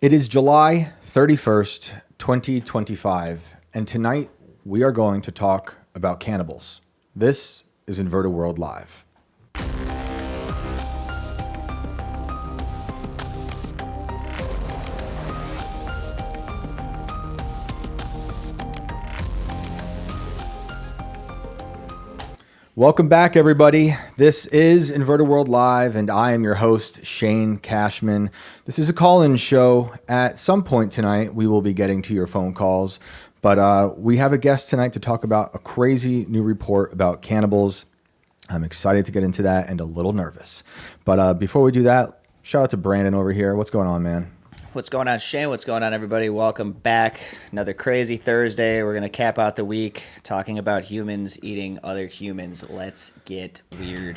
It is July 31st, 2025, and tonight we are going to talk about cannibals. This is Inverted World Live. Welcome back, everybody. This is Inverted World Live, and I am your host, Shane Cashman. This is a call-in show. At some point tonight, we will be getting to your phone calls, but we have a guest tonight to talk about a crazy new report about cannibals. I'm excited to get into that and a little nervous. But before we do that, shout out to Brandon over here. What's going on, man? What's going on, Shane? What's going on, everybody? Welcome back. Another crazy Thursday. We're going to cap out the week talking about humans eating other humans. Let's get weird.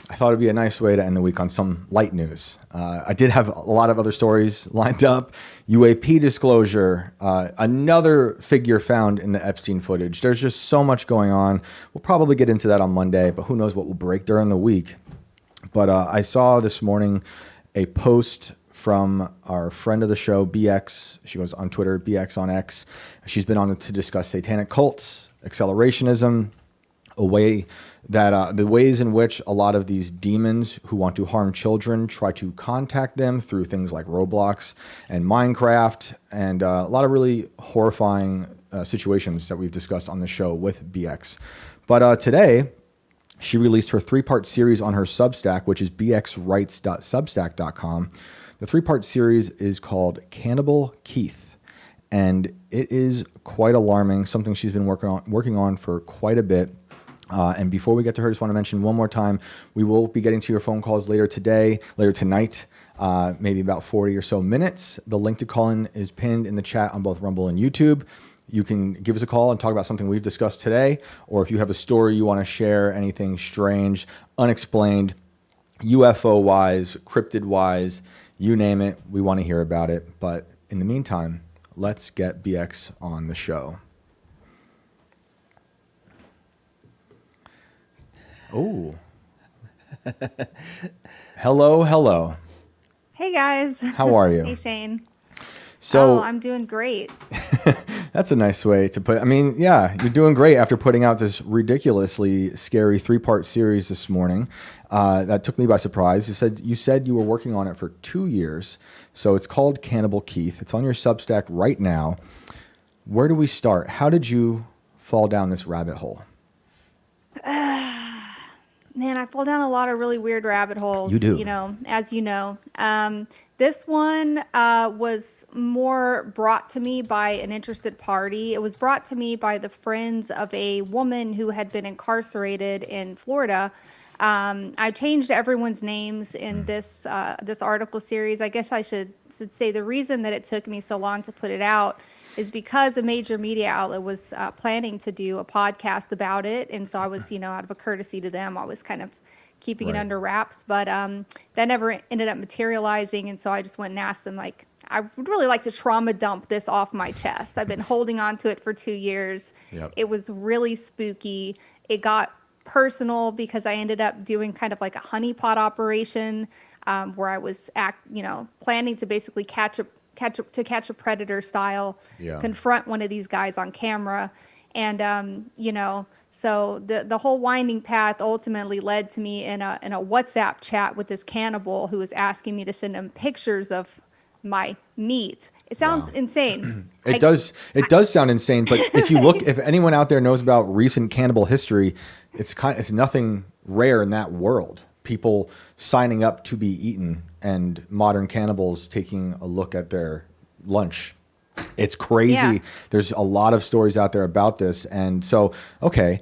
I thought it'd be a nice way to end the week on some light news. I did have a lot of other stories lined up. UAP disclosure, another figure found in the Epstein footage. There's just so much going on. We'll probably get into that on Monday, but who knows what will break during the week. But I saw this morning a post from our friend of the show, BX. She goes on Twitter, BX on X. She's been on to discuss satanic cults, accelerationism, a way that the ways in which a lot of these demons who want to harm children try to contact them through things like Roblox and Minecraft, and a lot of really horrifying situations that we've discussed on the show with BX. But today, she released her 3-part series on her Substack, which is bxwrites.substack.com. The 3-part series is called Cannibal Keith, and it is quite alarming, something she's been working on for quite a bit. And before we get to her, I just want to mention one more time, we will be getting to your phone calls later tonight, maybe about 40 or so minutes. The link to call in is pinned in the chat on both Rumble and YouTube. You can give us a call and talk about something we've discussed today, or if you have a story you want to share, anything strange, unexplained, UFO-wise, cryptid-wise, you name it, we want to hear about it. But in the meantime, let's get BX on the show. Oh. Hello. Hey, guys. How are you? Hey, Shane. So, I'm doing great. That's a nice way to put it. I mean, yeah, you're doing great after putting out this ridiculously scary 3-part series this morning. That took me by surprise. You said you were working on it for 2 years. So it's called Cannibal Keith. It's on your Substack right now. Where do we start? How did you fall down this rabbit hole? Man, I fall down a lot of really weird rabbit holes. You do. As you know. This one was more brought to me by an interested party. It was brought to me by the friends of a woman who had been incarcerated in Florida. I changed everyone's names in this article series. I guess I should say the reason that it took me so long to put it out is because a major media outlet was planning to do a podcast about it. And so I was, out of a courtesy to them, I was kind of keeping it under wraps. But that never ended up materializing. And so I just went and asked them, I would really like to trauma dump this off my chest. I've been holding on to it for 2 years. Yep. It was really spooky. It got personal because I ended up doing kind of like a honeypot operation where I was planning to basically catch a predator style, confront one of these guys on camera. And, so the whole winding path ultimately led to me in a WhatsApp chat with this cannibal who was asking me to send him pictures of my meat. It sounds insane. It does sound insane, but if anyone out there knows about recent cannibal history, it's nothing rare in that world. People signing up to be eaten and modern cannibals taking a look at their lunch. It's crazy. Yeah. There's a lot of stories out there about this. And so, okay,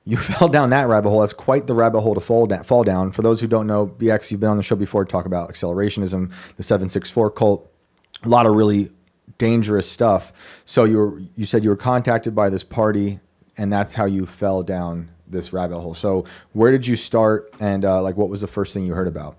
you fell down that rabbit hole. That's quite the rabbit hole to fall down. For those who don't know, BX, you've been on the show before to talk about accelerationism, the 764 cult, a lot of really dangerous stuff. So you said you were contacted by this party, and that's how you fell down this rabbit hole. So where did you start, and what was the first thing you heard about?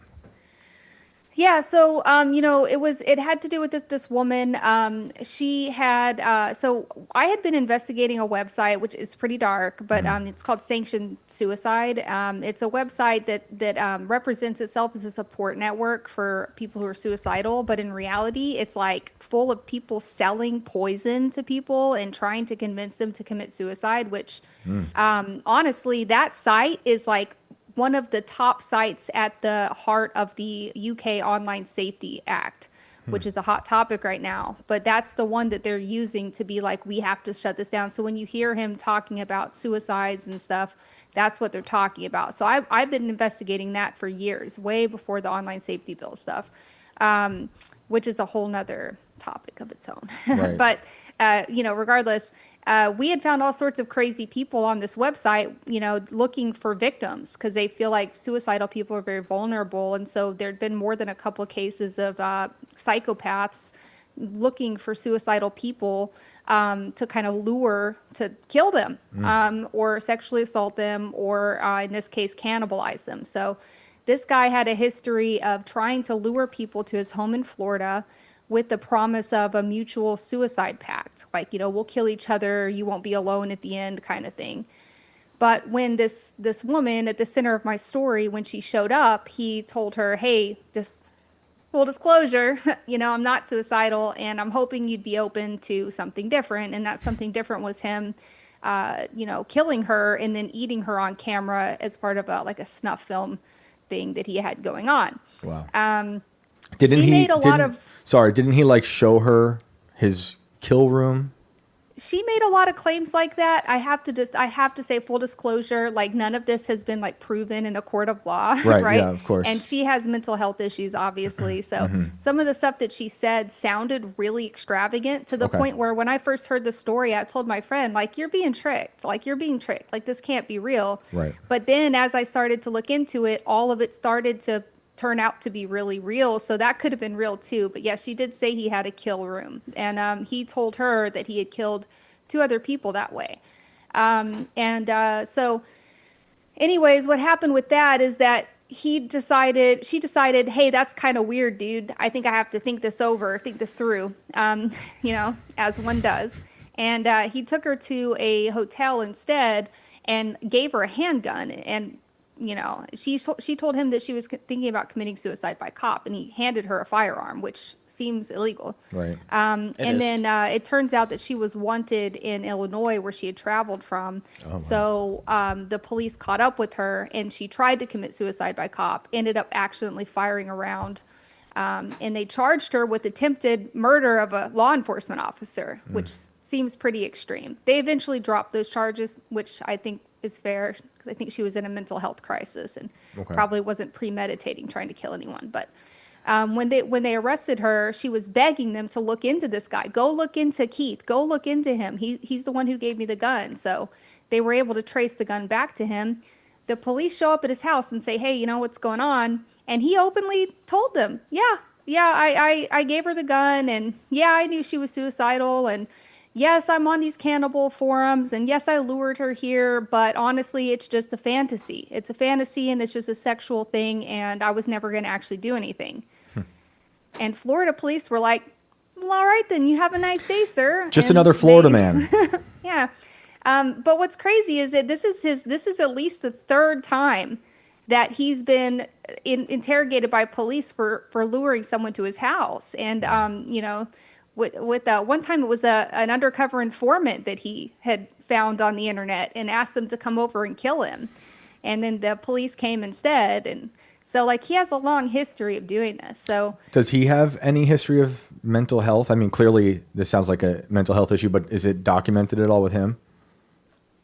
Yeah, so it had to do with this woman. She had so I had been investigating a website which is pretty dark, but it's called Sanctioned Suicide. It's a website that represents itself as a support network for people who are suicidal, but in reality, it's like full of people selling poison to people and trying to convince them to commit suicide. Which, honestly, that site is like one of the top sites at the heart of the UK Online Safety Act, which is a hot topic right now. But that's the one that they're using to be like, we have to shut this down. So when you hear him talking about suicides and stuff, that's what they're talking about. So I've been investigating that for years, way before the online safety bill stuff, which is a whole nother topic of its own. Right. But, regardless, we had found all sorts of crazy people on this website, looking for victims because they feel like suicidal people are very vulnerable. And so there'd been more than a couple of cases of psychopaths looking for suicidal people to kind of lure to kill them or sexually assault them or, in this case, cannibalize them. So this guy had a history of trying to lure people to his home in Florida with the promise of a mutual suicide pact. Like, we'll kill each other, you won't be alone at the end kind of thing. But when this woman at the center of my story, when she showed up, he told her, hey, just full disclosure, I'm not suicidal and I'm hoping you'd be open to something different. And that something different was him, killing her and then eating her on camera as part of a snuff film thing that he had going on. Wow. Didn't he like show her his kill room? She made a lot of claims like that. I have to say, full disclosure, like none of this has been like proven in a court of law. Right. Yeah, of course. And she has mental health issues, obviously. So some of the stuff that she said sounded really extravagant to the point where when I first heard the story, I told my friend, like, you're being tricked. Like, this can't be real. Right. But then as I started to look into it, all of it started to turn out to be really real. So that could have been real too. But yeah, she did say he had a kill room. And he told her that he had killed 2 other people that way. So anyways, what happened with that is that she decided, hey, that's kind of weird, dude. I think I have to think this through, as one does. And he took her to a hotel instead and gave her a handgun. And she told him that she was thinking about committing suicide by cop, and he handed her a firearm, which seems illegal. Right. Then it turns out that she was wanted in Illinois, where she had traveled from. Oh, wow. So the police caught up with her, and she tried to commit suicide by cop, ended up accidentally firing a round. And they charged her with attempted murder of a law enforcement officer, which seems pretty extreme. They eventually dropped those charges, which I think is fair. I think she was in a mental health crisis and probably wasn't premeditating trying to kill anyone. But when they arrested her, she was begging them to look into this guy. Go look into Keith. Go look into him. He's the one who gave me the gun. So they were able to trace the gun back to him. The police show up at his house and say, hey, you know what's going on? And he openly told them, I gave her the gun, and yeah, I knew she was suicidal, and yes, I'm on these cannibal forums, and yes, I lured her here, but honestly, it's just a fantasy. It's a fantasy, and it's just a sexual thing, and I was never going to actually do anything. And Florida police were like, well, all right, then, you have a nice day, sir. Just and another Florida man. Yeah. But what's crazy is that this is at least the 3rd time that he's been interrogated by police for luring someone to his house. And, with one time it was an undercover informant that he had found on the internet and asked them to come over and kill him. And then the police came instead. And so like he has a long history of doing this. So does he have any history of mental health? I mean, clearly this sounds like a mental health issue, but is it documented at all with him?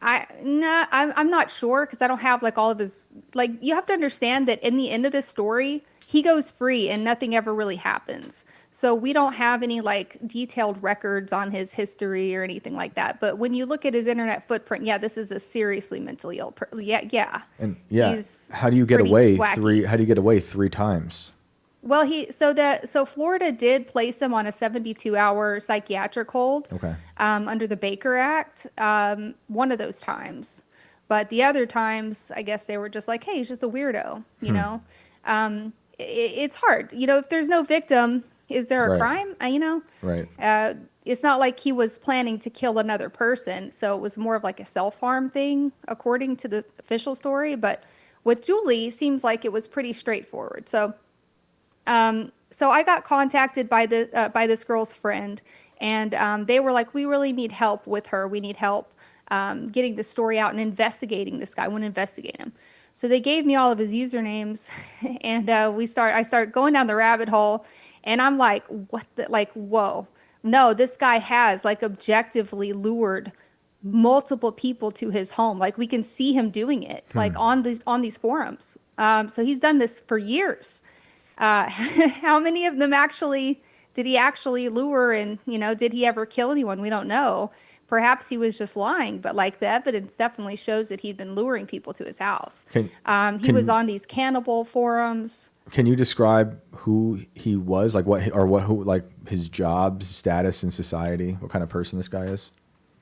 I'm not sure because I don't have like all of his, like, you have to understand that in the end of this story, he goes free and nothing ever really happens. So we don't have any like detailed records on his history or anything like that. But when you look at his internet footprint, yeah, this is a seriously mentally ill yeah. And how do you get away wacky. How do you get away 3 times? Well, so Florida did place him on a 72-hour psychiatric hold under the Baker Act one of those times. But the other times, I guess they were just like, hey, he's just a weirdo, you know? it's hard. If there's no victim, is there a Right. crime? Right. It's not like he was planning to kill another person, so it was more of like a self-harm thing, according to the official story. But with Julie, seems like it was pretty straightforward. So I got contacted by this girl's friend, and they were like, "We really need help with her. We need help getting the story out and investigating this guy. I want to investigate him." So they gave me all of his usernames, and I start going down the rabbit hole, and I'm like, "What the like? Whoa! No, this guy has like objectively lured." Multiple people to his home, like we can see him doing it, like on these forums. So he's done this for years. How many of them did he actually lure, and did he ever kill anyone? We don't know. Perhaps he was just lying, but like the evidence definitely shows that he'd been luring people to his house. He was on these cannibal forums. Can you describe who he was, like like his job status in society, what kind of person this guy is?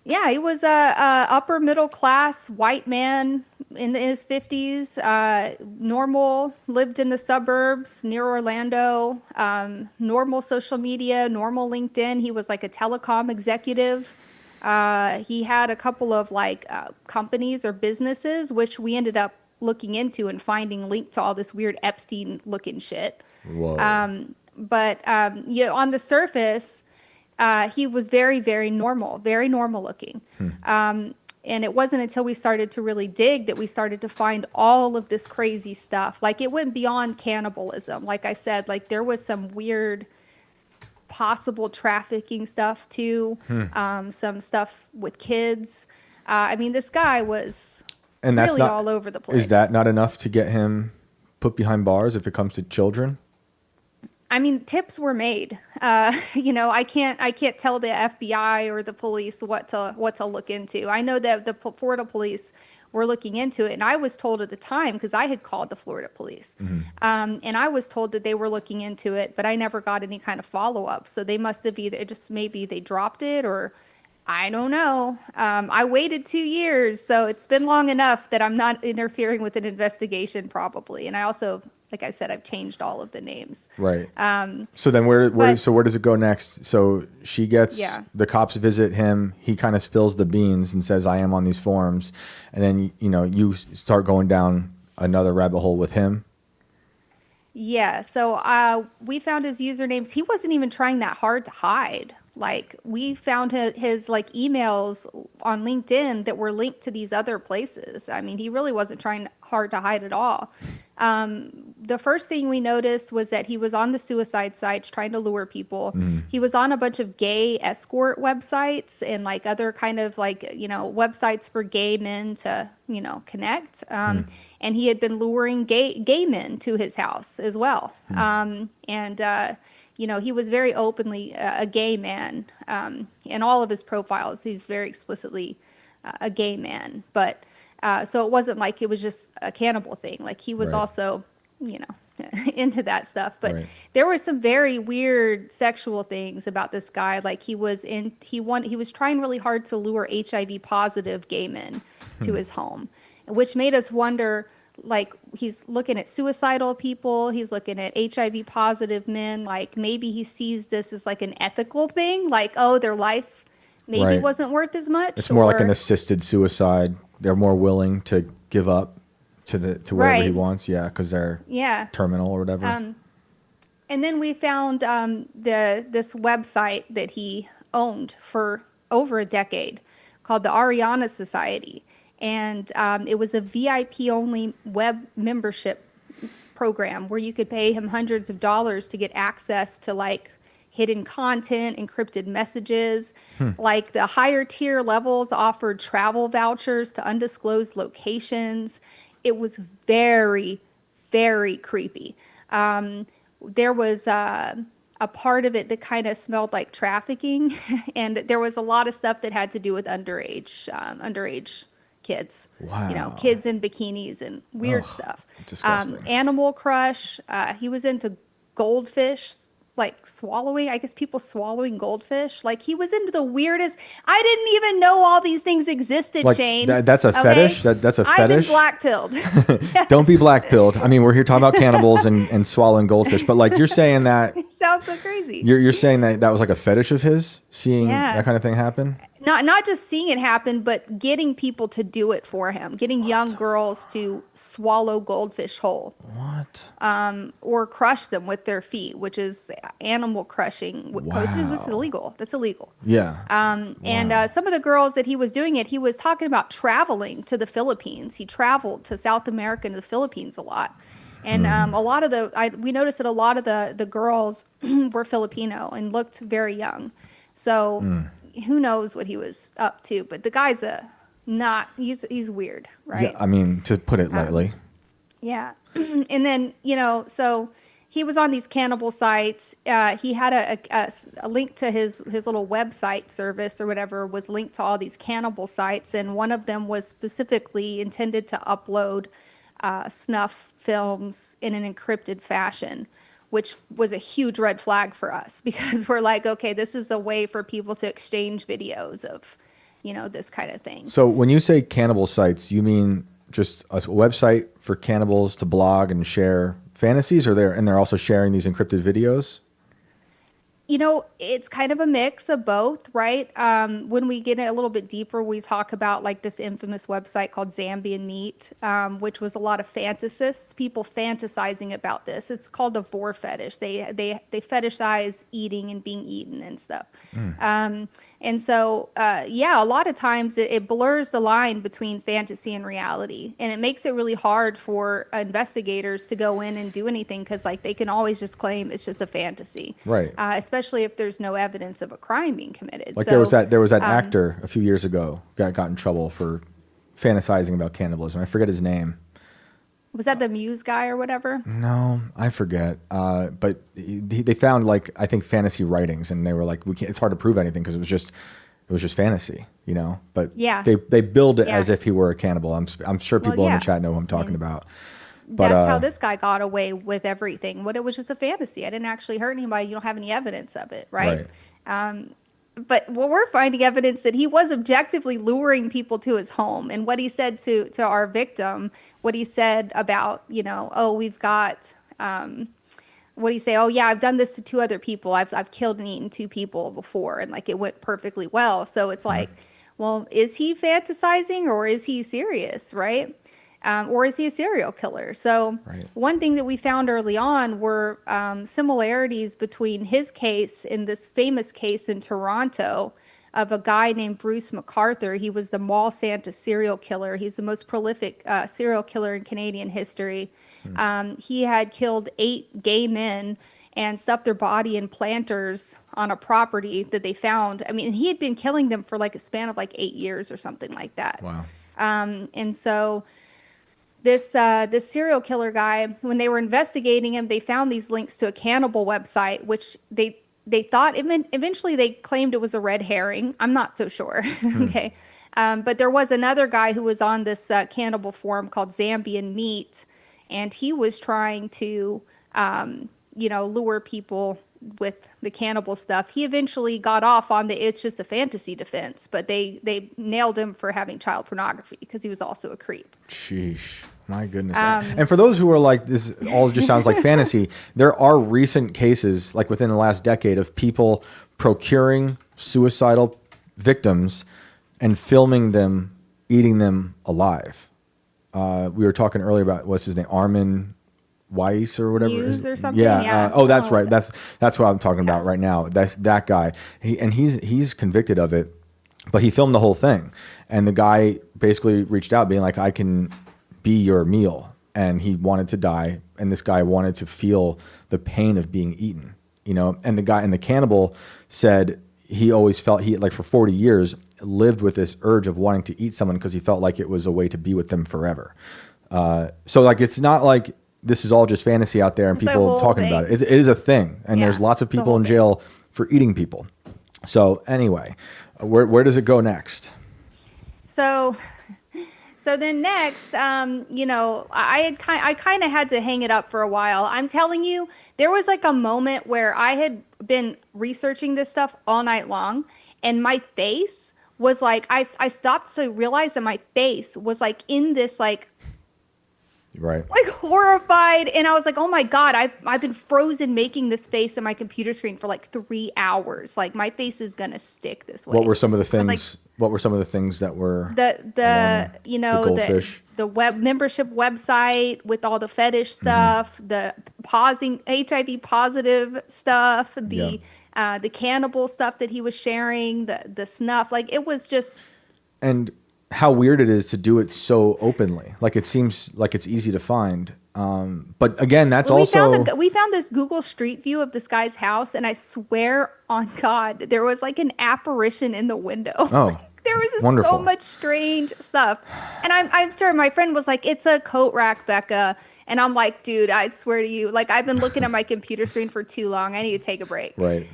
Yeah, he was a upper middle class white man in his 50s, normal, lived in the suburbs near Orlando, normal social media, normal LinkedIn. He was like a telecom executive. He had a couple of companies or businesses, which we ended up looking into and finding linked to all this weird Epstein looking shit. Whoa. But on the surface, he was very, very normal looking. And it wasn't until we started to really dig that we started to find all of this crazy stuff. Like it went beyond cannibalism. Like I said, like there was some weird possible trafficking stuff too. Some stuff with kids. I mean, this guy was really all over the place. Is that not enough to get him put behind bars if it comes to children? I mean, tips were made. I can't tell the FBI or the police what to look into. I know that the Florida police were looking into it, and I was told at the time, because I had called the Florida police, and I was told that they were looking into it, but I never got any kind of follow up. So they must have either maybe they dropped it, or I don't know. I waited 2 years, so it's been long enough that I'm not interfering with an investigation, probably. And I also, like I said, I've changed all of the names. Right. So then where does it go next? So she gets, the cops visit him. He kind of spills the beans and says, "I am on these forums." And then, you start going down another rabbit hole with him. Yeah. So we found his usernames. He wasn't even trying that hard to hide. Like we found his like emails on LinkedIn that were linked to these other places. I mean, he really wasn't trying hard to hide at all. The first thing we noticed was that he was on the suicide sites trying to lure people. He was on a bunch of gay escort websites and like other kind of websites for gay men to, connect. And he had been luring gay men to his house as well. He was very openly a gay man. In all of his profiles, he's very explicitly a gay man. But so it wasn't like it was just a cannibal thing. Like he was also, into that stuff. But there were some very weird sexual things about this guy. Like he was trying really hard to lure HIV positive gay men to his home, which made us wonder. Like he's looking at suicidal people, he's looking at HIV positive men. Like maybe he sees this as like an ethical thing, like, oh, their life maybe wasn't worth as much. It's more like an assisted suicide. They're more willing to give up to whatever he wants, because they're terminal or whatever. And then we found this website that he owned for over a decade called the Ariana Society. And it was a VIP-only web membership program where you could pay him hundreds of dollars to get access to like hidden content, encrypted messages. Like the higher tier levels offered travel vouchers to undisclosed locations. It was very, very creepy. There was a part of it that kind of smelled like trafficking, and there was a lot of stuff that had to do with underage kids. Wow. Kids in bikinis and weird stuff. Disgusting. Animal Crush. He was into goldfish like swallowing, I guess people swallowing goldfish. Like he was into the weirdest. I didn't even know all these things existed, Like Shane. that's a fetish. That's a I've been fetish. black pilled. Don't be black pilled. I mean, we're here talking about cannibals and swallowing goldfish, but like you're saying that Sounds so crazy. you're saying that was like a fetish of his, seeing Yeah. that kind of thing happen. Not just seeing it happen, but getting people to do it for him, getting young girls to swallow goldfish whole. What? Or crush them with their feet, which is animal crushing, which is illegal. That's illegal. Yeah. And some of the girls that he was doing it, he was talking about traveling to the Philippines. He traveled to South America and the Philippines a lot. And a lot of we noticed that a lot of the girls were Filipino and looked very young. So who knows what he was up to? But the guy's he's weird, right? Yeah. I mean, to put it lightly. Yeah. And then, so he was on these cannibal sites. He had a link to his little website service or whatever was linked to all these cannibal sites. And one of them was specifically intended to upload snuff films in an encrypted fashion, which was a huge red flag for us because we're like, okay, this is a way for people to exchange videos of, this kind of thing. So when you say cannibal sites, you mean just a website for cannibals to blog and share fantasies, or they're also sharing these encrypted videos? It's kind of a mix of both, right? When we get a little bit deeper, we talk about like this infamous website called Zambian Meat, which was a lot of fantasists, people fantasizing about this. It's called the vor fetish. They fetishize eating and being eaten and stuff. And so, a lot of times it blurs the line between fantasy and reality. And it makes it really hard for investigators to go in and do anything because like they can always just claim it's just a fantasy. Right. Especially if there's no evidence of a crime being committed. Like so, there was that actor a few years ago got in trouble for fantasizing about cannibalism. I forget his name. Was that the Muse guy or whatever? No, I forget. But they found I think fantasy writings, and they were like, it's hard to prove anything because it was just fantasy, But Yeah. they build it Yeah. as if he were a cannibal. I'm sure people in the chat know who I'm talking about. But That's how this guy got away with everything. It was just a fantasy. I didn't actually hurt anybody. You don't have any evidence of it, right? But we're finding evidence that he was objectively luring people to his home. And what he said to our victim, what he said about, we've got, what do you say? Oh yeah, I've done this to 2 other people. I've killed and eaten 2 people before, and like it went perfectly well. So it's like, well, is he fantasizing or is he serious, right? Or is he a serial killer? So one thing that we found early on were similarities between his case and this famous case in Toronto of a guy named Bruce MacArthur. He was the Mall Santa serial killer. He's the most prolific serial killer in Canadian history. He had killed 8 gay men and stuffed their body in planters on a property that they found. I mean, he had been killing them for like a span of like 8 years or something like that. Wow. And so this serial killer guy, when they were investigating him, they found these links to a cannibal website, which they thought eventually they claimed it was a red herring. I'm not so sure. Okay. But there was another guy who was on this cannibal forum called Zambian Meat, and he was trying to, lure people with the cannibal stuff. He eventually got off on it's just a fantasy defense, but they nailed him for having child pornography because he was also a creep. Sheesh. My goodness. And for those who are like, this all just sounds like fantasy, there are recent cases, like within the last decade, of people procuring suicidal victims and filming them, eating them alive. We were talking earlier about, what's his name? Armin Weiss or whatever. Muse or something? Yeah. Yeah. That's right. That's what I'm talking about right now. That's that guy. He's convicted of it, but he filmed the whole thing. And the guy basically reached out being like, I can be your meal. And he wanted to die. And this guy wanted to feel the pain of being eaten, and the cannibal said he always felt for 40 years lived with this urge of wanting to eat someone because he felt like it was a way to be with them forever. So it's not like this is all just fantasy out there and It's a people whole talking thing. about it. It is a thing. And Yeah, there's lots of it's a people whole in thing. jail for eating people. So anyway, where does it go next? So So then next, I kind of had to hang it up for a while. I'm telling you, there was like a moment where I had been researching this stuff all night long, and my face was like, I stopped to realize that my face was like in this Right. like horrified, and I was like, oh my god, I've been frozen making this face in my computer screen for like 3 hours. Like my face is gonna stick this way. What were some of the things? like, what were some of the things that were the goldfish? the web membership website with all the fetish stuff, the pausing HIV positive stuff, the cannibal stuff that he was sharing, the snuff, like it was just. And how weird it is to do it so openly. Like it seems like it's easy to find. But again, that's we also... we found this Google Street View of this guy's house, and I swear on God, there was like an apparition in the window. Oh, there was just wonderful. so much strange stuff. And I'm sure my friend was like, it's a coat rack, Becca. And I'm like, dude, I swear to you, like I've been looking at my computer screen for too long. I need to take a break. Right.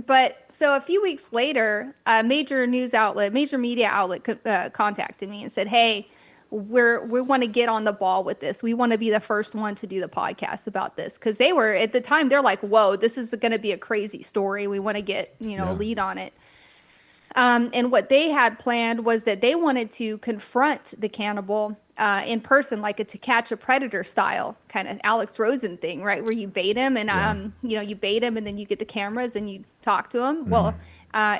But so a few weeks later, a major media outlet contacted me and said, hey, we want to get on the ball with this. We want to be the first one to do the podcast about this. Because they were, at the time, they're like, whoa, this is going to be a crazy story. We want to get, a lead on it. And what they had planned was that they wanted to confront the cannibal in person, like a To Catch a Predator style kind of Alex Rosen thing, right? Where you bait him and, you bait him and then you get the cameras and you talk to him. Well,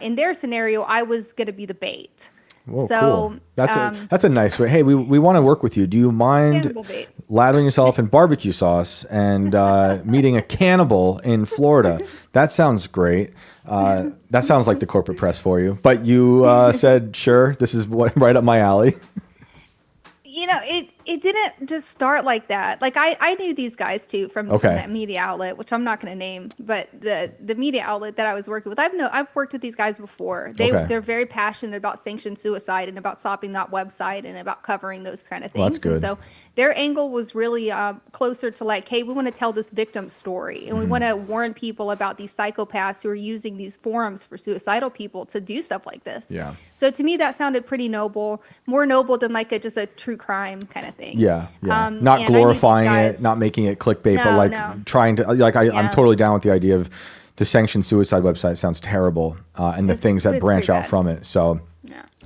in their scenario, I was going to be the bait. Whoa, So cool. That's a nice way. Hey, we want to work with you. Do you mind Cannibal bait. lathering yourself in barbecue sauce and meeting a cannibal in Florida? That sounds great. That sounds like the corporate press for you. But you said, sure, this is right up my alley. It didn't just start like that. Like I knew these guys too from that media outlet, which I'm not going to name, but the media outlet that I was working with, I've worked with these guys before. They're very passionate about sanctioned suicide and about stopping that website and about covering those kind of things. Well, that's good. And so their angle was really closer to like, hey, we want to tell this victim story and we want to warn people about these psychopaths who are using these forums for suicidal people to do stuff like this. Yeah. So to me, that sounded pretty noble, more noble than like just a true crime kind of thing. Yeah. Not glorifying it, not making it clickbait, but like trying to, like, I'm totally down with the idea of the sanctioned suicide website sounds terrible, and the things that branch out from it. So,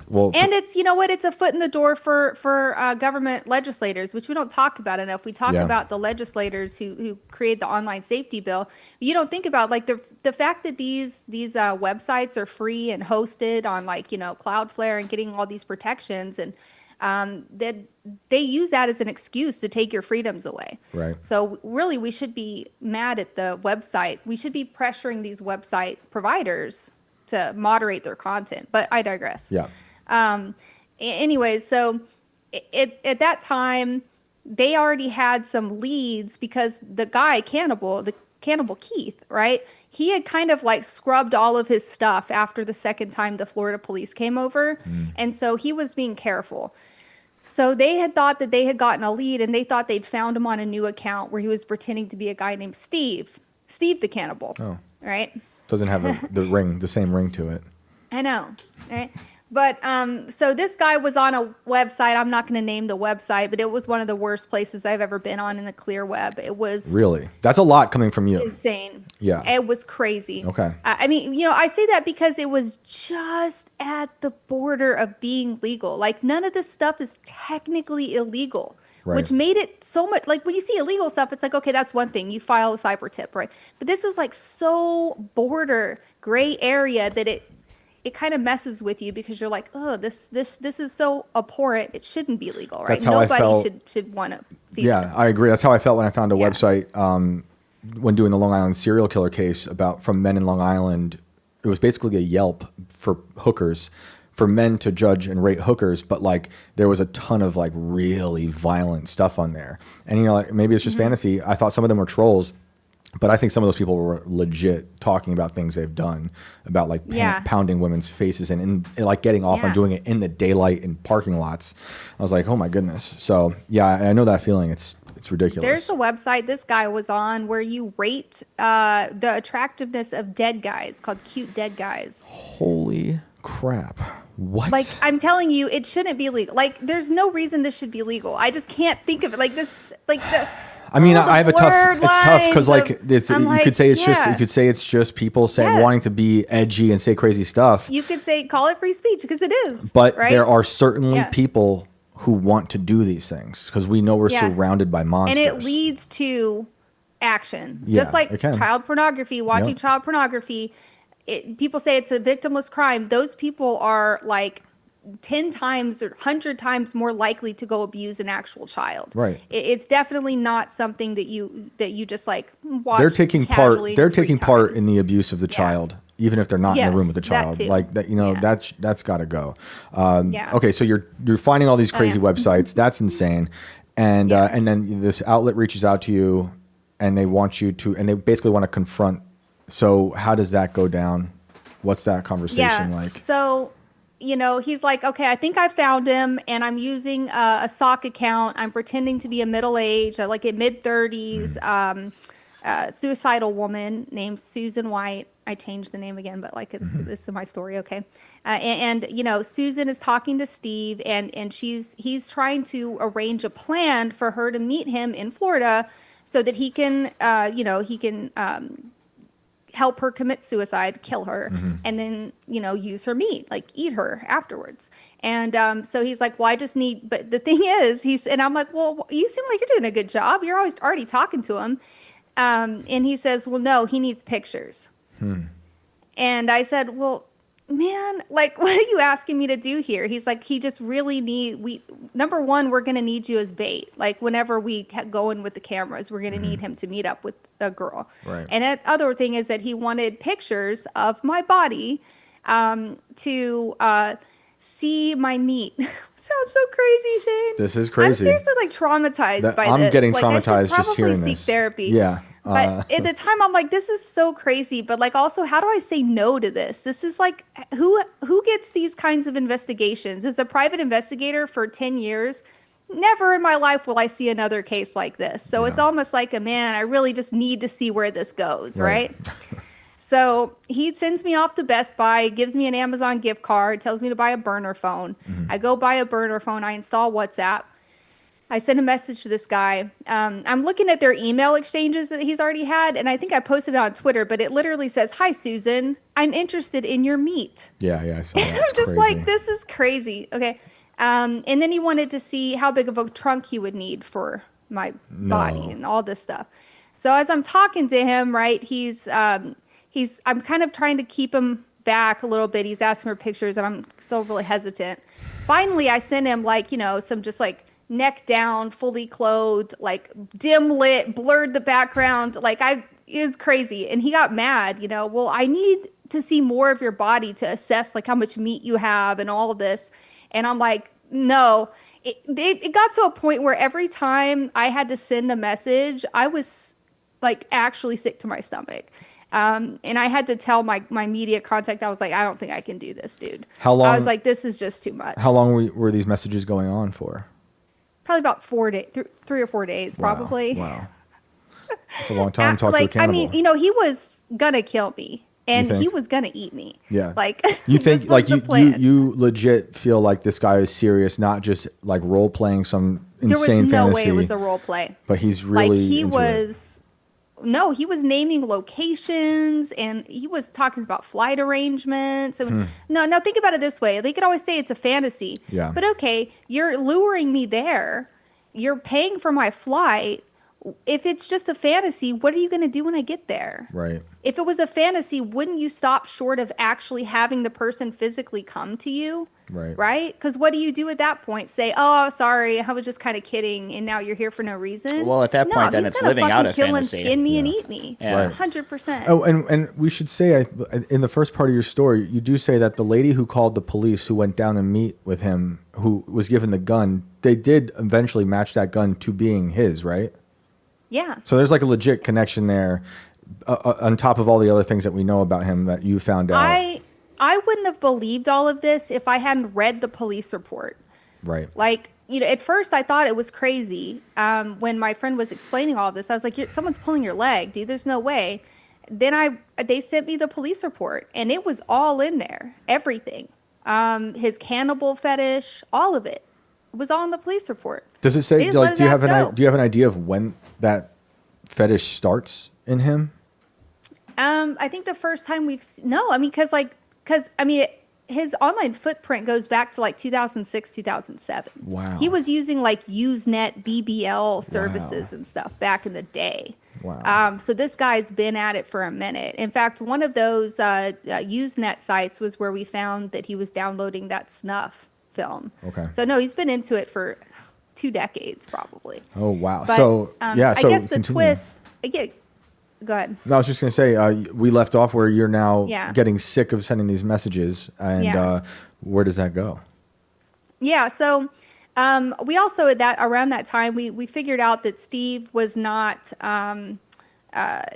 well, and it's, it's a foot in the door for government legislators, which we don't talk about enough. We talk about the legislators who create the online safety bill. You don't think about like the fact that these websites are free and hosted on like, Cloudflare and getting all these protections, and that they use that as an excuse to take your freedoms away. Right. So really, we should be mad at the website. We should be pressuring these website providers to moderate their content. But I digress. Yeah. Anyways, so at that time, they already had some leads because the guy, Cannibal Keith, right? He had kind of like scrubbed all of his stuff after the second time the Florida police came over. And so he was being careful. So they had thought that they had gotten a lead, and they thought they'd found him on a new account where he was pretending to be a guy named Steve the Cannibal. Oh. Right? Doesn't have the same ring to it. I know, right? But so this guy was on a website. I'm not going to name the website, but it was one of the worst places I've ever been on in the clear web. It was really, that's a lot coming from you. Insane. Yeah, it was crazy. Okay. I mean, I say that because it was just at the border of being legal. Like none of this stuff is technically illegal. Right. Which made it so much like when you see illegal stuff, it's like, okay, that's one thing. You file a cyber tip, right? But this was like so border gray area that it kind of messes with you because you're like, oh, this is so abhorrent. It shouldn't be legal, right? That's how I felt. Nobody should want to see this. this. I agree. That's how I felt when I found a website when doing the Long Island serial killer case from men in Long Island. It was basically a Yelp for hookers, for men to judge and rate hookers, but like there was a ton of like really violent stuff on there. And like maybe it's just fantasy. I thought some of them were trolls. But I think some of those people were legit talking about things they've done, about like pounding women's faces and like getting off on doing it in the daylight in parking lots. I was like, oh my goodness. So yeah, I know that feeling. It's ridiculous. There's a website this guy was on where you rate the attractiveness of dead guys called Cute Dead Guys. Holy crap. What? Like, I'm telling you, it shouldn't be legal. Like, there's no reason this should be legal. I just can't think of it like this. Like the. I mean, all the I have a tough. blurred It's tough because lines like of- it's, I'm you like, could say it's just yeah. you could say it's just people saying Yeah. wanting to be edgy and say crazy stuff. You could say call it free speech because it is. But right? there are certainly Yeah. people who want to do these things because we know we're Yeah. surrounded by monsters. And it leads to action. Yeah, Just like it can. child pornography, watching Yep. child pornography. People say it's a victimless crime. Those people are like 10 times or 100 times more likely to go abuse an actual child. Right. It's definitely not something that you just like watch. They're taking casually part. in They're your free taking time. part in the abuse of the child, even if they're not in Yes, the room with the that child. too. Like that, Yeah. that's got to go. Yeah. Okay, so you're finding all these crazy yeah. websites. That's insane. And Yeah. and then this outlet reaches out to you, and they want you to, and they basically want to confront. So how does that go down? What's that conversation like? So, he's like, okay, I think I found him, and I'm using a sock account. I'm pretending to be a middle-aged, like a mid-30s, suicidal woman named Susan White. I changed the name again, but like this is my story, okay? Susan is talking to Steve, and he's trying to arrange a plan for her to meet him in Florida, so that he can, help her commit suicide, kill her, and then, use her meat, like eat her afterwards. And so he's like, well, I just need, but the thing is, and I'm like, well, you seem like you're doing a good job. You're always already talking to him. And he says, well, no, he needs pictures. And I said, well, man, like, what are you asking me to do here? He's like, he just really number one, we're going to need you as bait. Like, whenever we go in with the cameras, we're going to need him to meet up with a girl. Right. And the other thing is that he wanted pictures of my body to see my meat. Sounds so crazy, Shane. This is crazy. I'm seriously like traumatized by I'm this. getting Like, I should traumatized just probably hearing seek this. therapy. Yeah. But at the time, I'm like, this is so crazy. But like, also, how do I say no to this? This is like, who gets these kinds of investigations? As a private investigator for 10 years, never in my life will I see another case like this. So it's almost like man, I really just need to see where this goes, right? So he sends me off to Best Buy, gives me an Amazon gift card, tells me to buy a burner phone. I go buy a burner phone. I install WhatsApp. I send a message to this guy. I'm looking at their email exchanges that he's already had, and I think I posted it on Twitter, but it literally says, "Hi, Susan. I'm interested in your meat." Yeah, I saw that. I'm It's just crazy. like, this is crazy. Okay. And then he wanted to see how big of a trunk he would need for my body and all this stuff. So as I'm talking to him, right, I'm kind of trying to keep him back a little bit. He's asking for pictures, and I'm still really hesitant. Finally, I sent him some just like neck down, fully clothed, like dim lit, blurred the background. Like it was crazy. And he got mad, well, I need to see more of your body to assess like how much meat you have and all of this. And I'm like, no. It got to a point where every time I had to send a message, I was like actually sick to my stomach. And I had to tell my media contact, I was like, I don't think I can do this, dude. How long? I was like, this is just too much. How long were these messages going on for? Probably about 4 days, 3 or 4 days, probably. Wow. That's a long time to talk to a Like, I cannibal. mean, he was gonna kill me, and think? he was gonna eat me. Yeah. Like, You this think was like the plan. you legit feel like this guy is serious, not just like role playing some There was insane no fantasy. way it was a role play. But he's really Like he into it. was. No, he was naming locations, and he was talking about flight arrangements. And no, think about it this way. They could always say it's a fantasy. Yeah. But okay, you're luring me there. You're paying for my flight. If it's just a fantasy, what are you going to do when I get there? Right. If it was a fantasy, wouldn't you stop short of actually having the person physically come to you? Right. Right? Because what do you do at that point? Say, oh, sorry, I was just kind of kidding, and now you're here for no reason? Well, at that point, then he's it's gonna living out fucking a kill fantasy. and skin me and Yeah. eat me. Yeah. Right. 100%. Oh, and we should say, in the first part of your story, you do say that the lady who called the police, who went down to meet with him, who was given the gun, they did eventually match that gun to being his, right? Yeah. So there's like a legit connection there, on top of all the other things that we know about him that you found out. I wouldn't have believed all of this if I hadn't read the police report. Right. Like, at first I thought it was crazy. When my friend was explaining all of this, I was like, someone's pulling your leg, dude. There's no way. Then they sent me the police report, and it was all in there, everything. his cannibal fetish, all of it. It was all in the police report. Does it They say, just let like, his do you ass have go. do you have an idea of when that fetish starts in him? I think the first time no, I mean, his online footprint goes back to like 2006, 2007. Wow. He was using like Usenet, BBL services and stuff back in the day. Wow. So this guy's been at it for a minute. In fact, one of those Usenet sites was where we found that he was downloading that snuff film. Okay. So no, he's been into it for 2 decades probably. Oh, wow. But, So, yeah. I So guess the continue. twist. Go ahead. No, I was just going to say, we left off where you're now Yeah. getting sick of sending these messages. And Yeah. where does that go? Yeah. So we also around that time we figured out that Steve was not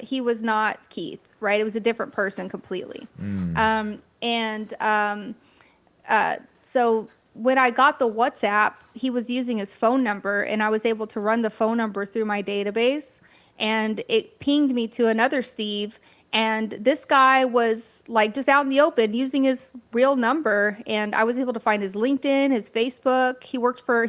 he was not Keith, right? It was a different person completely. So when I got the WhatsApp, he was using his phone number, and I was able to run the phone number through my database, and it pinged me to another Steve. And this guy was like just out in the open using his real number, and I was able to find his LinkedIn, his Facebook. He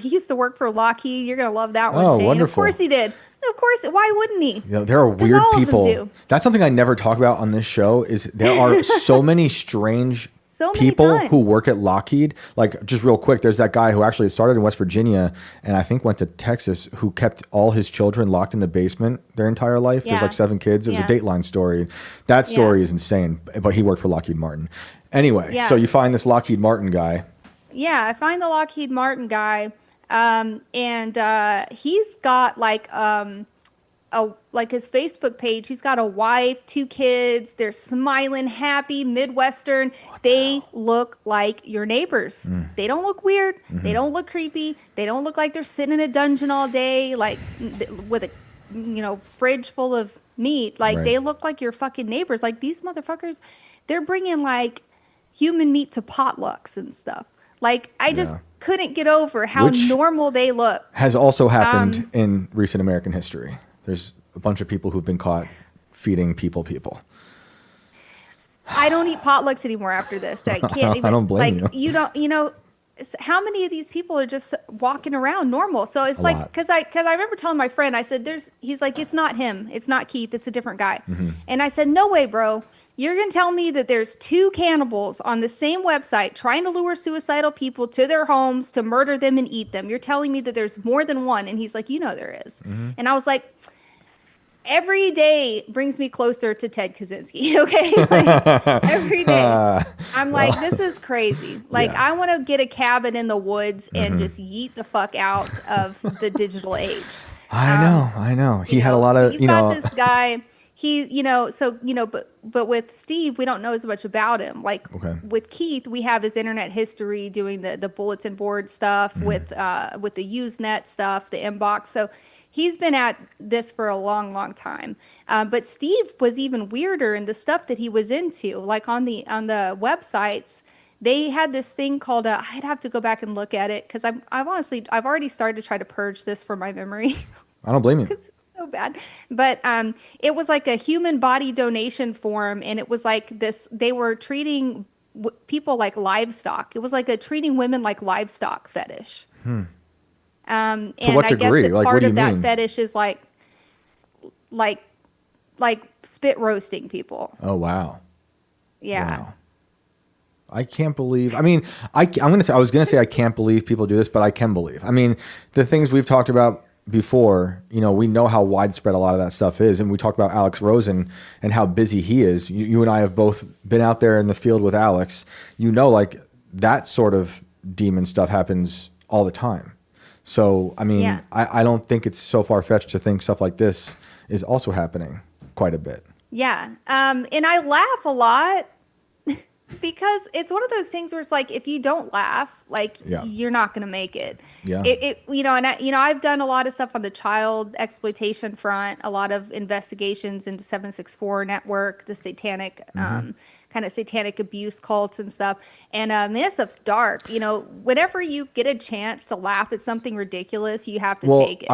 used to work for Lockheed. You're gonna love that one, Oh, Shane. wonderful. Of course he did. Of course, why wouldn't he? You know, there are 'Cause weird all of them people. do. That's something I never talk about on this show is there are so many strange So many people who times. work at Lockheed. Like, just real quick, there's that guy who actually started in West Virginia and I think went to Texas, who kept all his children locked in the basement their entire life. There's Yeah. like 7 kids. It was Yeah. a Dateline story. That story Yeah. is insane, but he worked for Lockheed Martin. Anyway, Yeah. so you find this Lockheed Martin guy. Yeah, I find the Lockheed Martin guy, and he's got like his Facebook page. He's got a wife, 2 kids. They're smiling, happy, Midwestern. They look like your neighbors. They don't look weird. They don't look creepy. They don't look like they're sitting in a dungeon all day, like with a fridge full of meat. Like Right. they look like your fucking neighbors. Like these motherfuckers, they're bringing like human meat to potlucks and stuff. Like I just Yeah. couldn't get over how Which- normal they look. Has also happened in recent American history. There's a bunch of people who've been caught feeding people. I don't eat potlucks anymore after this. I can't even. I don't blame like, you. don't. How many of these people are just walking around normal? So it's A like lot. because I remember telling my friend, I said, he's like, it's not him, it's not Keith, it's a different guy. Mm-hmm. And I said, no way, bro. You're gonna tell me that there's 2 cannibals on the same website trying to lure suicidal people to their homes to murder them and eat them. You're telling me that there's more than one? And he's like, there is. Mm-hmm. And I was like, every day brings me closer to Ted Kaczynski. Okay, like, every day. I'm like, this is crazy. Like, Yeah. I want to get a cabin in the woods and just yeet the fuck out of the digital age. I know. He had a lot of, You've got this guy. He, but with Steve, we don't know as much about him. Like Okay. with Keith, we have his internet history doing the bulletin board stuff with the Usenet stuff, the inbox. So he's been at this for a long, long time. But Steve was even weirder in the stuff that he was into. Like on the websites, they had this thing called I'd have to go back and look at it because I've already started to try to purge this from my memory. I don't blame you. It's so bad. But it was like a human body donation form, and it was like this. They were treating people like livestock. It was like treating women like livestock fetish. And what I degree? guess that Like, what part do of you that mean? fetish is like spit roasting people. Oh, wow. Yeah. Wow. I can't believe. I mean, I was gonna say I can't believe people do this, but I can believe. I mean, the things we've talked about before, we know how widespread a lot of that stuff is, and we talked about Alex Rosen and how busy he is. You and I have both been out there in the field with Alex. Like that sort of demon stuff happens all the time. So, I mean, Yeah. I don't think it's so far-fetched to think stuff like this is also happening quite a bit. Yeah. And I laugh a lot because it's one of those things where it's like, if you don't laugh, like Yeah. you're not going to make it. Yeah. I've done a lot of stuff on the child exploitation front, a lot of investigations into 764 network, the satanic, kind of satanic abuse cults and stuff. And man, that stuff's dark. Whenever you get a chance to laugh at something ridiculous, you have to take it.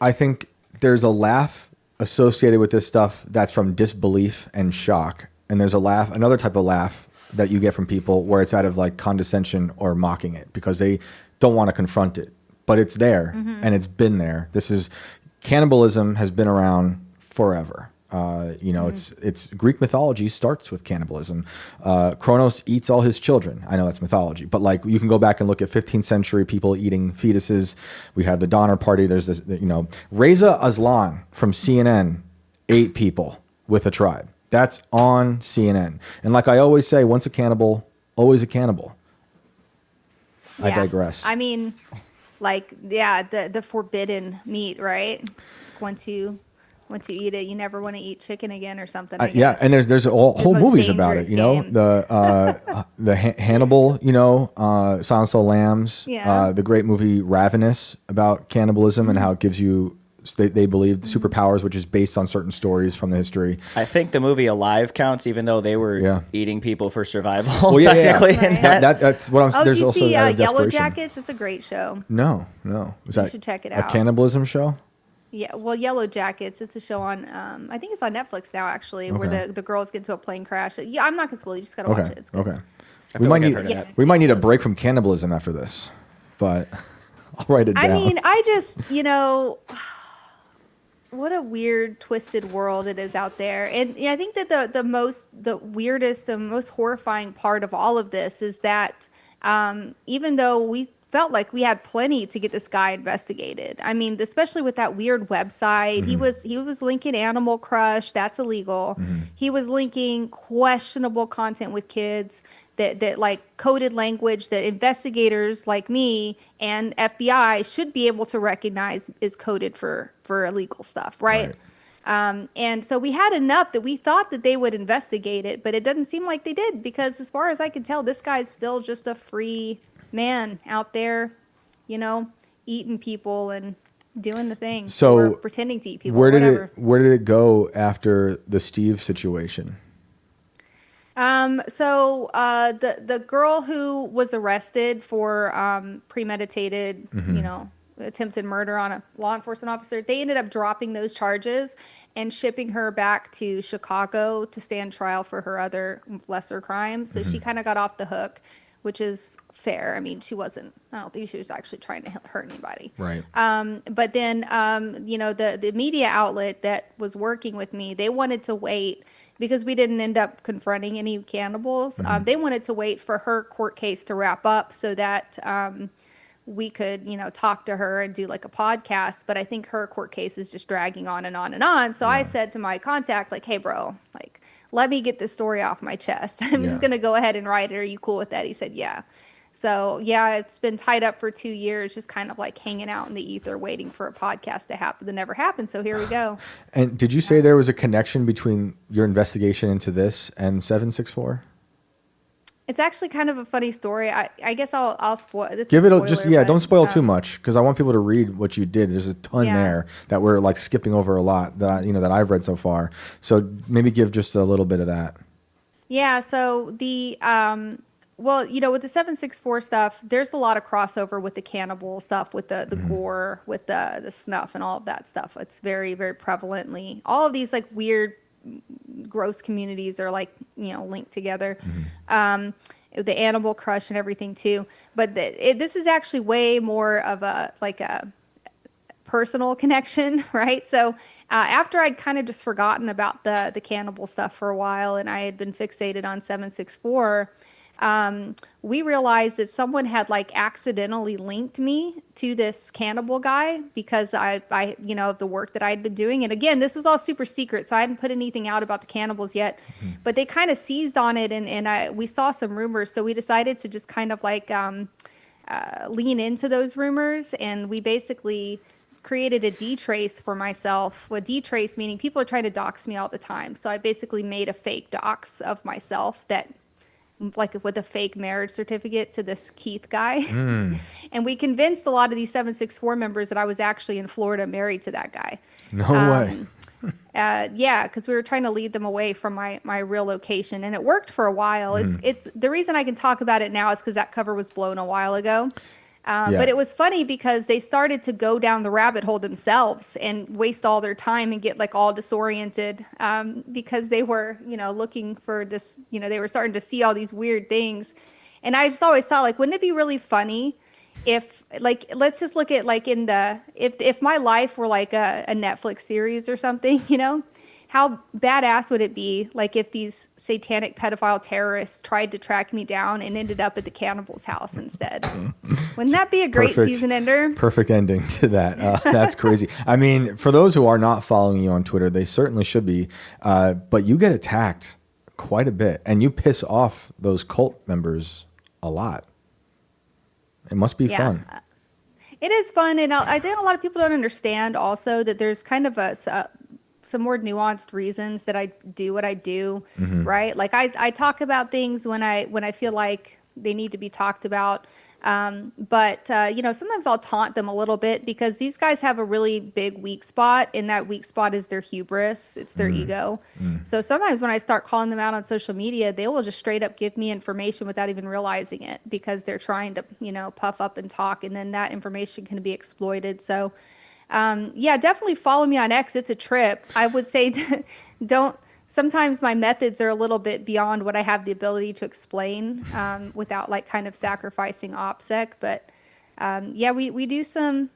I think there's a laugh associated with this stuff that's from disbelief and shock, and there's another type of laugh that you get from people where it's out of like condescension or mocking it because they don't want to confront it, but it's there and it's been there. Cannibalism has been around forever. It's Greek mythology starts with cannibalism. Kronos eats all his children. I know that's mythology, but like you can go back and look at 15th century people eating fetuses. We have the Donner Party. There's this, Reza Aslan from CNN ate people with a tribe. That's on CNN. And like I always say, once a cannibal, always a cannibal. Yeah. I digress. I mean, like, yeah, the forbidden meat, right? Once you eat it, you never want to eat chicken again or something. I Yeah, guess. and there's whole most movies about it. dangerous game. The Hannibal, Silence of the Lambs. Yeah. The great movie Ravenous about cannibalism and how it gives you. They believe superpowers, which is based on certain stories from the history. I think the movie Alive counts, even though they were eating people for survival. Well, yeah, technically, yeah. in that. That's what I'm. Oh, There's do you also see out of Yellow desperation. Jackets? It's a great show. No. Is You that should check it a out. cannibalism show? Yeah, well, Yellow Jackets. It's a show on. I think it's on Netflix now, actually, where Okay. the girls get into a plane crash. Yeah, I'm not gonna spoil you. Just gotta watch it. It's good. Okay. I We feel might like I've need heard of that. we might need a break from cannibalism after this, but I'll write it down. I mean, I just, what a weird, twisted world it is out there. And I think that the weirdest, the most horrifying part of all of this is that even though we felt like we had plenty to get this guy investigated. I mean, especially with that weird website. He was linking Animal Crush, that's illegal. He was linking questionable content with kids that like coded language that investigators like me and FBI should be able to recognize is coded for illegal stuff, right? And so we had enough that we thought that they would investigate it, but it doesn't seem like they did because as far as I can tell, this guy's still just a free man out there, eating people and doing the thing. So or pretending to eat people. Where did whatever. it go after the Steve situation? So the girl who was arrested for premeditated, attempted murder on a law enforcement officer, they ended up dropping those charges and shipping her back to Chicago to stand trial for her other lesser crimes. So she kind of got off the hook, which is fair. I mean, I don't think she was actually trying to hurt anybody. Right. But then, the media outlet that was working with me, they wanted to wait because we didn't end up confronting any cannibals. They wanted to wait for her court case to wrap up so that we could, talk to her and do like a podcast. But I think her court case is just dragging on and on and on. So I said to my contact, like, hey, bro, like, let me get this story off my chest. I'm just going to go ahead and write it. Are you cool with that? He said, yeah. So, yeah, it's been tied up for 2 years, just kind of like hanging out in the ether, waiting for a podcast to happen that never happened. So here we go. And did you say there was a connection between your investigation into this and 764? It's actually kind of a funny story. I guess I'll spoil. Give it don't spoil too much. much because I want people to read what you did. There's a ton there that we're like skipping over a lot that that I've read so far. So maybe give just a little bit of that. Yeah. So the with the 764 stuff, there's a lot of crossover with the cannibal stuff, with the gore, with the snuff, and all of that stuff. It's very, very prevalently. All of these like weird, gross communities are like linked together. The Animal Crush and everything too. But this is actually way more of a personal connection, right? So after I'd kind of just forgotten about the cannibal stuff for a while, and I had been fixated on 764. We realized that someone had like accidentally linked me to this cannibal guy because I of the work that I'd been doing. And again, this was all super secret, so I hadn't put anything out about the cannibals yet, but they kind of seized on it and we saw some rumors. So we decided to just kind of like, lean into those rumors. And we basically created a D-trace for myself. With D-trace meaning people are trying to dox me all the time. So I basically made a fake dox of myself that like with a fake marriage certificate to this Keith guy. And we convinced a lot of these 764 members that I was actually in Florida married to that guy. No way. Yeah, because we were trying to lead them away from my real location. And it worked for a while. It's the reason I can talk about it now is because that cover was blown a while ago. But it was funny because they started to go down the rabbit hole themselves and waste all their time and get like all disoriented because they were, looking for this, they were starting to see all these weird things. And I just always thought, like, wouldn't it be really funny if, like, let's just look at like if my life were like a Netflix series or something, how badass would it be, like, if these satanic pedophile terrorists tried to track me down and ended up at the cannibal's house instead? Wouldn't that be a great season ender? Perfect ending to that. That's crazy. I mean, for those who are not following you on Twitter, they certainly should be. But you get attacked quite a bit, and you piss off those cult members a lot. It must be fun. It is fun, and I think a lot of people don't understand also that there's kind of some more nuanced reasons that I do what I do, right? Like I talk about things when I feel like they need to be talked about. But sometimes I'll taunt them a little bit because these guys have a really big weak spot, and that weak spot is their hubris. It's their ego. So sometimes when I start calling them out on social media, they will just straight up give me information without even realizing it because they're trying to, puff up and talk, and then that information can be exploited. So definitely follow me on X. It's a trip. I would say sometimes my methods are a little bit beyond what I have the ability to explain without like kind of sacrificing OPSEC. But we do some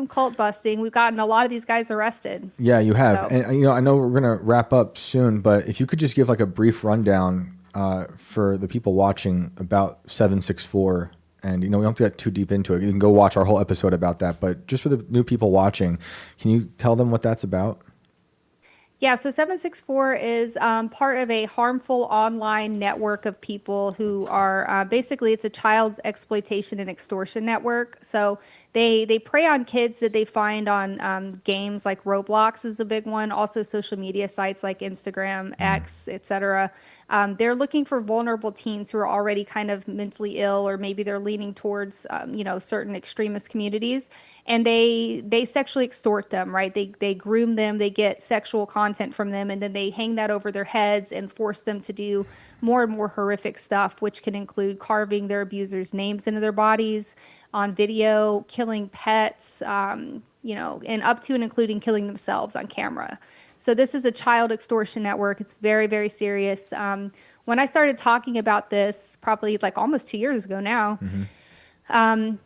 cult busting. We've gotten a lot of these guys arrested. Yeah, you have. So. And I know we're going to wrap up soon, but if you could just give like a brief rundown for the people watching about 764. And, we don't have to get too deep into it. You can go watch our whole episode about that. But just for the new people watching, can you tell them what that's about? Yeah, so 764 is part of a harmful online network of people who are basically, it's a child exploitation and extortion network. So they prey on kids that they find on games like Roblox is a big one. Also social media sites like Instagram, X, etc. They're looking for vulnerable teens who are already kind of mentally ill, or maybe they're leaning towards, certain extremist communities, and they sexually extort them, right? They groom them, they get sexual content from them, and then they hang that over their heads and force them to do more and more horrific stuff, which can include carving their abusers' names into their bodies on video, killing pets, and up to and including killing themselves on camera. So this is a child extortion network. It's very, very serious. When I started talking about this, probably like almost 2 years ago now,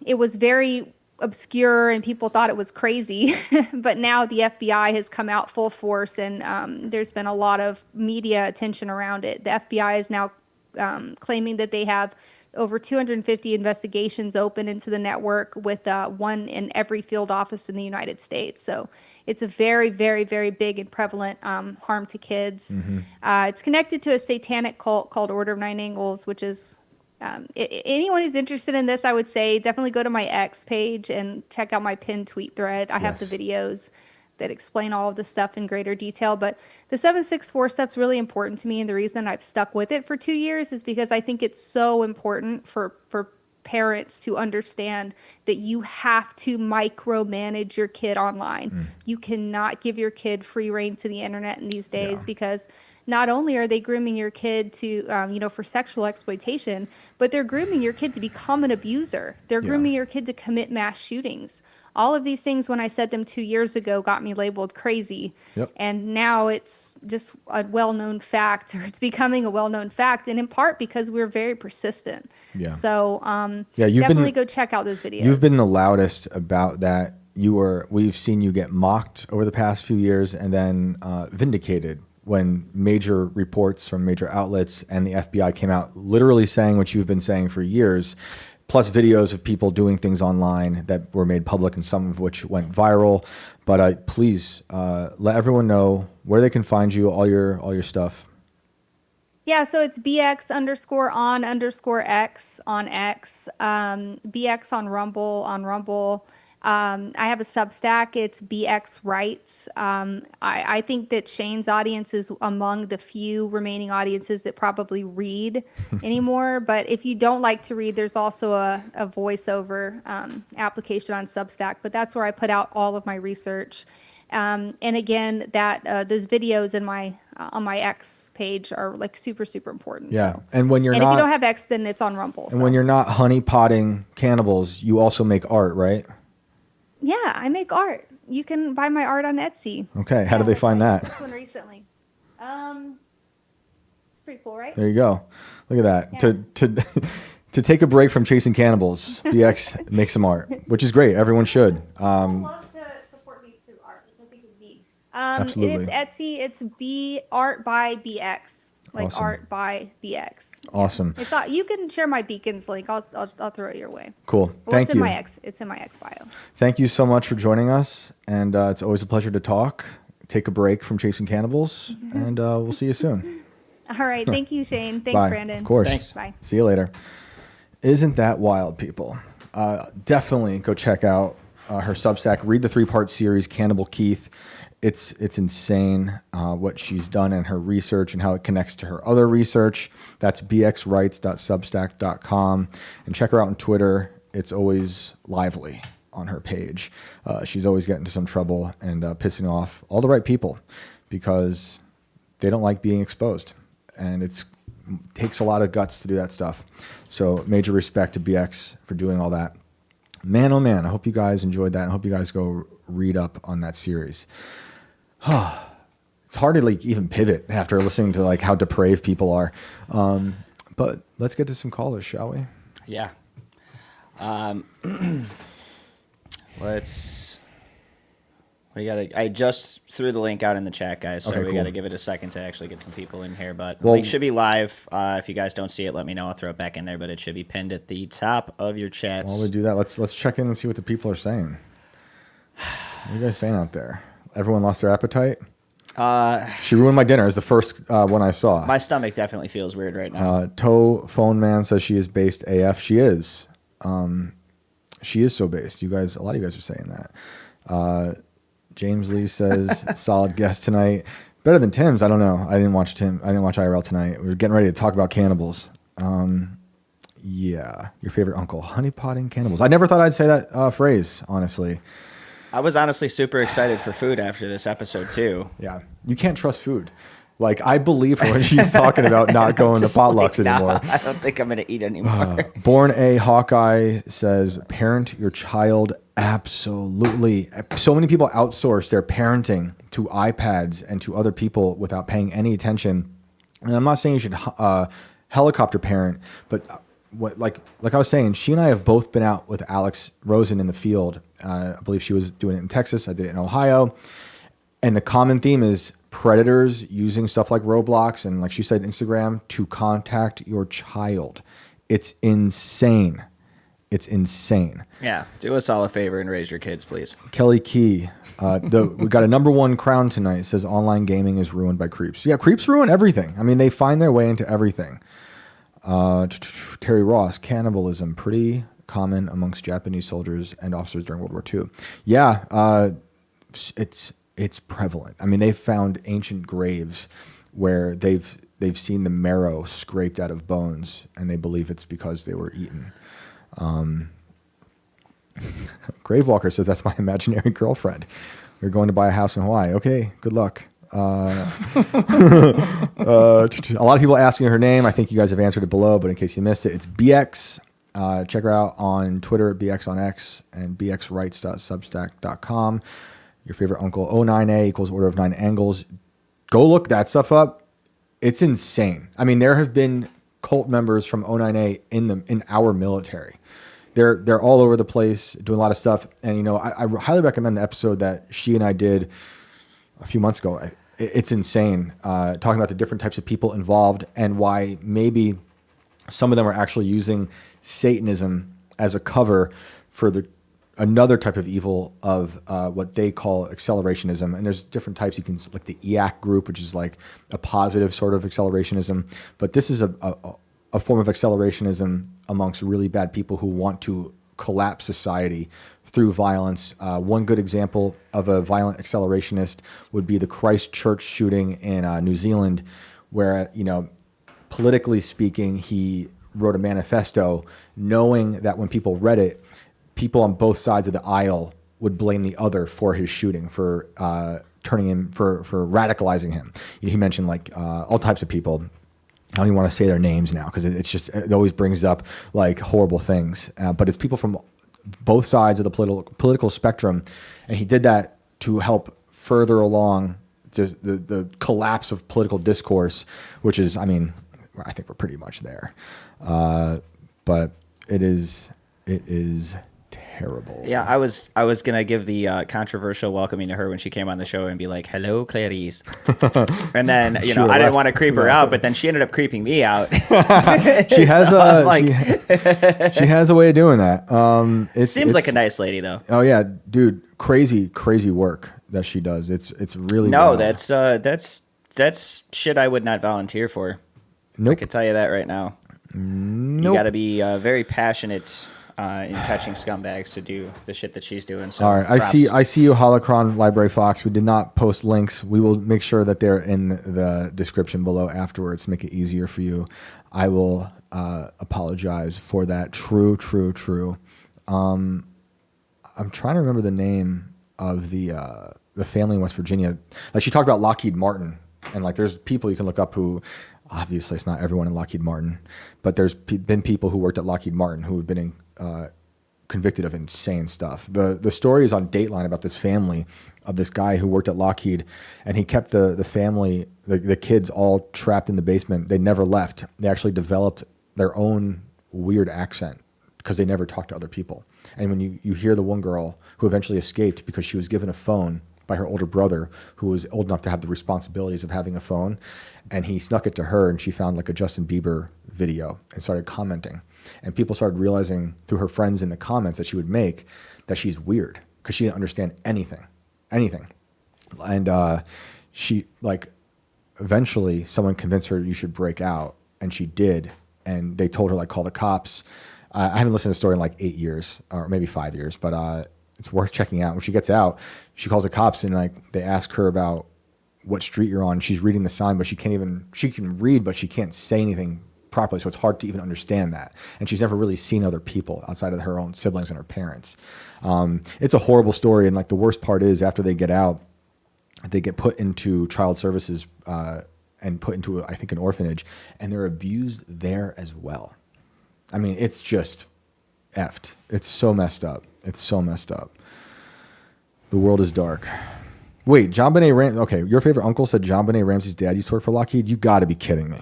it was very obscure and people thought it was crazy. But now the FBI has come out full force, and there's been a lot of media attention around it. The FBI is now claiming that they have over 250 investigations open into the network, with one in every field office in the United States. So it's a very, very, very big and prevalent harm to kids. It's connected to a satanic cult called Order of Nine Angles, which is anyone who's interested in this, I would say definitely go to my X page and check out my pinned tweet thread. I have the videos that explain all of the stuff in greater detail. But the 764 stuff's really important to me, and the reason I've stuck with it for 2 years is because I think it's so important for parents to understand that you have to micromanage your kid online. You cannot give your kid free reign to the internet in these days, because not only are they grooming your kid to, for sexual exploitation, but they're grooming your kid to become an abuser. They're grooming your kid to commit mass shootings. All of these things, when I said them 2 years ago, got me labeled crazy. And now it's just a well-known fact, or it's becoming a well-known fact, and in part because we're very persistent. So definitely go check out those videos. You've been the loudest about that. We've seen you get mocked over the past few years, and then vindicated when major reports from major outlets and the FBI came out literally saying what you've been saying for years, plus videos of people doing things online that were made public and some of which went viral. But please let everyone know where they can find you, all your stuff. Yeah, so it's BX_on_X on X, BX on Rumble. I have a Substack. It's BX Rights. I think that Shane's audience is among the few remaining audiences that probably read anymore. But if you don't like to read, there's also a voiceover application on Substack. But that's where I put out all of my research. And again, that those videos in my on my X page are like super, super important. Yeah. So. And when you're and not, if you don't have X, then it's on Rumble. and when you're not honeypotting cannibals, you also make art, right? yeah, I make art. You can buy my art on Etsy. Okay. How do they find that? This one recently. It's pretty cool, right? There you go. Look at that. Yeah. To take a break from chasing cannibals, BX makes some art, which is great. Everyone should. I'd love to support me through art, which I think is neat. Absolutely. It's Etsy. It's B Art by BX, like Awesome. Art by BX. Awesome. It's you can share my Beacons link. I'll throw it your way. Cool. Well, Thank it's you. It's in my X bio. Thank you so much for joining us. And it's always a pleasure to talk. Take a break from chasing cannibals, and we'll see you soon. All right. Thank you, Shane. Thanks, Bye. Brandon. Of course. Thanks. Bye. See you later. Isn't that wild, people? Definitely go check out her Substack. Read the 3-part series, Cannibal Keith. It's insane what she's done in her research and how it connects to her other research. That's bxwrites.substack.com. And check her out on Twitter. It's always lively on her page. She's always getting into some trouble and pissing off all the right people because they don't like being exposed. And it takes a lot of guts to do that stuff. So major respect to BX for doing all that. Man, oh man, I hope you guys enjoyed that. I hope you guys go read up on that series. It's hard to like even pivot after listening to like how depraved people are. But let's get to some callers, shall we? Yeah. I just threw the link out in the chat, guys, so Okay, we cool. got to give it a second to actually get some people in here. But Well- the link should be live. If you guys don't see it, let me know. I'll throw it back in there, but it should be pinned at the top of your chats. While we do that, let's check in and see what the people are saying. What are you guys saying out there? Everyone lost their appetite? She ruined my dinner is the first one I saw. My stomach definitely feels weird right now. Toe Phone Man says she is based AF. She is. She is so based. A lot of you guys are saying that. James Lee says solid guest tonight. Better than Tim's. I don't know. I didn't watch IRL tonight. We were getting ready to talk about cannibals. Yeah. Your favorite uncle. Honeypotting cannibals. I never thought I'd say that phrase, honestly. I was honestly super excited for food after this episode, too. Yeah. You can't trust food. Like, I believe her when she's talking about not going to Just potlucks like, nah, anymore. I don't think I'm going to eat anymore. Born a Hawkeye says, parent your child absolutely. So many people outsource their parenting to iPads and to other people without paying any attention. And I'm not saying you should helicopter parent, but like I was saying, she and I have both been out with Alex Rosen in the field. I believe she was doing it in Texas. I did it in Ohio. And the common theme is predators using stuff like Roblox and, like she said, Instagram to contact your child. It's insane. It's insane. Yeah, do us all a favor and raise your kids, please. Kelly Key, we got a #1 crown tonight. It says online gaming is ruined by creeps. Yeah, creeps ruin everything. I mean, they find their way into everything. Terry Ross, cannibalism, pretty common amongst Japanese soldiers and officers during World War II. Yeah, it's prevalent. I mean, they've found ancient graves where they've seen the marrow scraped out of bones, and they believe it's because they were eaten. Gravewalker says that's my imaginary girlfriend. We're going to buy a house in Hawaii. Okay, good luck. A lot of people asking her name. I think you guys have answered it below, but in case you missed it, it's BX. Check her out on Twitter, BX on X, and bxwrites.substack.com. Your favorite uncle, 09A equals order of 9 angles. Go look that stuff up. It's insane. I mean, there have been cult members from 09A in our military. They're all over the place doing a lot of stuff. And, you know, I highly recommend the episode that she and I did a few months ago. It's insane, talking about the different types of people involved and why maybe some of them are actually using Satanism as a cover for another type of evil of what they call accelerationism. And there's different types. You can, like the EAC group, which is like a positive sort of accelerationism. But this is a form of accelerationism amongst really bad people who want to collapse society through violence. One good example of a violent accelerationist would be the Christchurch shooting in New Zealand, where, you know, politically speaking, he wrote a manifesto knowing that when people read it, people on both sides of the aisle would blame the other for his shooting, for turning him, for radicalizing him. He mentioned like all types of people. I don't even want to say their names now because it always brings up like horrible things. But it's people from both sides of the political spectrum, and he did that to help further along the collapse of political discourse, which is, I mean, I think we're pretty much there. But it is terrible. Yeah, I was gonna give the controversial welcoming to her when she came on the show and be like, "Hello, Clarice," and then I didn't want to creep her out, but then she ended up creeping me out. She has she has a way of doing that. It seems like a nice lady though. Oh yeah, dude, crazy work that she does. It's really wild. That's shit I would not volunteer for. Nope. I can tell you that right now. Nope. You got to be very passionate in catching scumbags to do the shit that she's doing. So all right, props. I see you, Holocron Library Fox. We did not post links. We will make sure that they're in the description below afterwards. Make it easier for you. I will apologize for that. True. I'm trying to remember the name of the family in West Virginia. Like she talked about Lockheed Martin, and like there's people you can look up who. Obviously, it's not everyone in Lockheed Martin, but there's been people who worked at Lockheed Martin who have been convicted of insane stuff. The story is on Dateline about this family of this guy who worked at Lockheed, and he kept the family, the kids all trapped in the basement. They never left. They actually developed their own weird accent because they never talked to other people. And when you hear the one girl who eventually escaped because she was given a phone by her older brother, who was old enough to have the responsibilities of having a phone, and he snuck it to her, and she found like a Justin Bieber video and started commenting, and people started realizing through her friends in the comments that she would make that she's weird because she didn't understand anything, and she like eventually someone convinced her you should break out, and she did, and they told her like call the cops. I haven't listened to the story in like 8 years or maybe 5 years, but it's worth checking out. When she gets out, she calls the cops, and like they ask her about what street you're on. She's reading the sign, but she can read, but she can't say anything properly. So it's hard to even understand that. And she's never really seen other people outside of her own siblings and her parents. It's a horrible story. And like the worst part is after they get out, they get put into child services and put into, I think, an orphanage, and they're abused there as well. I mean, it's just effed. It's so messed up. The world is dark. Wait, John Benet Ramsey. Okay, your favorite uncle said John Benet Ramsey's dad used to work for Lockheed. You got to be kidding me.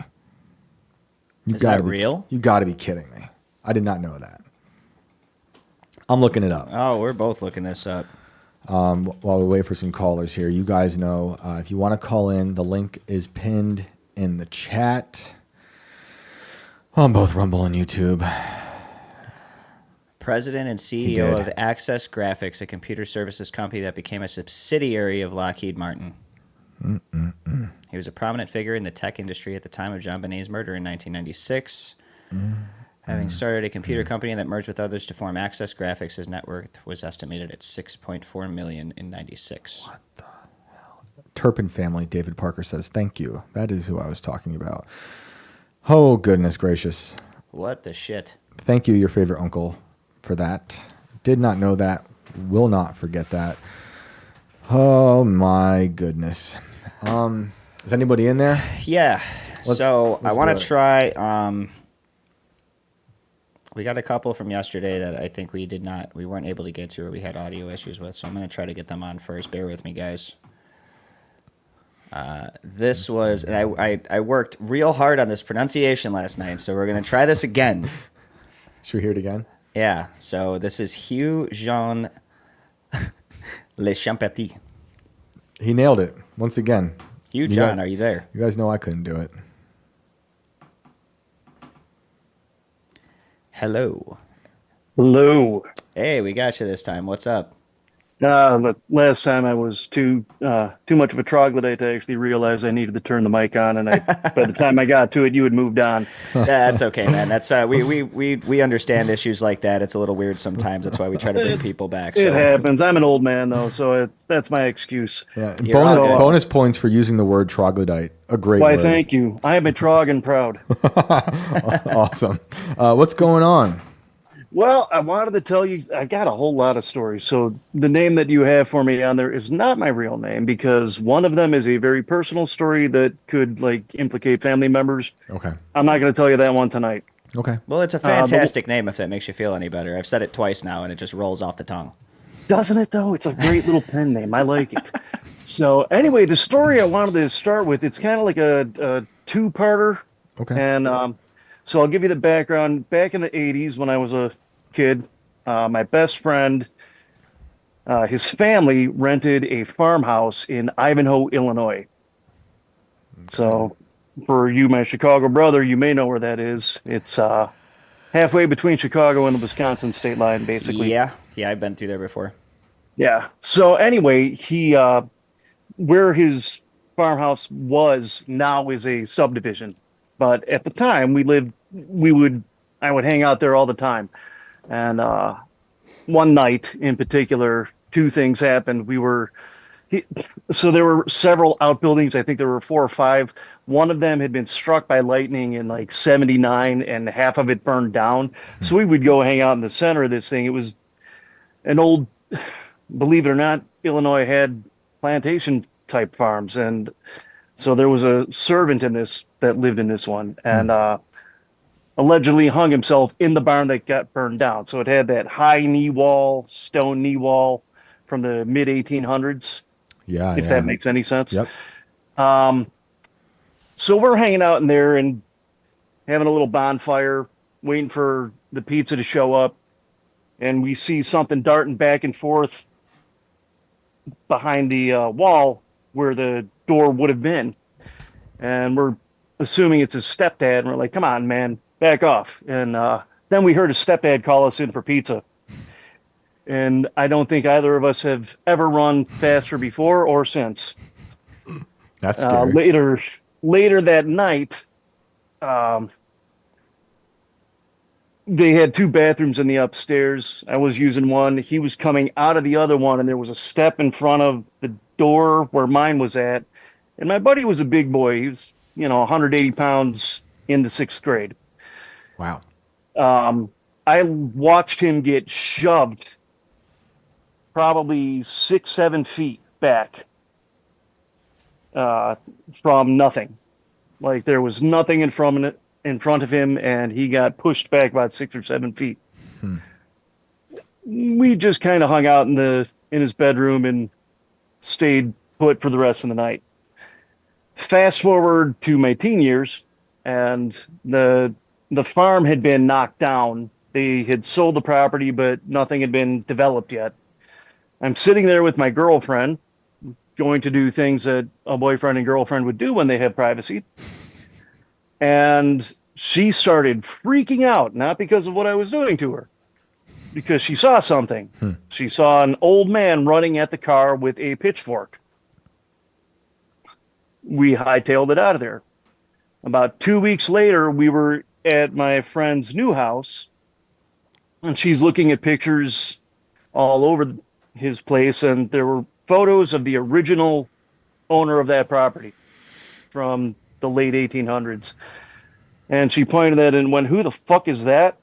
Is that real? You got to be kidding me. I did not know that. I'm looking it up. Oh, we're both looking this up. While we wait for some callers here, you guys know if you want to call in, the link is pinned in the chat on both Rumble and YouTube. President and CEO of Access Graphics, a computer services company that became a subsidiary of Lockheed Martin. He was a prominent figure in the tech industry at the time of John Benet's murder in 1996. Having started a computer company that merged with others to form Access Graphics, his net worth was estimated at $6.4 million in 96. What the hell? Turpin family, David Parker says, thank you. That is who I was talking about. Oh, goodness gracious. What the shit? Thank you, your favorite uncle, for that. Did not know that. Will not forget that. Oh, my goodness. Is anybody in there? Yeah. Let's I want do to it. try... we got a couple from yesterday that I think we weren't able to get to, or we had audio issues with, so I'm going to try to get them on first. Bear with me, guys. This was, and I worked real hard on this pronunciation last night, so we're going to try this again. Should we hear it again? Yeah, so this is Hugh Jean Le Champetit. He nailed it once again. Hugh John, are you there? You guys know I couldn't do it. Hello. Hello. Hey, we got you this time. What's up? The last time I was too much of a troglodyte to actually realize I needed to turn the mic on, and by the time I got to it, you had moved on. Yeah, that's okay, man. That's we understand issues like that. It's a little weird sometimes. That's why we try to bring people back. It happens. I'm an old man though, so that's my excuse. Yeah. You're all good. Bonus points for using the word troglodyte. A great Why, word. thank you. I am a trog and proud. Awesome. What's going on? Well, I wanted to tell you, I got a whole lot of stories. So the name that you have for me on there is not my real name because one of them is a very personal story that could like implicate family members. Okay. I'm not going to tell you that one tonight. Okay. Well, it's a fantastic name if that makes you feel any better. I've said it twice now, and it just rolls off the tongue. Doesn't it though? It's a great little pen name. I like it. So anyway, the story I wanted to start with, it's kind of like a two-parter. Okay. And so I'll give you the background. Back in the 80s when I was a kid, my best friend, his family rented a farmhouse in Ivanhoe, Illinois. So for you, my Chicago brother, you may know where that is. It's halfway between Chicago and the Wisconsin state line, basically. Yeah, I've been through there before. Yeah. So anyway, where his farmhouse was now is a subdivision. But at the time I would hang out there all the time. And one night in particular, two things happened. So there were several outbuildings. I think there were 4 or 5. One of them had been struck by lightning in like 79 and half of it burned down. So we would go hang out in the center of this thing. It was an old, believe it or not, Illinois had plantation type farms. And so there was a servant in this that lived in this one and allegedly hung himself in the barn that got burned down. So it had that high knee wall, stone knee wall from the mid 1800s. Yeah. If that makes any sense. Yep. So we're hanging out in there and having a little bonfire, waiting for the pizza to show up. And we see something darting back and forth behind the wall where the door would have been. And we're assuming it's his stepdad. And we're like, come on, man, back off. And then we heard his stepdad call us in for pizza. And I don't think either of us have ever run faster before or since. That's scary. Later that night, they had 2 bathrooms in the upstairs. I was using one. He was coming out of the other one, and there was a step in front of the door where mine was at. And my buddy was a big boy. He was, 180 pounds in the 6th grade. Wow. I watched him get shoved probably 6-7 feet back from nothing. Like there was nothing in front of him, and he got pushed back about 6 or 7 feet. We just kind of hung out in his bedroom and stayed put for the rest of the night. Fast forward to my teen years, and the farm had been knocked down. They had sold the property, but nothing had been developed yet. I'm sitting there with my girlfriend, going to do things that a boyfriend and girlfriend would do when they have privacy. And she started freaking out, not because of what I was doing to her, because she saw something. She saw an old man running at the car with a pitchfork. We hightailed it out of there. About 2 weeks later, we were at my friend's new house, and she's looking at pictures all over his place, and there were photos of the original owner of that property from the late 1800s. And she pointed at it and went, "Who the fuck is that?"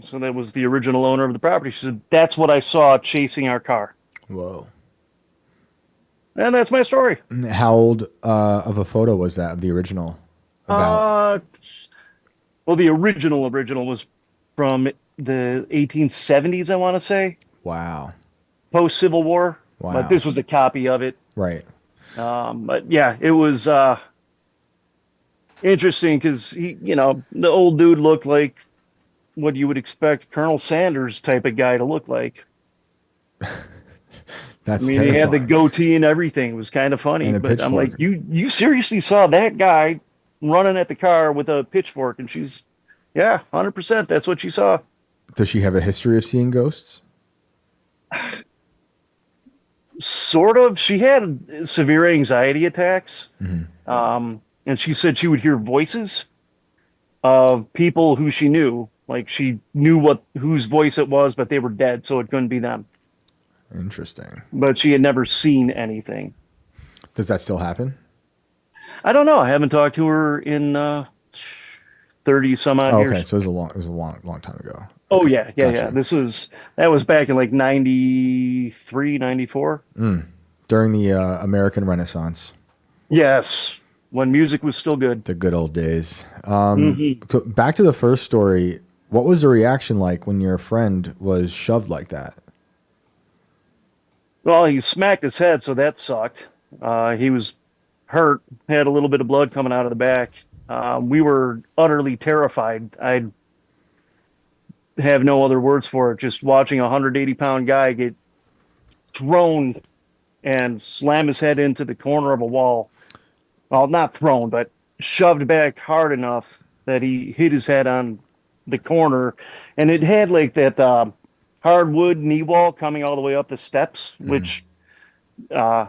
So that was the original owner of the property. She said, "That's what I saw chasing our car." Whoa. And that's my story. How old of a photo was that of the original? About? Well, the original was from the 1870s, I want to say. Wow. Post-Civil War. Wow. But this was a copy of it. Right. But yeah, it was interesting because the old dude looked like what you would expect Colonel Sanders type of guy to look like. That's he had the goatee and everything. It was kind of funny. But I'm like, you seriously saw that guy running at the car with a pitchfork? And she's, yeah, 100%. That's what she saw. Does she have a history of seeing ghosts? Sort of. She had severe anxiety attacks. And she said she would hear voices of people who she knew. Like she knew whose voice it was, but they were dead, so it couldn't be them. Interesting. But she had never seen anything. Does that still happen? I don't know. I haven't talked to her in 30 some odd years. Okay, so it was a long time ago. Oh yeah, yeah, yeah. Gotcha. That was back in like 93, 94. During the American Renaissance, Yes, when music was still good. the good old days. Hmm. Back to the first story. What was the reaction like when your friend was shoved like that? Well, he smacked his head, so that sucked. He was hurt, had a little bit of blood coming out of the back. We were utterly terrified. I have no other words for it. Just watching a 180-pound guy get thrown and slam his head into the corner of a wall. Well, not thrown, but shoved back hard enough that he hit his head on the corner. And it had like that hardwood knee wall coming all the way up the steps, which uh,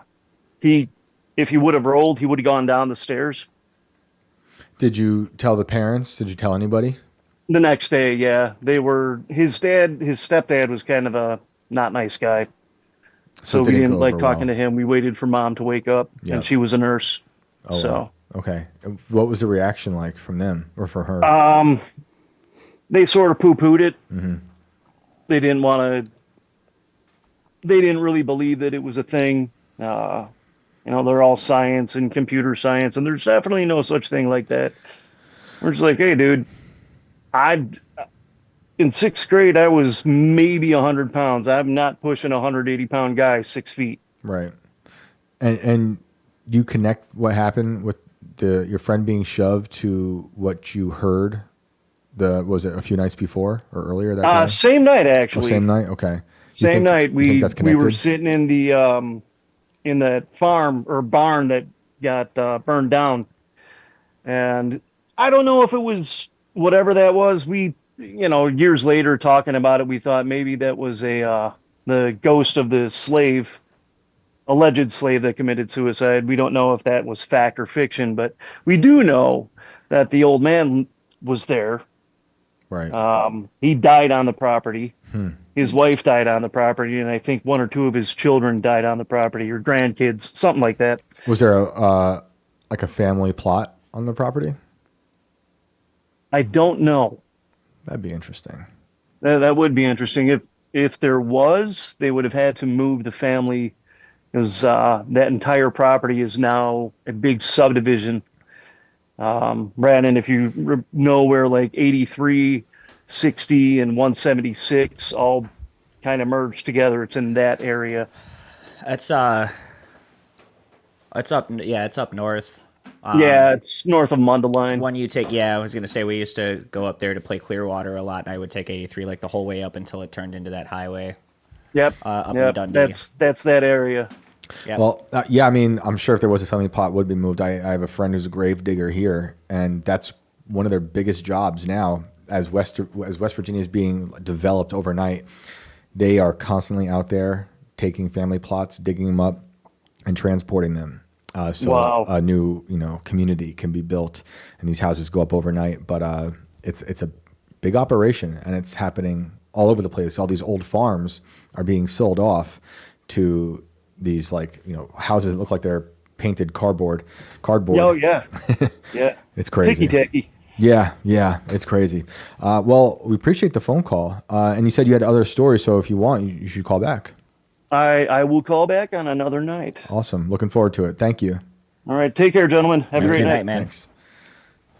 he, if he would have rolled, he would have gone down the stairs. Did you tell the parents? Did you tell anybody? The next day, yeah, they were his stepdad was kind of a not nice guy. So So it we didn't didn't go like over talking well. to him. We waited for mom to wake up, Yeah. and she was a nurse. Oh, wow. So Okay. What was the reaction like from them or for her? um, they sort of poo-pooed it. Hmm. They didn't want to. They didn't really believe that it was a thing. They're all science and computer science, and there's definitely no such thing like that. We're just like, hey, dude, I in sixth grade I was maybe 100 pounds. I'm not pushing a 180-pound guy 6 feet. Right. And you connect what happened with your friend being shoved to what you heard was it a few nights before or earlier that day? Same night Oh, same actually. night? Okay. Same night You think that's we were connected? sitting in that farm or barn that got burned down, and I don't know if it was whatever that was. We years later talking about it, we thought maybe that was a the ghost of the alleged slave that committed suicide. We don't know if that was fact or fiction, but we do know that the old man was there. Right. He died on the property. Hmm. His wife died on the property, and I think one or two of his children died on the property, or grandkids, something like that. Was there like a family plot on the property? I don't know. That'd be interesting. That would be interesting. If there was, they would have had to move the family because that entire property is now a big subdivision. Brandon, if you know where like 83, 60, and 176 all kind of merged together, it's in that area. It's it's up. Yeah, it's up north. Yeah, it's north of Mundelein. When you take, yeah, I was gonna say we used to go up there to play Clearwater a lot, and I would take 83 like the whole way up until it turned into that highway. Yep. Up in Yep. Dundee. That's that area. Yep. Well, yeah, I mean, I'm sure if there was a family plot, it would be moved. I have a friend who's a grave digger here, and that's one of their biggest jobs now. As West Virginia is being developed overnight, they are constantly out there taking family plots, digging them up, and transporting them. So Wow. a new community can be built, and these houses go up overnight. But it's a big operation, and it's happening all over the place. All these old farms are being sold off to these houses that look like they're painted cardboard. Oh yeah. Yeah. It's crazy. Ticky tacky. Yeah, it's crazy. Well, we appreciate the phone call, and you said you had other stories, so if you want, you should call back. I will call back on another night. Awesome. Looking forward to it. Thank you. All right. Take care, gentlemen. Have a Good great night, night. man. Thanks.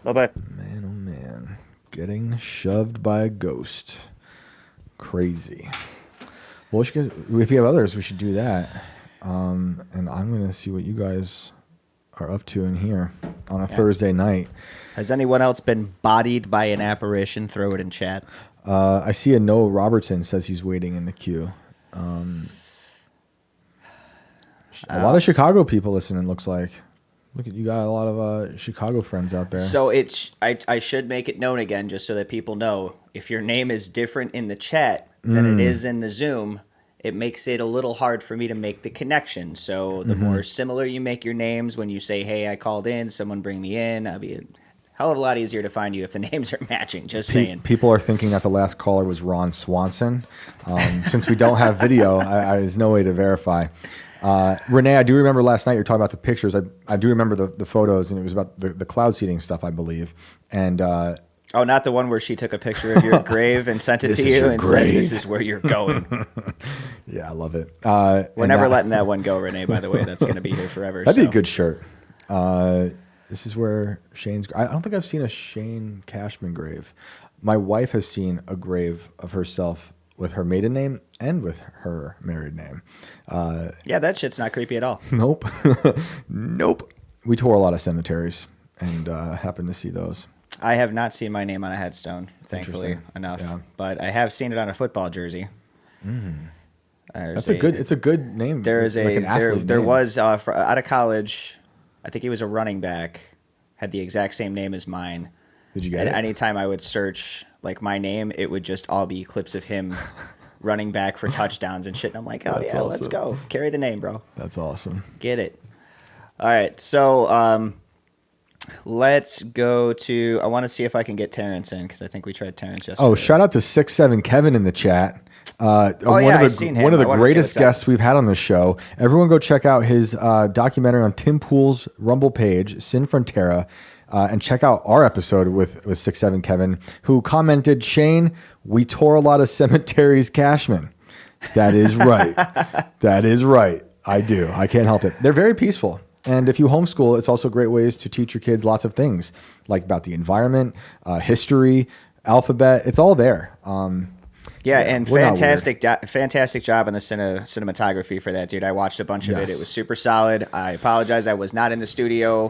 Bye bye. Man, oh man. Getting shoved by a ghost. Crazy. Well, if you have others, we should do that. And I'm going to see what you guys are up to in here on a Thursday night. Has anyone else been bodied by an apparition? Throw it in chat. I see a Noah Robertson says he's waiting in the queue. A lot of Chicago people listening, looks like. Look at you got a lot of Chicago friends out there. So I should make it known again, just so that people know. If your name is different in the chat than it is in the Zoom, it makes it a little hard for me to make the connection. So the more similar you make your names, when you say, "Hey, I called in, someone bring me in," I'll be a hell of a lot easier to find you if the names are matching. Just saying. People are thinking that the last caller was Ron Swanson. Since we don't have video, there's no way to verify. Renee, I do remember last night you were talking about the pictures. I do remember the photos, and it was about the cloud seeding stuff, I believe. And Oh, not the one where she took a picture of your grave and sent it This to is you your and said, grave. "This is where you're going." Yeah, I love it. We're never letting that one go, Renee. By the way, that's going to be here forever. That'd be so. a good shirt. This is where Shane's. I don't think I've seen a Shane Cashman grave. My wife has seen a grave of herself with her maiden name and with her married name. Yeah, that shit's not creepy at all. Nope. Nope. We tour a lot of cemeteries and happened to see those. I have not seen my name on a headstone, thankfully Interesting. enough. Yeah. But I have seen it on a football jersey. That's it's a good name. There is like a an athlete there name. was out of college. I think he was a running back. Had the exact same name as mine. Did you get And it? anytime I would search like my name, it would just all be clips of him running back for touchdowns and shit. And I'm like, oh That's yeah, let's awesome. go. Carry the name, bro. That's awesome. Get it. All right, so let's go to. I want to see if I can get Terrence in because I think we tried Terrence yesterday. Oh, shout out to 6'7" Kevin in the chat. One yeah, of I've seen him. one of the I wanna see greatest what's up. guests we've had on the show. Everyone go check out his documentary on Tim Pool's Rumble page, Sin Frontera, and check out our episode with 6'7" Kevin, who commented, Shane, we tore a lot of cemeteries, Cashman. That is right. That is right. I do. I can't help it. They're very peaceful. And if you homeschool, it's also great ways to teach your kids lots of things, like about the environment, history, alphabet. It's all there. Yeah, and we're not fantastic job on the cinematography for that, dude. I watched a bunch of it. Yes. It was super solid. I apologize. I was not in the studio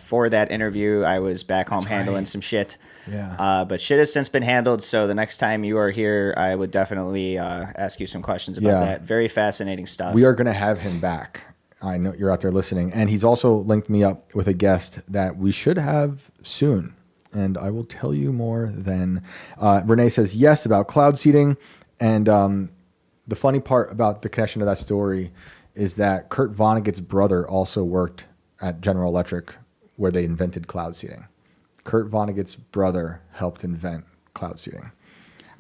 for that interview. I was back home handling some shit. Yeah. But shit has since been handled, so the next time you are here, I would definitely ask you some questions about Yeah. that. Very fascinating stuff. We are going to have him back. I know you're out there listening. And he's also linked me up with a guest that we should have soon. And I will tell you more then. Renee says yes about cloud seeding. And the funny part about the connection to that story is that Kurt Vonnegut's brother also worked at General Electric where they invented cloud seeding. Kurt Vonnegut's brother helped invent cloud seeding.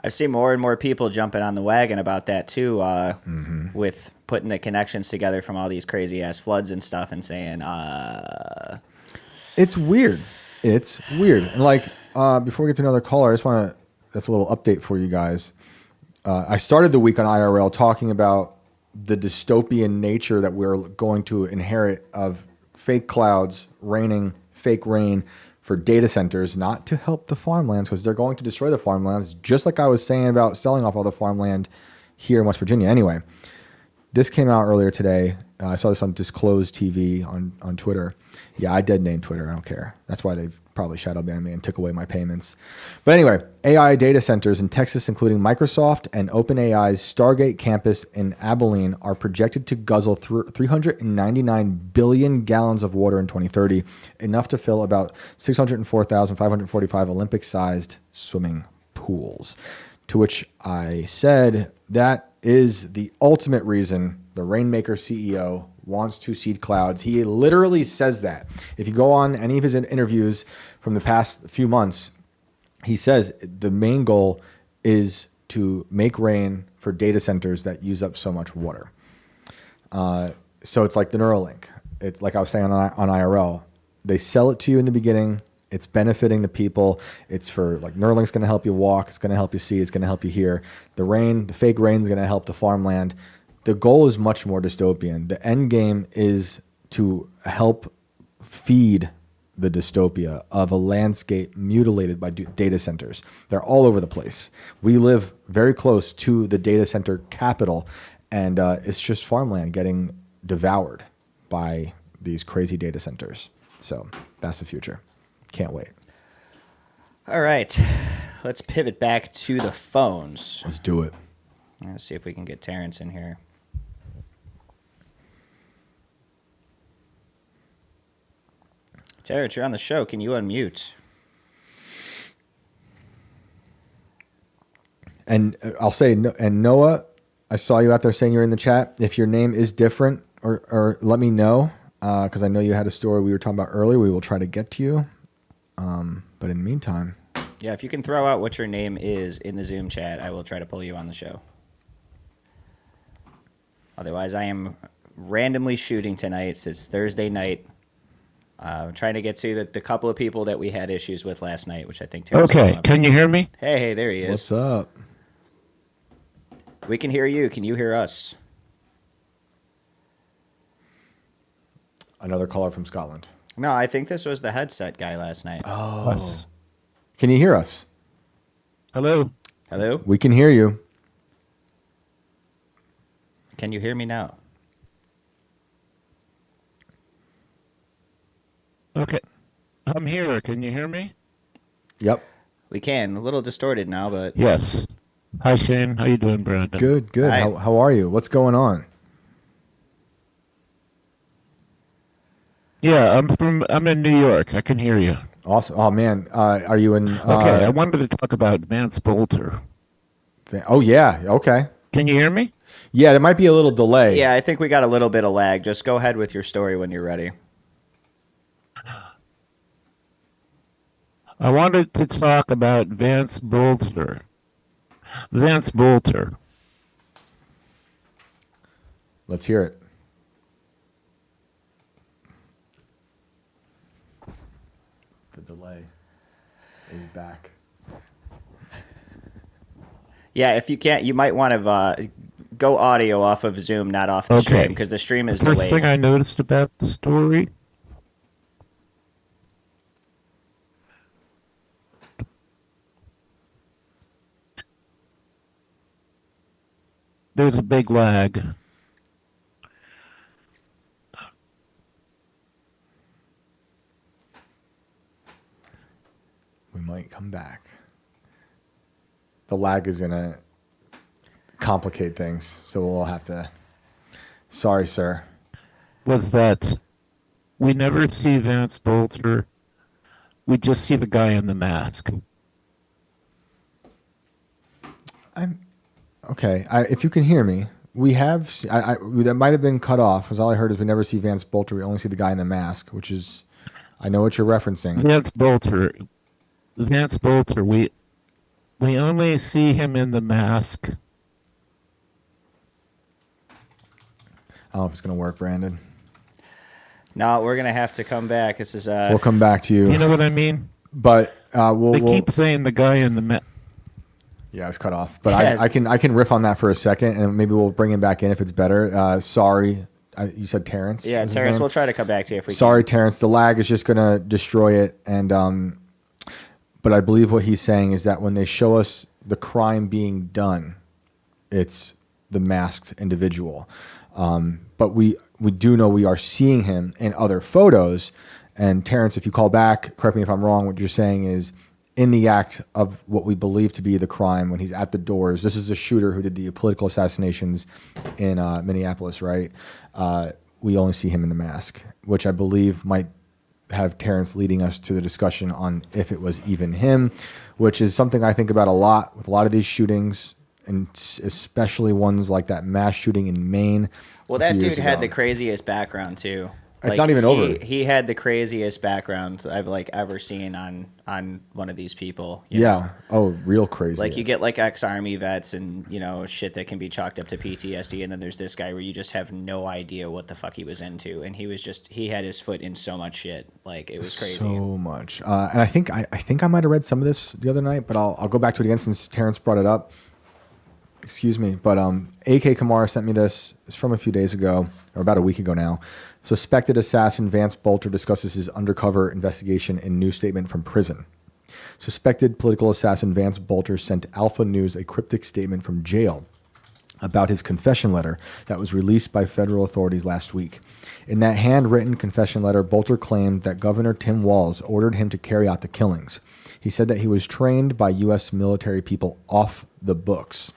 I've seen more and more people jumping on the wagon about that too, with putting the connections together from all these crazy ass floods and stuff, and saying, It's weird. It's weird. And like, before we get to another caller, I just want to, that's a little update for you guys. I started the week on IRL talking about the dystopian nature that we're going to inherit of fake clouds raining, fake rain for data centers, not to help the farmlands because they're going to destroy the farmlands, just like I was saying about selling off all the farmland here in West Virginia. Anyway, this came out earlier today. I saw this on Disclosed TV on Twitter. Yeah, I dead named Twitter. I don't care. That's why they've probably shadow banned me and took away my payments. But anyway, AI data centers in Texas, including Microsoft and OpenAI's Stargate campus in Abilene, are projected to guzzle 399 billion gallons of water in 2030, enough to fill about 604,545 Olympic-sized swimming pools. To which I said, that is the ultimate reason the Rainmaker CEO wants to seed clouds. He literally says that. If you go on any of his interviews from the past few months, he says the main goal is to make rain for data centers that use up so much water. So it's like the Neuralink. It's like I was saying on IRL. They sell it to you in the beginning. It's benefiting the people. It's for like Neuralink's going to help you walk. It's going to help you see. It's going to help you hear. The fake rain is going to help the farmland. The goal is much more dystopian. The end game is to help feed the dystopia of a landscape mutilated by data centers. They're all over the place. We live very close to the data center capital, and it's just farmland getting devoured by these crazy data centers. So that's the future. Can't wait. all right, let's pivot back to the phones. Let's do it. Let's see if we can get Terrence in here. Terrence, you're on the show. Can you unmute? And I'll say, and Noah, I saw you out there saying you're in the chat. If your name is different, or let me know, because I know you had a story we were talking about earlier. We will try to get to you. But in the meantime, Yeah, if you can throw out what your name is in the Zoom chat, I will try to pull you on the show. Otherwise, I am randomly shooting tonight. It's Thursday night. Trying to get to the couple of people that we had issues with last night, which I think Terrence will Okay, remember. can you hear me? Hey, there he is. What's up? We can hear you. Can you hear us? Another caller from Scotland. No, I think this was the headset guy last night. Us. Can you hear us? Hello? Hello? We can hear you. Can you hear me now? Okay. I'm here. Can you hear me? Yep. We can. A little distorted now, but Yes. Hi, Shane. How you doing, Brandon? Good, good. Hi. How are you? What's going on? Yeah, I'm in New York. I can hear you. Awesome. Oh, man. Are you in... Okay, I wanted to talk about Vance Bolter. Oh, yeah. Okay. Can you hear me? Yeah, there might be a little delay. yeah, I think we got a little bit of lag. Just go ahead with your story when you're ready. I wanted to talk about Vance Bolter. Vance Bolter. Let's hear it. The delay is back. Yeah, if you can't, you might want to go audio off of Zoom, not off the Okay. stream, because the stream is First delayed. thing I noticed about the story, there's a big lag. We might come back. The lag is going to complicate things, so we'll have to... Sorry, sir. Was that we never see Vance Bolter. We just see the guy in the mask. Okay, if you can hear me, we have... that might have been cut off, because all I heard is we never see Vance Bolter. We only see the guy in the mask, which is... I know what you're referencing. Vance Bolter. We only see him in the mask. I don't know if it's going to work, Brandon. No, we're gonna have to come back. This is We'll come back to you. Do you know what I mean? But They we'll keep saying the guy in the mask. Yeah, it's cut off. But Yeah. I can riff on that for a second, and maybe we'll bring him back in if it's better. Sorry, you said Terrence. yeah, was his Terrence. name? We'll try to come back to you if we Sorry, can. Terrence. The lag is just gonna destroy it, and but I believe what he's saying is that when they show us the crime being done, it's the masked individual. But we do know we are seeing him in other photos. And Terrence, if you call back, correct me if I'm wrong, what you're saying is in the act of what we believe to be the crime when he's at the doors. This is the shooter who did the political assassinations in Minneapolis, right? We only see him in the mask, which I believe might have Terrence leading us to the discussion on if it was even him, which is something I think about a lot with a lot of these shootings, and especially ones like that mass shooting in Maine. Well, a that few dude years had ago. the craziest background too. It's not even over. He had the craziest background I've ever seen on one of these people. you know? Yeah. Oh, real crazy. Like you get like ex-army vets and shit that can be chalked up to PTSD, and then there's this guy where you just have no idea what the fuck he was into, and he had his foot in so much shit, like it was crazy. So much. And I think I might have read some of this the other night, but I'll go back to it again since Terrence brought it up. Excuse me, but AK Kamara sent me this. It's from a few days ago, or about a week ago now. Suspected assassin Vance Bolter discusses his undercover investigation in new statement from prison. Suspected political assassin Vance Bolter sent Alpha News a cryptic statement from jail about his confession letter that was released by federal authorities last week. In that handwritten confession letter, Bolter claimed that Governor Tim Walz ordered him to carry out the killings. He said that he was trained by U.S. military people off the books,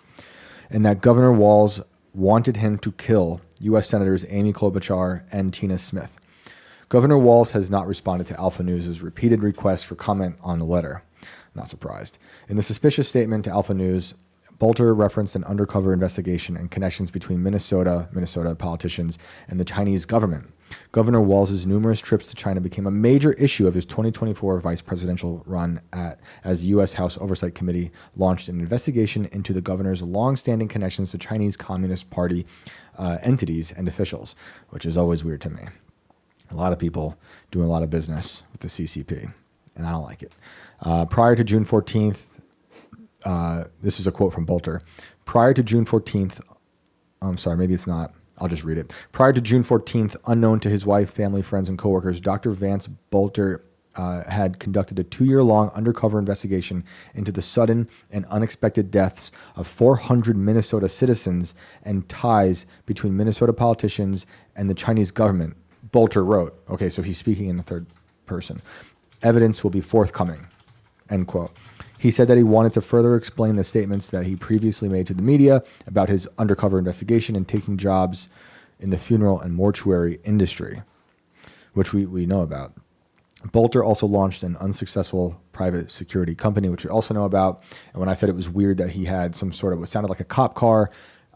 and that Governor Walz wanted him to kill U.S. Senators Amy Klobuchar and Tina Smith. Governor Walz has not responded to Alpha News' repeated requests for comment on the letter. Not surprised. In the suspicious statement to Alpha News, Bolter referenced an undercover investigation and connections between Minnesota politicians and the Chinese government. Governor Walz's numerous trips to China became a major issue of his 2024 vice presidential run as the U.S. House Oversight Committee launched an investigation into the governor's long-standing connections to Chinese Communist Party entities and officials, which is always weird to me. A lot of people doing a lot of business with the CCP, and I don't like it. Prior to June 14th, this is a quote from Bolter. Prior to June 14th, I'm sorry, maybe it's not. I'll just read it. Prior to June 14th, unknown to his wife, family, friends, and coworkers, Dr. Vance Bolter had conducted a 2-year-long undercover investigation into the sudden and unexpected deaths of 400 Minnesota citizens and ties between Minnesota politicians and the Chinese government. Bolter wrote, okay, so he's speaking in the third person. Evidence will be forthcoming, end quote. He said that he wanted to further explain the statements that he previously made to the media about his undercover investigation and taking jobs in the funeral and mortuary industry, which we know about. Bolter also launched an unsuccessful private security company, which we also know about. And when I said it was weird that he had some sort of what sounded like a cop car,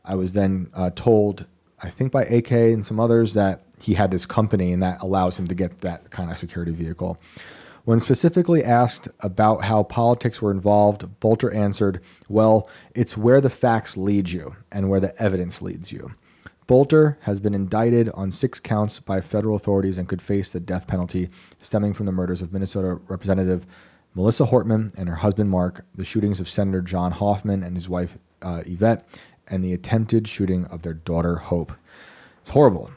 I was then told, I think by AK and some others, that he had this company and that allows him to get that kind of security vehicle. When specifically asked about how politics were involved, Bolter answered, well, it's where the facts lead you and where the evidence leads you. Bolter has been indicted on 6 counts by federal authorities and could face the death penalty stemming from the murders of Minnesota Representative Melissa Hortman and her husband Mark, the shootings of Senator John Hoffman and his wife Yvette, and the attempted shooting of their daughter Hope. It's horrible.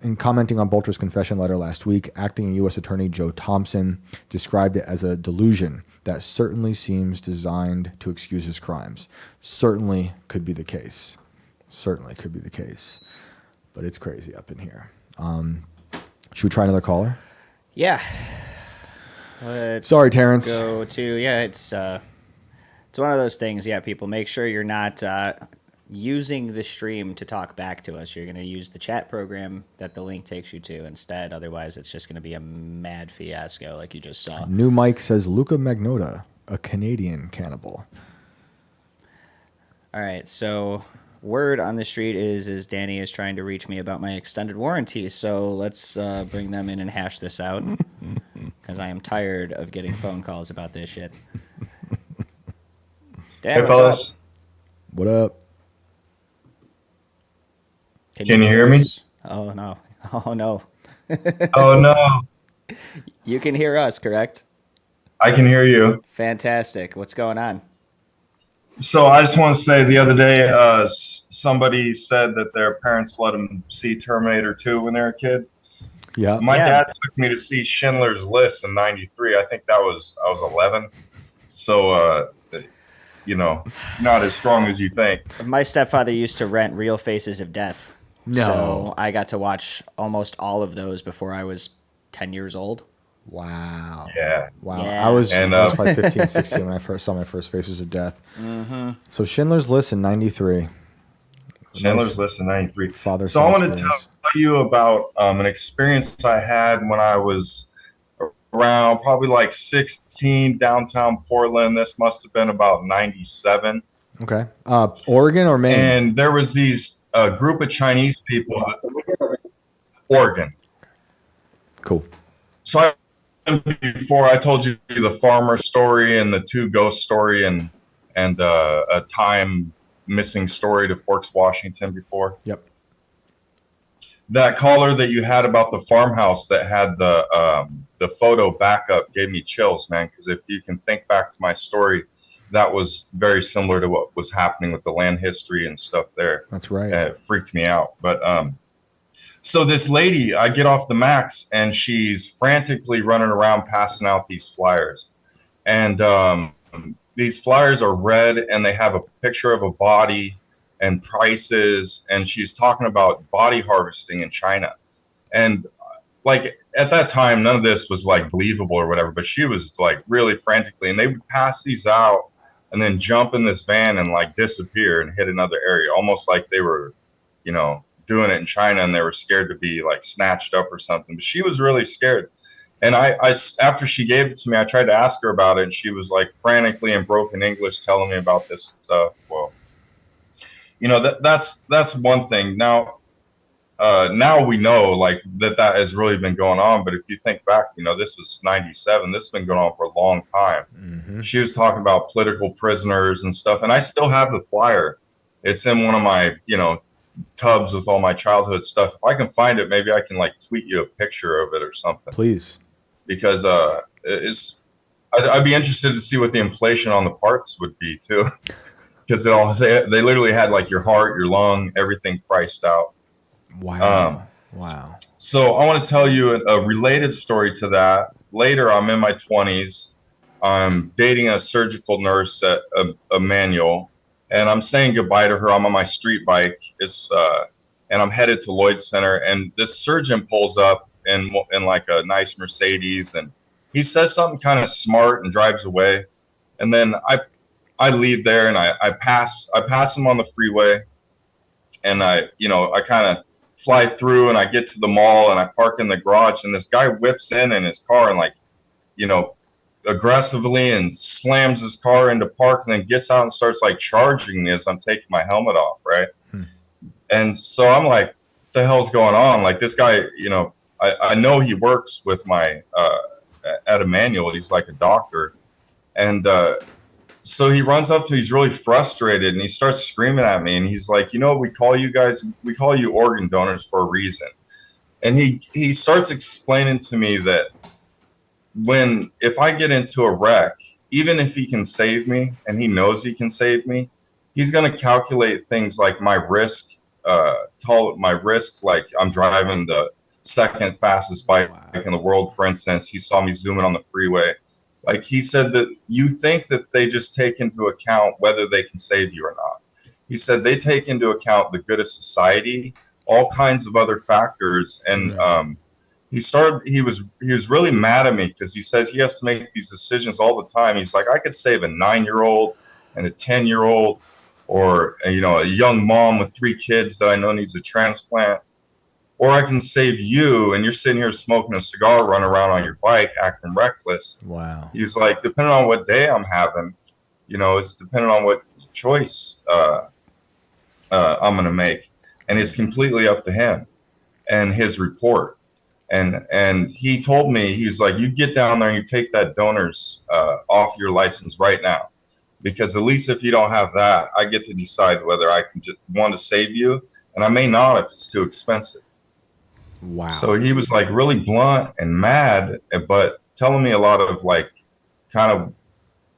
In commenting on Bolter's confession letter last week, acting U.S. Attorney Joe Thompson described it as a delusion that certainly seems designed to excuse his crimes. Certainly could be the case. Certainly could be the case. But it's crazy up in here. Should we try another caller? Yeah. Let's Sorry, Terrence. Go to, yeah, it's one of those things. Yeah, people, make sure you're not using the stream to talk back to us. You're going to use the chat program that the link takes you to instead. Otherwise, it's just going to be a mad fiasco like you just saw. New Mike says Luca Magnotta, a Canadian cannibal. All right, so word on the street is Danny is trying to reach me about my extended warranty. So let's bring them in and hash this out because I am tired of getting phone calls about this shit. Dan, Hey, fellas. What up? Can you hear me? Oh, no. Oh, no. Oh, no. You can hear us, correct? I can hear you. Fantastic. What's going on? So I just want to say the other day, somebody said that their parents let them see Terminator 2 when they were a kid. Yeah. My dad took me to see Schindler's List in '93. I think I was 11. So, not as strong as you think. My stepfather used to rent Real Faces of Death. No. So I got to watch almost all of those before I was 10 years old. Wow. Yeah. Wow. Yeah. I was probably 15, 16 when I first saw my first Faces of Death. Mm-hmm. So Schindler's List in '93. Schindler's List in '93. Father-son So I want to experience. tell you about an experience I had when I was around probably like 16, downtown Portland. This must have been about '97. Okay. Oregon or Maine? And there was these group of Chinese people, Oregon. Cool. So before I told you the farmer story and the 2 ghost story and a time missing story to Forks, Washington before. Yep. That caller that you had about the farmhouse that had the photo backup gave me chills, man. Because if you can think back to my story, that was very similar to what was happening with the land history and stuff there. That's right. It freaked me out. But so this lady, I get off the Max and she's frantically running around passing out these flyers. And these flyers are red and they have a picture of a body and prices. And she's talking about body harvesting in China. And like at that time, none of this was like believable or whatever, but she was like really frantically, and they would pass these out and then jump in this van and like disappear and hit another area, almost like they were, doing it in China and they were scared to be like snatched up or something. But she was really scared. And I after she gave it to me, I tried to ask her about it, and she was like frantically in broken English telling me about this stuff. Well, that's one thing. Now we know like that has really been going on. But if you think back, this was '97. This has been going on for a long time. Mm-hmm. She was talking about political prisoners and stuff. And I still have the flyer. It's in one of my, tubs with all my childhood stuff. If I can find it, maybe I can like tweet you a picture of it or something. Please. Because I'd be interested to see what the inflation on the parts would be too. Because they literally had like your heart, your lung, everything priced out. Wow. Wow. So I want to tell you a related story to that. Later, I'm in my 20s. I'm dating a surgical nurse at a manual, and I'm saying goodbye to her. I'm on my street bike. And I'm headed to Lloyd Center, and this surgeon pulls up in like a nice Mercedes, and he says something kind of smart and drives away. And then I leave there, and I pass him on the freeway, and I kind of fly through, and I get to the mall, and I park in the garage, and this guy whips in his car and like, aggressively and slams his car into park, and then gets out and starts like charging me as I'm taking my helmet off, right? And so I'm like, what the hell's going on? Like this guy, I know he works with my at a manual. He's like a doctor, and so he runs up to, he's really frustrated, and he starts screaming at me, and he's like, we call you guys, we call you organ donors for a reason. And he starts explaining to me that if I get into a wreck, even if he can save me, and he knows he can save me, he's going to calculate things like my risk, like I'm driving the second fastest bike in the world, for instance. He saw me zooming on the freeway. Like he said that you think that they just take into account whether they can save you or not. He said they take into account the good of society, all kinds of other factors. And he was really mad at me because he says he has to make these decisions all the time. He's like, I could save a 9-year-old and a 10-year-old, or a young mom with 3 kids that I know needs a transplant, or I can save you, and you're sitting here smoking a cigar, running around on your bike, acting reckless. Wow. He's like, depending on what day I'm having, it's depending on what choice I'm going to make, and it's completely up to him and his report. And he told me, he's like, you get down there and you take that donor's off your license right now, because at least if you don't have that, I get to decide whether I can just want to save you, and I may not if it's too expensive. Wow. So he was like really blunt and mad, but telling me a lot of like kind of,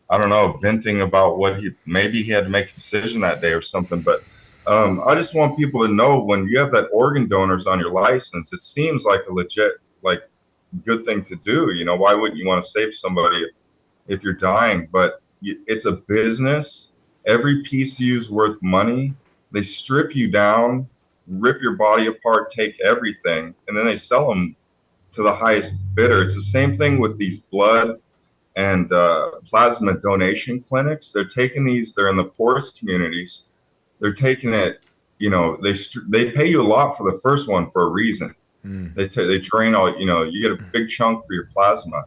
I don't know, venting about what maybe he had to make a decision that day or something. But I just want people to know, when you have that organ donors on your license, it seems like a legit, like, good thing to do. Why wouldn't you want to save somebody if you're dying? But it's a business. Every piece you use worth money. They strip you down, rip your body apart, take everything, and then they sell them to the highest bidder. It's the same thing with these blood and plasma donation clinics. They're taking they're in the poorest communities. They're taking it, they pay you a lot for the first one for a reason. They train all, you get a big chunk for your plasma.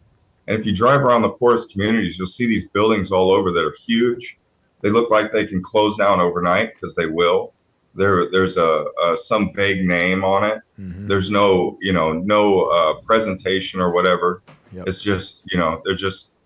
And if you drive around the poorest communities, you'll see these buildings all over that are huge. They look like they can close down overnight, because they will. There's some vague name on it. There's no presentation or whatever. Yep. It's just, they're just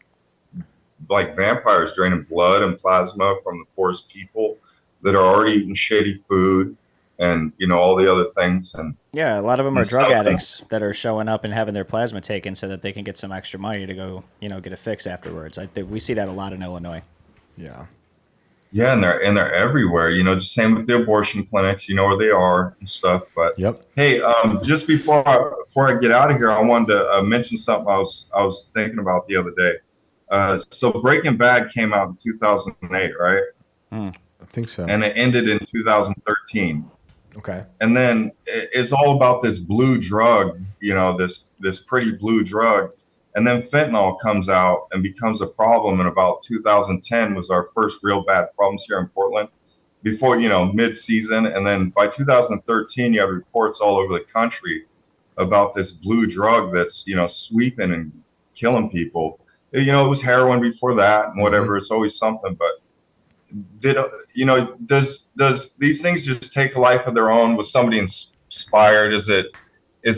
like vampires, draining blood and plasma from the poorest people that are already eating shitty food and, all the other things. And yeah, a lot of them are drug addicts that are showing up and having their plasma taken so that they can get some extra money to go, get a fix afterwards. We see that a lot in Illinois. Yeah. Yeah, and they're everywhere. Just same with the abortion clinics. You know where they are and stuff. But yep. Hey, just before I get out of here, I wanted to mention something I was thinking about the other day. So Breaking Bad came out in 2008, right? I think so. And it ended in 2013. Okay. And then it's all about this blue drug, this pretty blue drug. And then fentanyl comes out and becomes a problem. And about 2010 was our first real bad problems here in Portland before, mid-season. And then by 2013, you have reports all over the country about this blue drug that's, sweeping and killing people. It was heroin before that and whatever. It's always something. But does these things just take a life of their own? Was somebody inspired? Is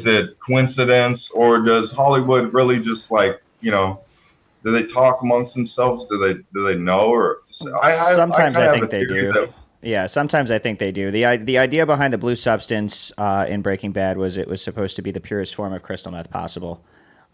it coincidence, or does Hollywood really just like, do they talk amongst themselves? Do they know? Or sometimes I think they do. Yeah, sometimes I think they do. The idea behind the blue substance in Breaking Bad was it was supposed to be the purest form of crystal meth possible.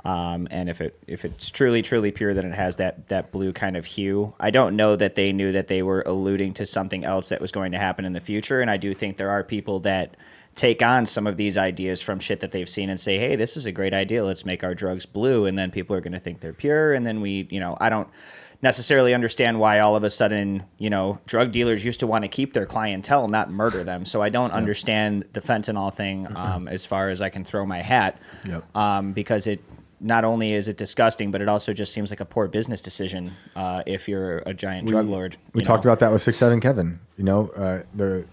And if it's truly pure, then it has that blue kind of hue. I don't know that they knew that they were alluding to something else that was going to happen in the future. And I do think there are people that take on some of these ideas from shit that they've seen and say, hey, this is a great idea. Let's make our drugs blue. And then people are going to think they're pure. And then I don't necessarily understand why all of a sudden, drug dealers used to want to keep their clientele, not murder them. So I don't understand the fentanyl thing as far as I can throw my hat, because it not only is it disgusting, but it also just seems like a poor business decision if you're a giant drug lord. We talked about that with 6'7" Kevin.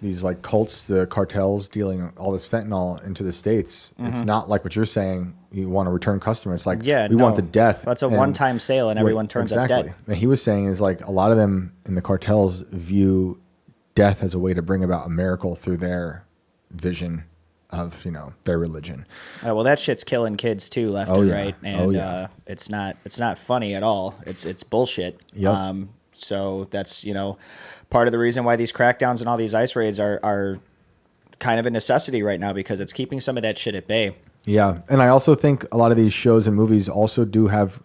These like cults, the cartels dealing all this fentanyl into the States. It's not like what you're saying. You want to return customers. Like, we want the death. That's a one-time sale and everyone turns up dead. And he was saying is like a lot of them in the cartels view death as a way to bring about a miracle through their vision of their religion. Well, that shit's killing kids too, left and right, and it's not funny at all. It's bullshit. Yep. So that's part of the reason why these crackdowns and all these ICE raids are kind of a necessity right now, because it's keeping some of that shit at bay. Yeah, and I also think a lot of these shows and movies also do have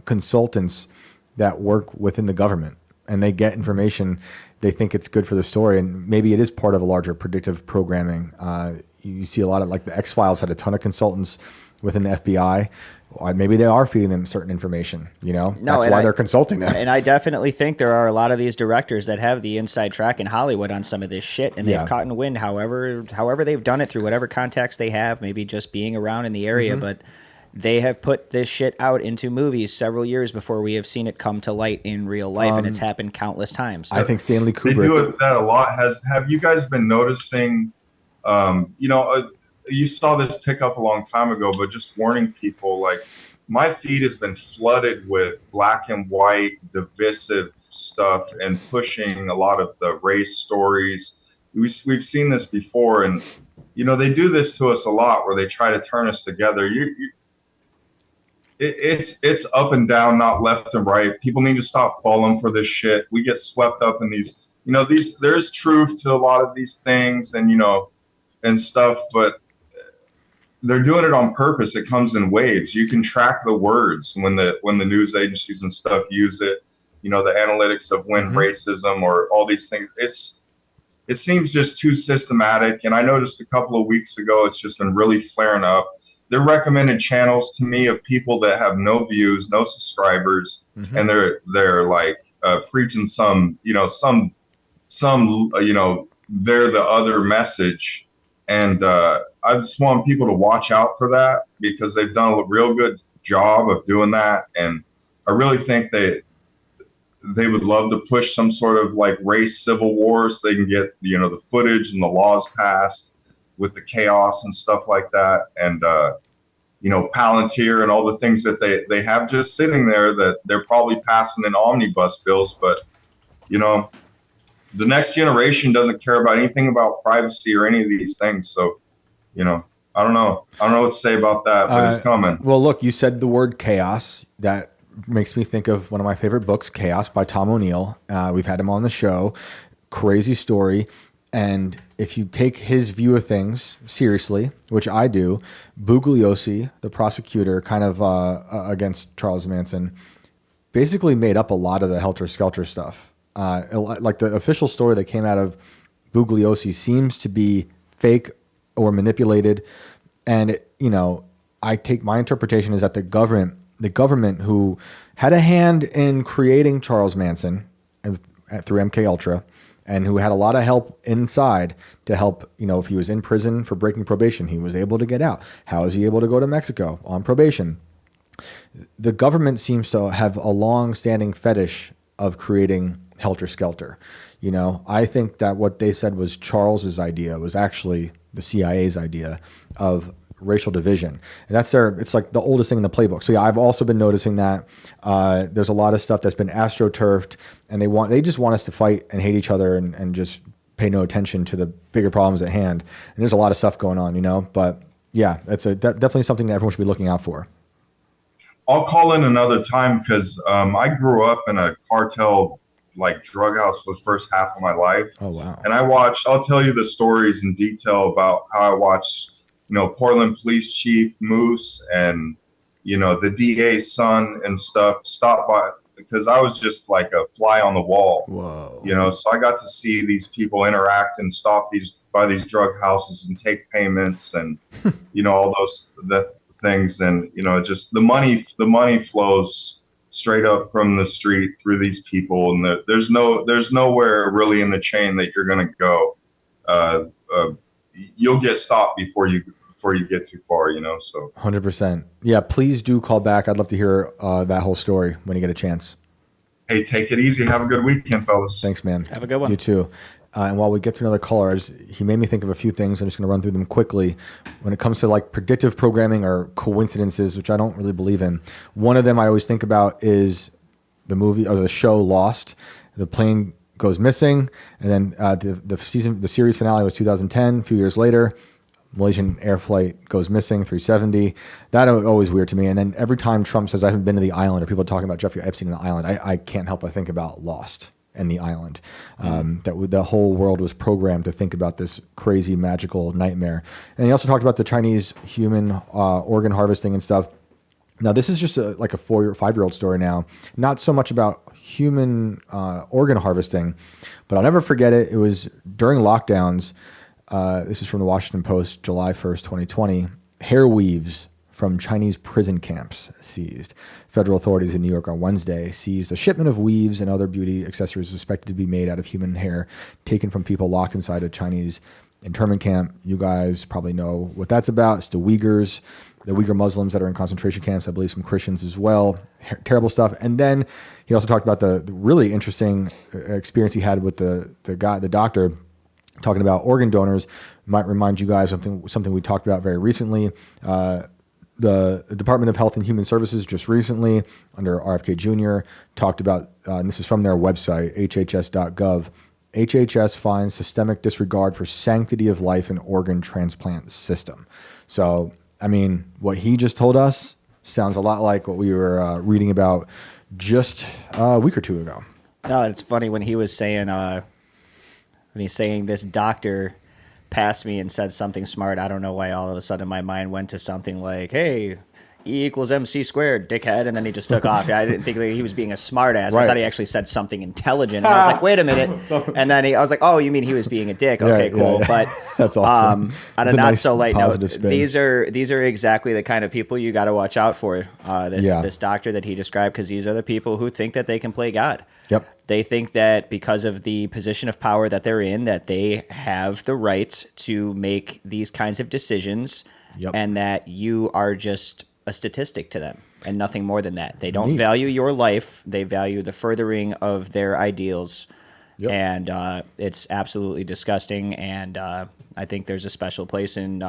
consultants that work within the government, and they get information. They think it's good for the story, and maybe it is part of a larger predictive programming. You see a lot of, like, the X-Files had a ton of consultants within the FBI. Maybe they are feeding them certain information, That's why they're consulting them. And I definitely think there are a lot of these directors that have the inside track in Hollywood on some of this shit, and they've caught in wind however they've done it, through whatever contacts they have, maybe just being around in the area, but they have put this shit out into movies several years before we have seen it come to light in real life, and it's happened countless times. I think Stanley Kubrick... They do that a lot. Have you guys been noticing... you saw this pick up a long time ago, but just warning people, like, my feed has been flooded with black and white divisive stuff and pushing a lot of the race stories. We've seen this before, and they do this to us a lot, where they try to turn us together. It's up and down, not left and right. People need to stop falling for this shit. We get swept up in these, there's truth to a lot of these things, and stuff, but they're doing it on purpose. It comes in waves. You can track the words when the news agencies and stuff use it. The analytics of when racism or all these things. It seems just too systematic. And I noticed a couple of weeks ago, it's just been really flaring up. They're recommended channels to me of people that have no views, no subscribers, and they're like preaching some they're the other message. And I just want people to watch out for that, because they've done a real good job of doing that. And I really think they would love to push some sort of like race civil war, so they can get, the footage and the laws passed with the chaos and stuff like that. And, Palantir and all the things that they have just sitting there that they're probably passing in omnibus bills. But, the next generation doesn't care about anything about privacy or any of these things. So, I don't know. I don't know what to say about that, but it's coming. Well, look, you said the word chaos. That makes me think of one of my favorite books, Chaos by Tom O'Neill. We've had him on the show. Crazy story. And if you take his view of things seriously, which I do, Bugliosi, the prosecutor kind of against Charles Manson, basically made up a lot of the helter-skelter stuff. Like the official story that came out of Bugliosi seems to be fake or manipulated. And, I take my interpretation is that the government who had a hand in creating Charles Manson through MK Ultra, and who had a lot of help inside to help, if he was in prison for breaking probation, he was able to get out. How is he able to go to Mexico on probation? The government seems to have a long-standing fetish of creating helter-skelter. I think that what they said was Charles's idea was actually the CIA's idea of racial division. And it's like the oldest thing in the playbook. So yeah, I've also been noticing that there's a lot of stuff that's been astroturfed, and they just want us to fight and hate each other and just pay no attention to the bigger problems at hand. And there's a lot of stuff going on, but yeah, it's definitely something that everyone should be looking out for. I'll call in another time, because I grew up in a cartel like drug house for the first half of my life. Oh, wow. And I'll tell you the stories in detail about how I watched, Portland Police Chief Moose and, the DA's son and stuff stop by, because I was just like a fly on the wall. Whoa. So I got to see these people interact and stop by these drug houses and take payments and, all the things. And, just the money flows straight up from the street through these people. And there's nowhere really in the chain that you're going to go. You'll get stopped before you get too far, so. 100%. Yeah, please do call back. I'd love to hear that whole story when you get a chance. Hey, take it easy. Have a good weekend, fellas. Thanks, man. Have a good one. You too. And while we get to another caller, he made me think of a few things. I'm just going to run through them quickly. When it comes to like predictive programming or coincidences, which I don't really believe in, one of them I always think about is the movie or the show Lost. The plane goes missing, and then the series finale was 2010. A few years later, Malaysian air flight goes missing, 370. That was always weird to me. And then every time Trump says I haven't been to the island, or people talking about Jeffrey Epstein and the island, I can't help but think about Lost and the island. That the whole world was programmed to think about this crazy magical nightmare. And he also talked about the Chinese human organ harvesting and stuff. Now this is just like a 4 or 5 year old story now, not so much about human organ harvesting, but I'll never forget it. It was during lockdowns. This is from the Washington Post, July 1st, 2020. Hair weaves from Chinese prison camps seized. Federal authorities in New York on Wednesday seized a shipment of weaves and other beauty accessories suspected to be made out of human hair taken from people locked inside a Chinese internment camp. You guys probably know what that's about. It's the Uyghurs, the Uyghur Muslims that are in concentration camps. I believe some Christians as well. Terrible stuff. And then he also talked about the really interesting experience he had with the doctor, talking about organ donors. Might remind you guys something we talked about very recently. The Department of Health and Human Services just recently, under RFK Jr., talked about, and this is from their website, hhs.gov, HHS finds systemic disregard for sanctity of life in organ transplant system. So, I mean, what he just told us sounds a lot like what we were reading about just a week or two ago. No, it's funny when he was saying, this doctor passed me and said something smart. I don't know why all of a sudden my mind went to something like, hey, E equals MC squared, dickhead. And then he just took off. I didn't think that he was being a smart ass. Right. I thought he actually said something intelligent. And I was like, wait a minute. And then I was like, oh, you mean he was being a dick? Okay, cool. Yeah. But that's awesome. On It's a not nice so light note, positive spin. these are exactly the kind of people you got to watch out for. This doctor that he described, because these are the people who think that they can play God. Yep. They think that because of the position of power that they're in, that they have the right to make these kinds of decisions, and that you are just a statistic to them and nothing more than that. They don't value your life. They value the furthering of their ideals. Yep. And it's absolutely disgusting. And I think there's a special place in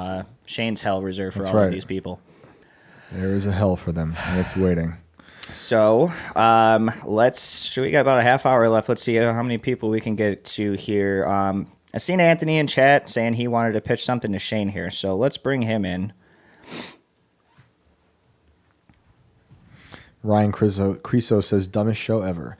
Shane's hell reserved for all of these people. There is a hell for them, and it's waiting. So we got about a half hour left. Let's see how many people we can get to here. I seen Anthony in chat saying he wanted to pitch something to Shane here. So let's bring him in. Ryan Criso says, dumbest show ever.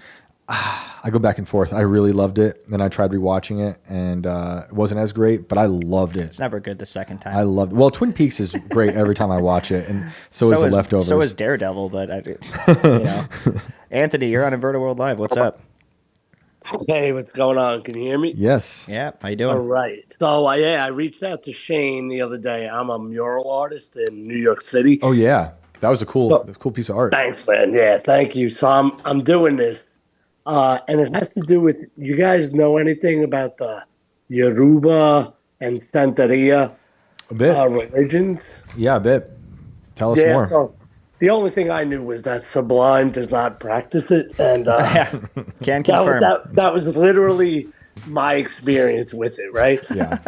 I go back and forth. I really loved it. Then I tried rewatching it, and it wasn't as great, but I loved it. It's never good the second time. I loved it. Well, Twin Peaks is great every time I watch it, and so is The Leftovers. So is Daredevil, but Anthony, you're on Inverted World Live. What's up? Hey, what's going on? Can you hear me? Yes. Yeah, how you doing? All right. So, I reached out to Shane the other day. I'm a mural artist in New York City. Oh, yeah. That was a cool piece of art. Thanks, man. Yeah, thank you. So I'm doing this, and it has to do with, you guys know anything about the Yoruba and Santeria religions? Yeah, a bit. Tell us more. So the only thing I knew was that Sublime does not practice it, and can confirm. That was literally my experience with it, right? Yeah.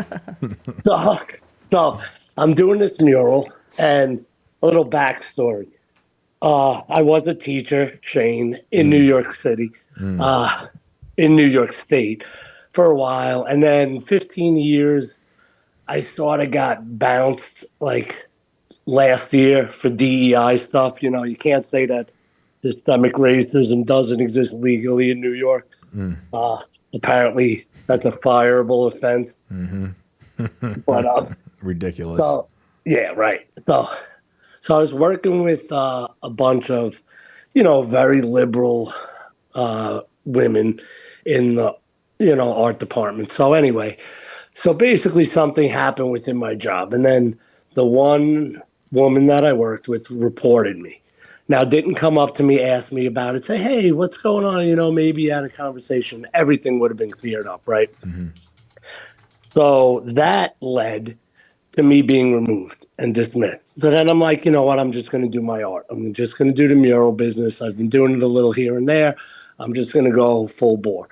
So I'm doing this mural, and a little backstory. I was a teacher, Shane, in New York City, in New York State for a while. And then 15 years, I sort of got bounced like last year for DEI stuff. You know, you can't say that systemic racism doesn't exist legally in New York. Apparently, that's a fireable offense. But Ridiculous. so yeah, right. So I was working with a bunch of, very liberal women in the, art department. So anyway, so basically something happened within my job, and then the one woman that I worked with reported me. Now, didn't come up to me, ask me about it, say, hey, what's going on? Maybe you had a conversation. Everything would have been cleared up, right? So that led to me being removed and dismissed. So then I'm like, you know what? I'm just going to do my art. I'm just going to do the mural business. I've been doing it a little here and there. I'm just going to go full bore.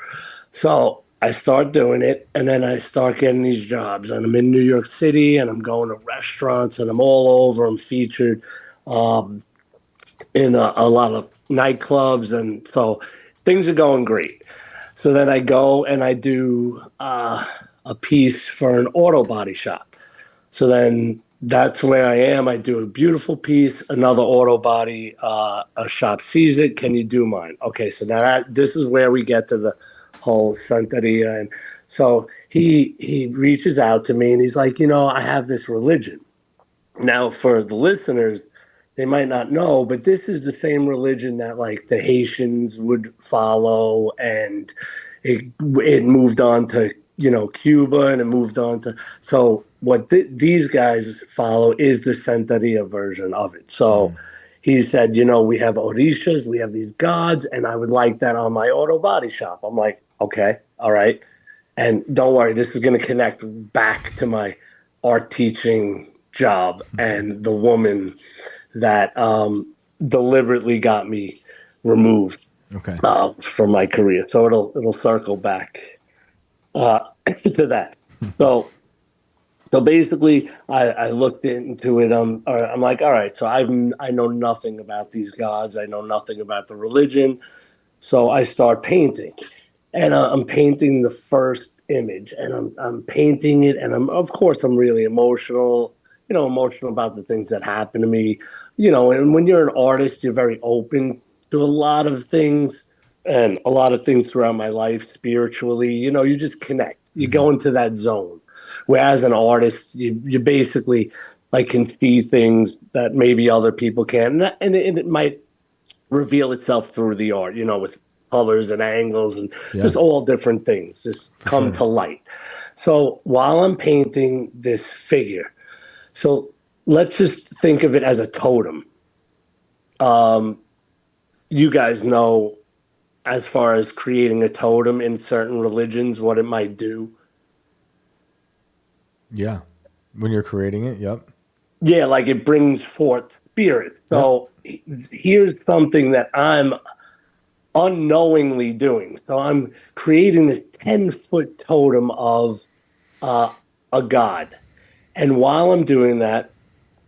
So I start doing it, and then I start getting these jobs. And I'm in New York City, and I'm going to restaurants, and I'm all over. I'm featured in a lot of nightclubs, and so things are going great. So then I go and I do a piece for an auto body shop. So then that's where I am. I do a beautiful piece. Another auto body a shop sees it. Can you do mine? Okay, so now this is where we get to the whole Santeria. And so he reaches out to me and he's like, I have this religion. Now, for the listeners, they might not know, but this is the same religion that like the Haitians would follow, and it moved on to Cuba, and it moved on to so what these guys follow is the Santeria version of it. So he said, we have orishas, we have these gods, and I would like that on my auto body shop. I'm like, okay, all right, and don't worry, this is going to connect back to my art teaching job and the woman that deliberately got me removed from my career. So it'll circle back to that. So basically, I looked into it. I'm like, all right. So I know nothing about these gods. I know nothing about the religion. So I start painting, and I'm painting the first image, and I'm painting it, and of course I'm really emotional. Emotional about the things that happen to me, and when you're an artist, you're very open to a lot of things, and a lot of things throughout my life spiritually, you just connect, you go into that zone. Whereas an artist, you basically like can see things that maybe other people can, and it might reveal itself through the art, with colors and angles and just all different things just come to light. So while I'm painting this figure, so let's just think of it as a totem. You guys know, as far as creating a totem in certain religions, what it might do. Yeah. When you're creating it, yep. Yeah, like it brings forth spirit. So here's something that I'm unknowingly doing. So I'm creating this 10-foot totem of a god. And while I'm doing that,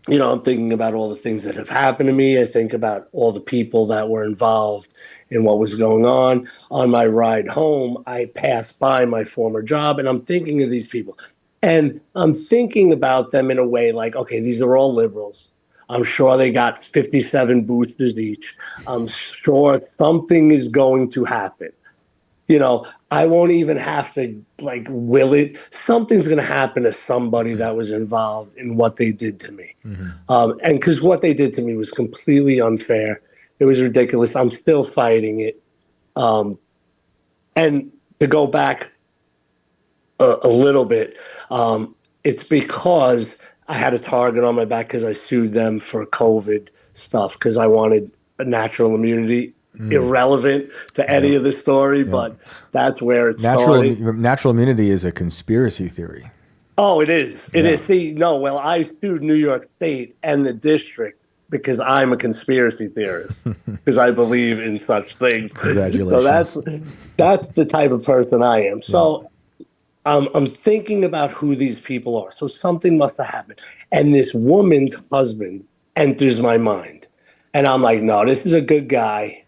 I'm thinking about all the things that have happened to me. I think about all the people that were involved in what was going on. On my ride home, I passed by my former job, and I'm thinking of these people. And I'm thinking about them in a way like, okay, these are all liberals. I'm sure they got 57 boosters each. I'm sure something is going to happen. I won't even have to like will it. Something's going to happen to somebody that was involved in what they did to me. And because what they did to me was completely unfair. It was ridiculous. I'm still fighting it. And to go back a little bit, it's because I had a target on my back because I sued them for COVID stuff because I wanted a natural immunity. Irrelevant to any of the story, but that's where it started. Natural immunity is a conspiracy theory. Oh, it is. It is. See, no, well, I sued New York State and the district because I'm a conspiracy theorist because I believe in such things. Congratulations. So that's the type of person I am. So I'm thinking about who these people are. So something must have happened. And this woman's husband enters my mind. And I'm like, no, this is a good guy.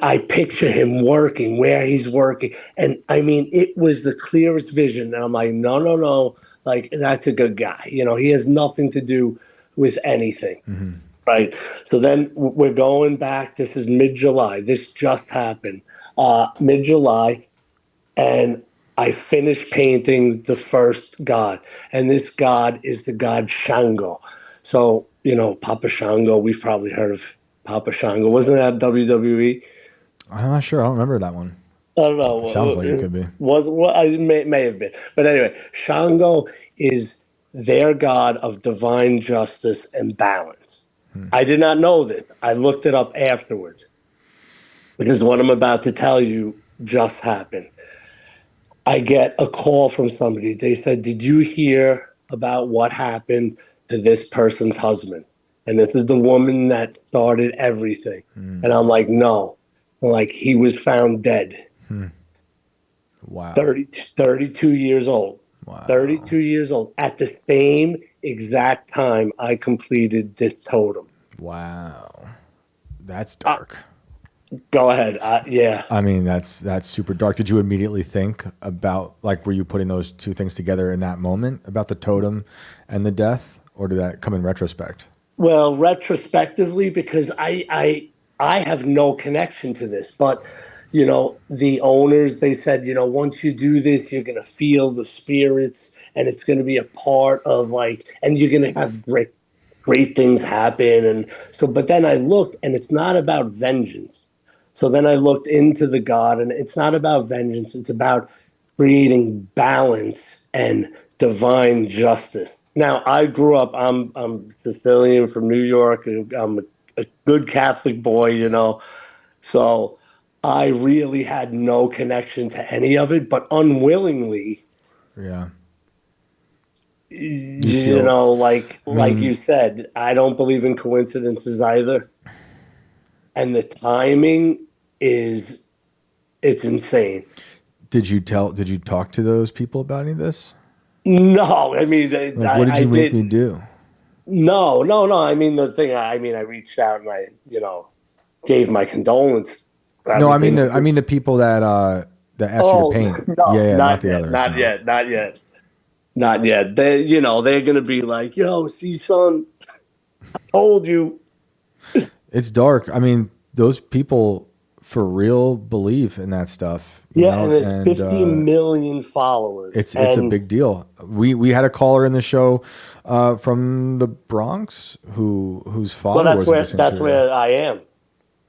I picture him working, where he's working. And I mean, it was the clearest vision. And I'm like, no. Like, that's a good guy. He has nothing to do with anything. Right. So then we're going back. This is mid-July. This just happened. Mid-July, and I finished painting the first god. And this god is the god Shango. So, Papa Shango, we've probably heard of Papa Shango. Wasn't that WWE? I'm not sure. I don't remember that one. I don't know. It sounds like it could be. I may have been. But anyway, Shango is their god of divine justice and balance. I did not know this. I looked it up afterwards because what I'm about to tell you just happened. I get a call from somebody. They said, "Did you hear about what happened to this person's husband?" And this is the woman that started everything. And I'm like, "No." I'm like, "He was found dead." Wow. 32 years old. Wow. 32 years old. At the same exact time I completed this totem. Wow. That's dark. Go ahead. Yeah. I mean, that's super dark. Did you immediately think about, like, were you putting those two things together in that moment about the totem and the death, or did that come in retrospect? Well, retrospectively, because I have no connection to this, but the owners, they said, once you do this, you're going to feel the spirits and it's going to be a part of and you're going to have great things happen. And so, but then I looked and it's not about vengeance. So then I looked into the God, and it's not about vengeance. It's about creating balance and divine justice. Now, I grew up, I'm Sicilian from New York. I'm a good Catholic boy, So I really had no connection to any of it, but unwillingly, Yeah. like you said, I don't believe in coincidences either. And the timing it's insane. Did you talk to those people about any of this? No, I mean, What did you make me do? No. I mean, I reached out and I, gave my condolence. No, I mean the people that asked you to paint. No, yeah, not the yet, others. not yet. They're gonna be like, "Yo, see, son, I told you." It's dark. I mean, those people for real believe in that stuff. And there's 50 million followers. It's a big deal. We had a caller in the show from the Bronx whose father was. That's where I am.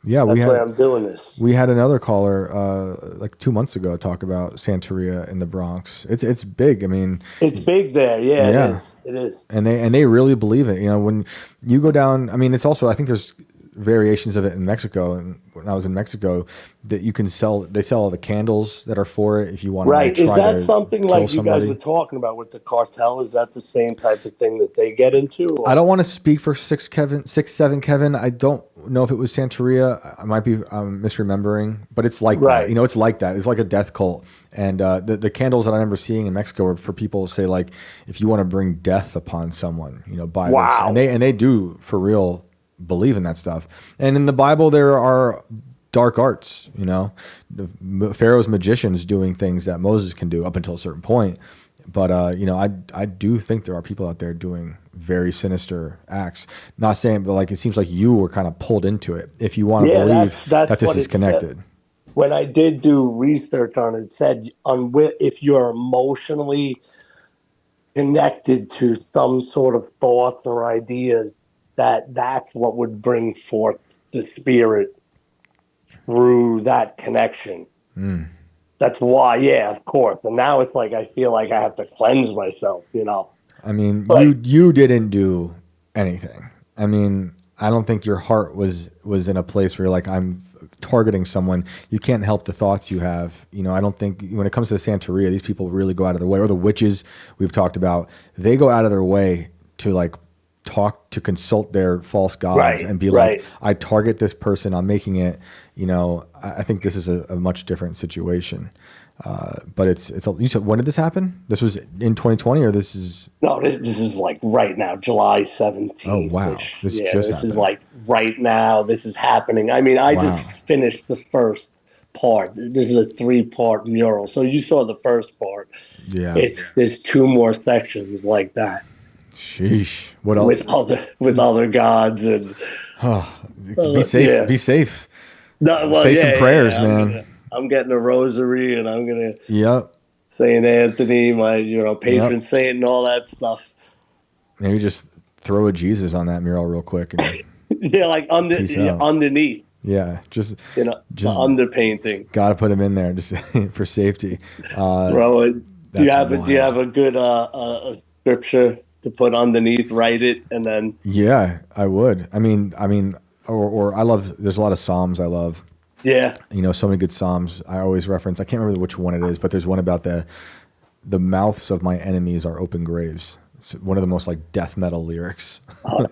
Yeah, that's where I'm doing this. We had another caller like 2 months ago talk about Santeria in the Bronx. It's big. I mean, it's big there. Yeah. It is. And they really believe it. When you go down, I mean, it's also, I think there's variations of it in Mexico. And when I was in Mexico, that you can they sell all the candles that are for it if you want to. Right. Is that something like you guys were talking about with the cartel? Is that the same type of thing that they get into? Or? I don't want to speak for 6'7" Kevin. I don't know if it was Santeria. I might be misremembering, but it's like that. It's like that. It's like a death cult. And the candles that I remember seeing in Mexico were for people to say, like, if you want to bring death upon someone, buy this. And they do for real believe in that stuff. And in the Bible, there are dark arts, Pharaoh's magicians doing things that Moses can do up until a certain point. But, I do think there are people out there doing very sinister acts. Not saying, but it seems like you were kind of pulled into it. If you want to believe that this is connected. When I did do research on it, it said if you're emotionally connected to some sort of thoughts or ideas, that's what would bring forth the spirit through that connection. That's why, of course. And now it's like I feel like I have to cleanse myself, I mean, you didn't do anything. I mean, I don't think your heart was in a place where you're like, I'm targeting someone. You can't help the thoughts you have. I don't think when it comes to Santeria, these people really go out of their way. Or the witches we've talked about, they go out of their way to consult their false gods and be like, I target this person, I'm making it, I think this is a much different situation. But you said, when did this happen? This was in 2020 or this is? No, this is like right now, July 17th. Oh, wow. This happened. Is like right now, this is happening. I mean, I just finished the first part. This is a 3-part mural. So you saw the first part. Yeah. There's 2 more sections like that. Sheesh. What else? with other gods and Be safe. yeah. Be safe. No, well, Say yeah, some yeah, prayers, yeah. man. I'm getting a rosary, and I'm gonna Yep. Saint Anthony, my patron Yep. saint, and all that stuff. Maybe just throw a Jesus on that mural real quick and Yeah, like peace out. underneath, Yeah, just the underpainting. gotta put him in there just for safety. Throw it. Do you that's have a good a scripture to put underneath? Write it, and then Yeah, I would. I mean, or I love. There's a lot of Psalms I love. yeah. So many good Psalms. I always reference. I can't remember which one it is, but there's one about the mouths of my enemies are open graves. It's one of the most like death metal lyrics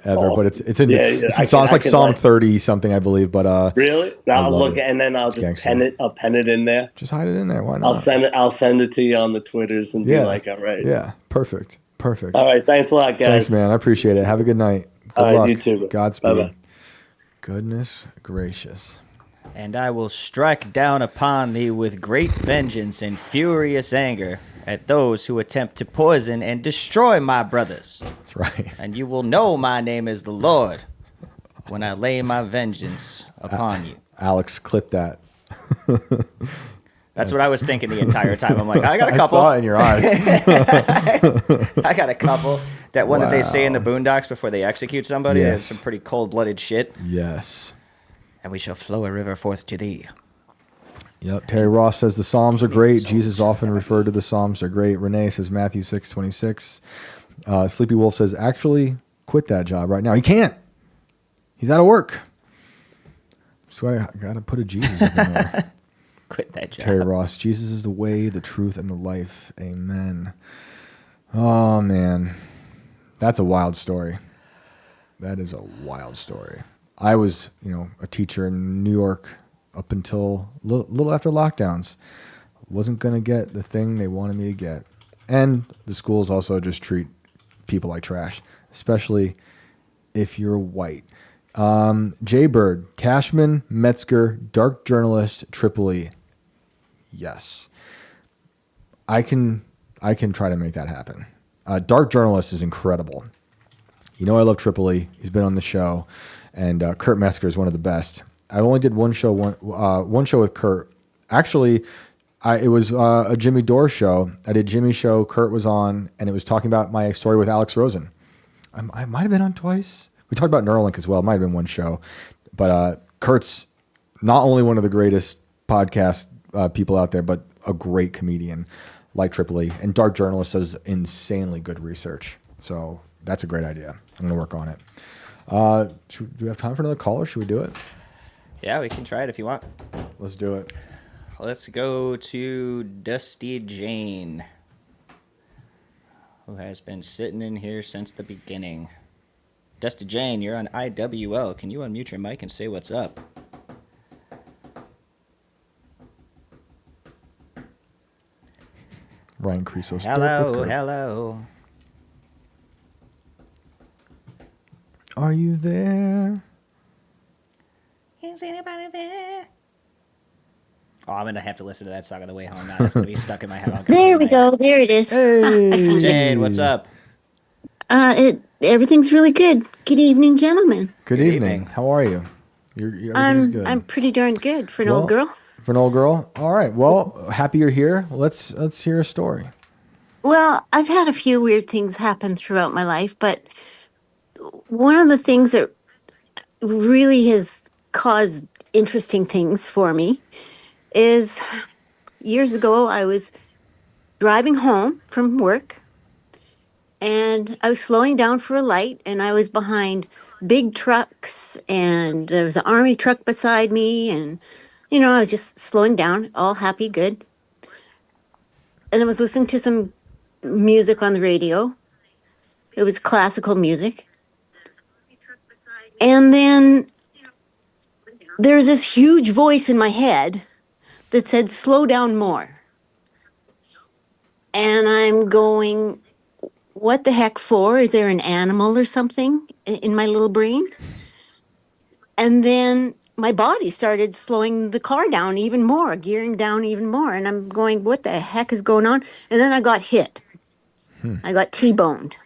ever. But it's in songs like Psalm 30 something, I believe. But really, I'll look at, and then I'll just gangster. pen it. I'll pen it in there. just hide it in there. Why not? I'll send it to you on the Twitters and be like, all right. Yeah. Perfect. All right. Thanks a lot, guys. Thanks, man. I appreciate it. Have a good night. Good All right, luck. you too. Godspeed. Bye-bye. Goodness gracious. And I will strike down upon thee with great vengeance and furious anger at those who attempt to poison and destroy my brothers. That's right. And you will know my name is the Lord when I lay my vengeance upon you. Alex, clip that. That's what I was thinking the entire time. I'm like, I got a I couple. saw it in your eyes. I got a couple. That one that they say in the Boondocks before they execute somebody is some pretty cold-blooded shit. Yes. And we shall flow a river forth to thee. Yep. Terry Ross says the Psalms are great. Jesus often referred to the Psalms. They're great. Renee says Matthew 6:26. Sleepy Wolf says, actually, quit that job right now. He can't. He's out of work. So I got to put a Jesus up in there. Quit that job. Terry Ross, Jesus is the way, the truth, and the life. Amen. Oh, man. That's a wild story. That is a wild story. I was, a teacher in New York up until a little after lockdowns. Wasn't going to get the thing they wanted me to get. And the schools also just treat people like trash, especially if you're white. Jaybird, Cashman, Metzger, dark journalist, Tripoli. Yes. I can try to make that happen. Dark journalist is incredible. I love Tripoli. He's been on the show. And Kurt Metzger is one of the best. I only did one show with Kurt. Actually, it was a Jimmy Dore show. I did Jimmy's show. Kurt was on, and it was talking about my story with Alex Rosen. I might have been on twice. We talked about Neuralink as well. It might have been one show. But Kurt's not only one of the greatest podcast people out there, but a great comedian like Tripoli. And Dark Journalist does insanely good research. So that's a great idea. I'm going to work on it. Do we have time for another call, or should we do it? Yeah, we can try it if you want. Let's do it. Let's go to Dusty Jane, who has been sitting in here since the beginning. Dusty Jane, you're on IWL. Can you unmute your mic and say what's up? Ryan Creaso's Hello. Are you there? Is anybody there? Oh, I'm going to have to listen to that song on the way home now. That's going to be stuck in my head. There we go. There it is. Hey. I found it. Jane, what's up? Everything's really good. Good evening, gentlemen. Good evening. How are you? Everything's good. I'm pretty darn good for an old girl. For an old girl? All right. Well, happy you're here. Let's hear a story. Well, I've had a few weird things happen throughout my life, but one of the things that really has caused interesting things for me is years ago I was driving home from work and I was slowing down for a light and I was behind big trucks and there was an army truck beside me and I was just slowing down, all happy, good. And I was listening to some music on the radio. It was classical music. And then there's this huge voice in my head that said, slow down more. And I'm going, what the heck for? Is there an animal or something in my little brain? And then my body started slowing the car down even more, gearing down even more. And I'm going, what the heck is going on? And then I got hit. I got T-boned.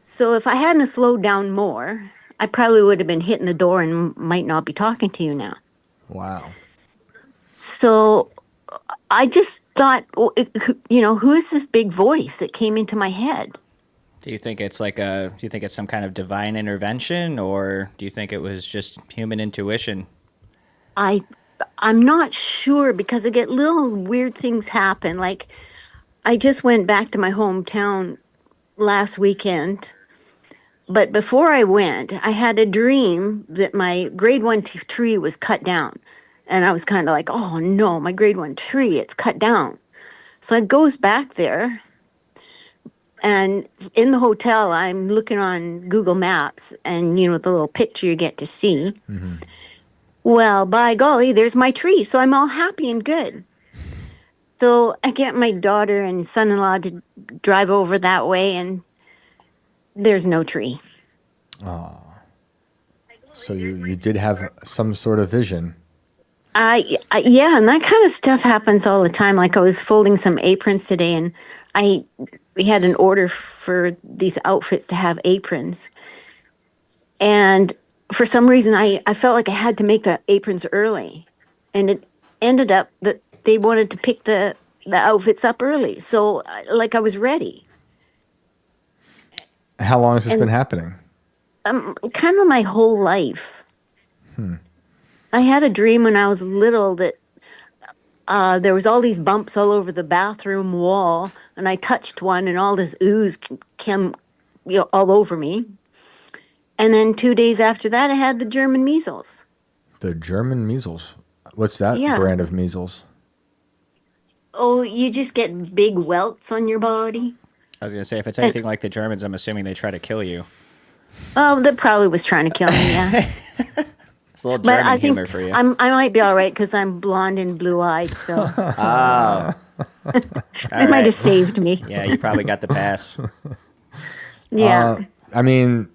So if I hadn't slowed down more, I probably would have been hitting the door and might not be talking to you now. Wow. So I just thought, who is this big voice that came into my head? Do you think it's do you think it's some kind of divine intervention, or do you think it was just human intuition? I'm not sure because I get little weird things happen. Like I just went back to my hometown last weekend, but before I went, I had a dream that my grade one tree was cut down. And I was kind of like, oh no, my grade one tree, it's cut down. So I goes back there. And in the hotel, I'm looking on Google Maps and, the little picture you get to see. Mm-hmm. Well, by golly, there's my tree. So I'm all happy and good. So I get my daughter and son-in-law to drive over that way, and there's no tree. Oh. So you did have some sort of vision. Yeah, and that kind of stuff happens all the time. Like I was folding some aprons today, and we had an order for these outfits to have aprons. And for some reason, I felt like I had to make the aprons early. And it ended up that they wanted to pick the outfits up early. So, like, I was ready. How long has this been happening? Kind of my whole life. I had a dream when I was little that there was all these bumps all over the bathroom wall, and I touched one, and all this ooze came, all over me. And then 2 days after that, I had the German measles. The German measles. What's that Yeah. brand of measles? Oh, you just get big welts on your body. I was gonna say, if it's anything like the Germans, I'm assuming they try to kill you. Oh, that probably was trying to kill me, yeah. It's a little But German I think humor for you. I might be all right because I'm blonde and blue-eyed, so Oh, they might have saved me. yeah, you probably got the pass. Yeah. I mean,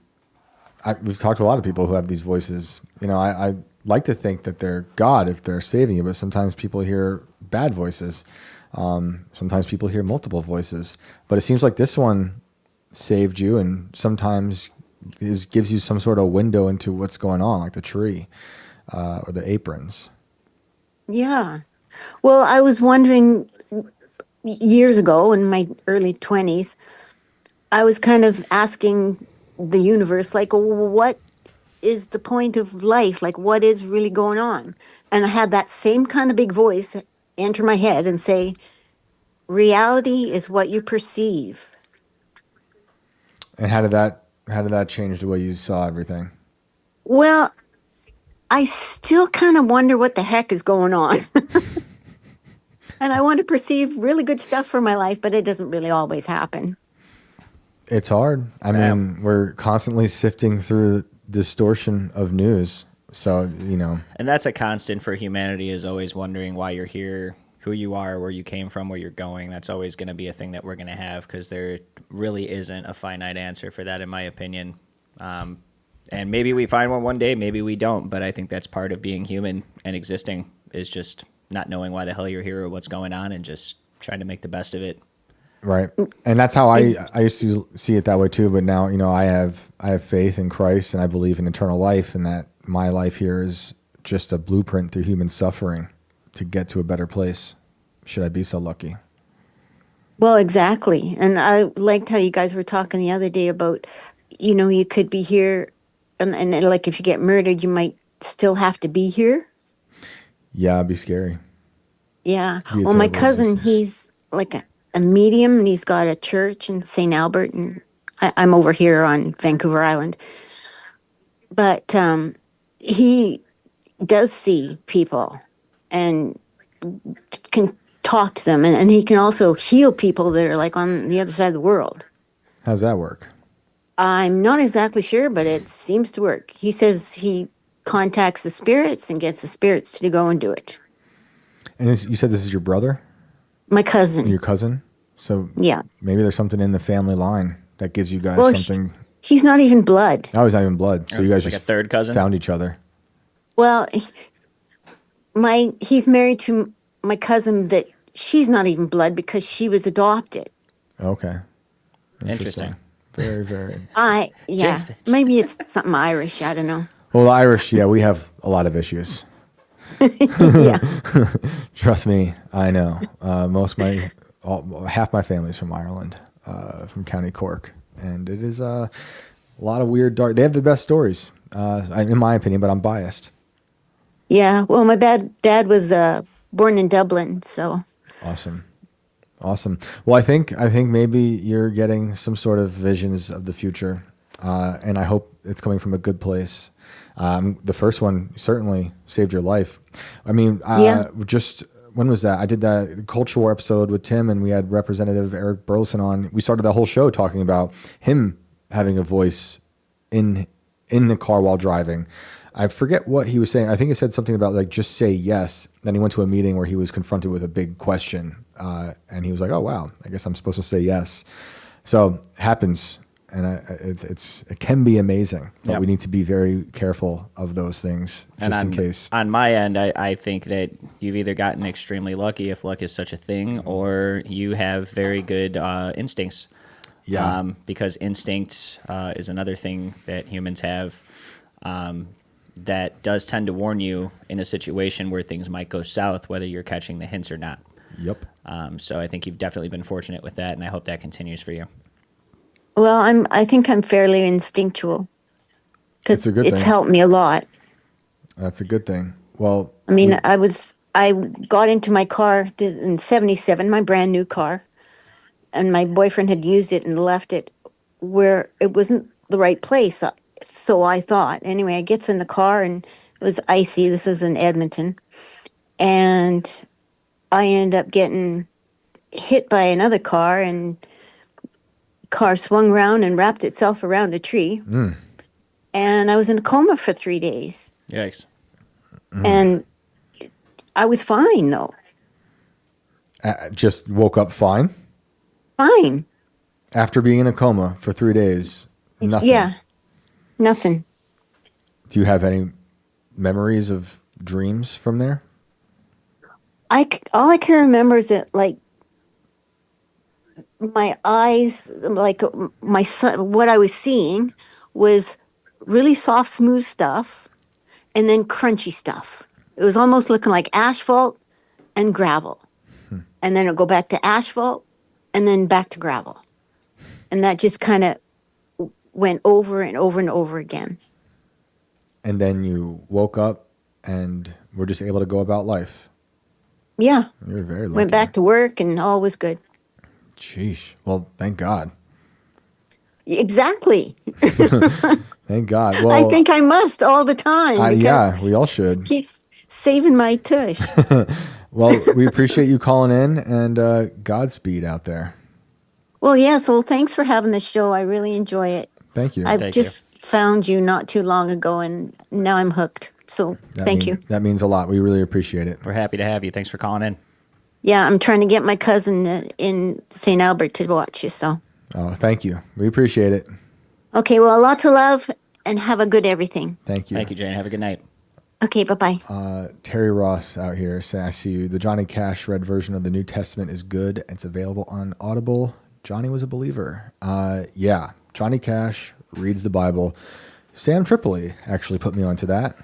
we've talked to a lot of people who have these voices. I like to think that they're God if they're saving you, but sometimes people hear bad voices. Sometimes people hear multiple voices. But it seems like this one saved you, and sometimes gives you some sort of window into what's going on, like the tree or the aprons. Yeah. Well, I was wondering years ago in my early 20s, I was kind of asking the universe, like, what is the point of life? Like, what is really going on? And I had that same kind of big voice enter my head and say, reality is what you perceive. And how did that change the way you saw everything? Well, I still kind of wonder what the heck is going on. And I want to perceive really good stuff for my life, but it doesn't really always happen. It's hard. I mean, we're constantly sifting through distortion of news. So, And that's a constant for humanity, is always wondering why you're here, who you are, where you came from, where you're going. That's always going to be a thing that we're going to have, because there really isn't a finite answer for that, in my opinion. And maybe we find one day, maybe we don't. But I think that's part of being human and existing, is just not knowing why the hell you're here or what's going on, and just trying to make the best of it. right. And that's how I used to see it that way too. But now, I have faith in Christ, and I believe in eternal life, and that my life here is just a blueprint through human suffering to get to a better place. Should I be so lucky? Well, exactly. And I liked how you guys were talking the other day about, you could be here, and like if you get murdered, you might still have to be here. Yeah, it'd be scary. Yeah. Be a Well, my terrible cousin, existence. he's like a medium, and he's got a church in St. Albert, and I'm over here on Vancouver Island. But he does see people and can talk to them, and he can also heal people that are like on the other side of the world. How's that work? I'm not exactly sure, but it seems to work. He says he contacts the spirits and gets the spirits to go and do it. And you said this is your brother, My cousin. your cousin? So Yeah. maybe there's something in the family line that gives you guys Well, something. he's not even blood. Oh, he's not even blood. So you guys Like just a third cousin. found each other. Well, he's married to my cousin that she's not even blood because she was adopted. Okay. Interesting. Very, very. Yeah, Jinx, bitch. maybe it's something Irish. I don't know. Well, the Irish, yeah, we have a lot of issues. Yeah. Trust me, I know. Half my family's from Ireland, from County Cork, and it is a lot of weird, dark. They have the best stories, in my opinion, but I'm biased. Yeah. Well, my dad was born in Dublin, so. Awesome. Well, I think maybe you're getting some sort of visions of the future, and I hope it's coming from a good place. The first one certainly saved your life. I mean, just when was that? I did that Culture War episode with Tim, and we had Representative Eric Burleson on. We started the whole show talking about him having a voice in the car while driving. I forget what he was saying. I think he said something about like just say yes. Then he went to a meeting where he was confronted with a big question, and he was like, "Oh wow, I guess I'm supposed to say yes." So happens, and it can be amazing, but Yep. we need to be very careful of those things just in case. On my end, I think that you've either gotten extremely lucky, if luck is such a thing, or you have very good instincts. Yeah. Because instinct is another thing that humans have that does tend to warn you in a situation where things might go south, whether you're catching the hints or not. Yep. So I think you've definitely been fortunate with that, and I hope that continues for you. Well, I think I'm fairly instinctual because It's a good it's thing. helped me a lot. That's a good thing. Well, I mean, I got into my car in '77, my brand new car, and my boyfriend had used it and left it where it wasn't the right place. So I thought. Anyway, I gets in the car and it was icy. This is in Edmonton, and I end up getting hit by another car, and car swung around and wrapped itself around a tree. And I was in a coma for 3 days. Yikes. And I was fine though. just woke up fine Fine. after being in a coma for 3 days. Nothing. Yeah. Nothing. Do you have any memories of dreams from there? All I can remember is that, like, my eyes, like what I was seeing was really soft, smooth stuff, and then crunchy stuff. It was almost looking like asphalt and gravel, and then it'll go back to asphalt, and then back to gravel, and that just kind of went over and over and over again. And then you woke up and were just able to go about life. Yeah, You're very lucky. went back to work, and all was good. Sheesh. Well, thank God. Exactly. Thank God. Well, I think I must all the time. because yeah, we all should. keeps saving my tush. Well, we appreciate you calling in, and Godspeed out there. Well, yeah, so thanks for having the show. I really enjoy it. Thank you. I've Thank you. just found you not too long ago, and now I'm hooked. So thank you. That means a lot. We really appreciate it. We're happy to have you. Thanks for calling in. Yeah, I'm trying to get my cousin in St. Albert to watch you. So, Oh, thank you. We appreciate it. okay, well, lots of love and have a good everything. Thank you. Thank you, Jane. Have a good night. Okay, bye-bye. Terry Ross out here saying, I see you. The Johnny Cash read version of the New Testament is good. It's available on Audible. Johnny was a believer. Yeah, Johnny Cash reads the Bible. Sam Tripoli actually put me onto that,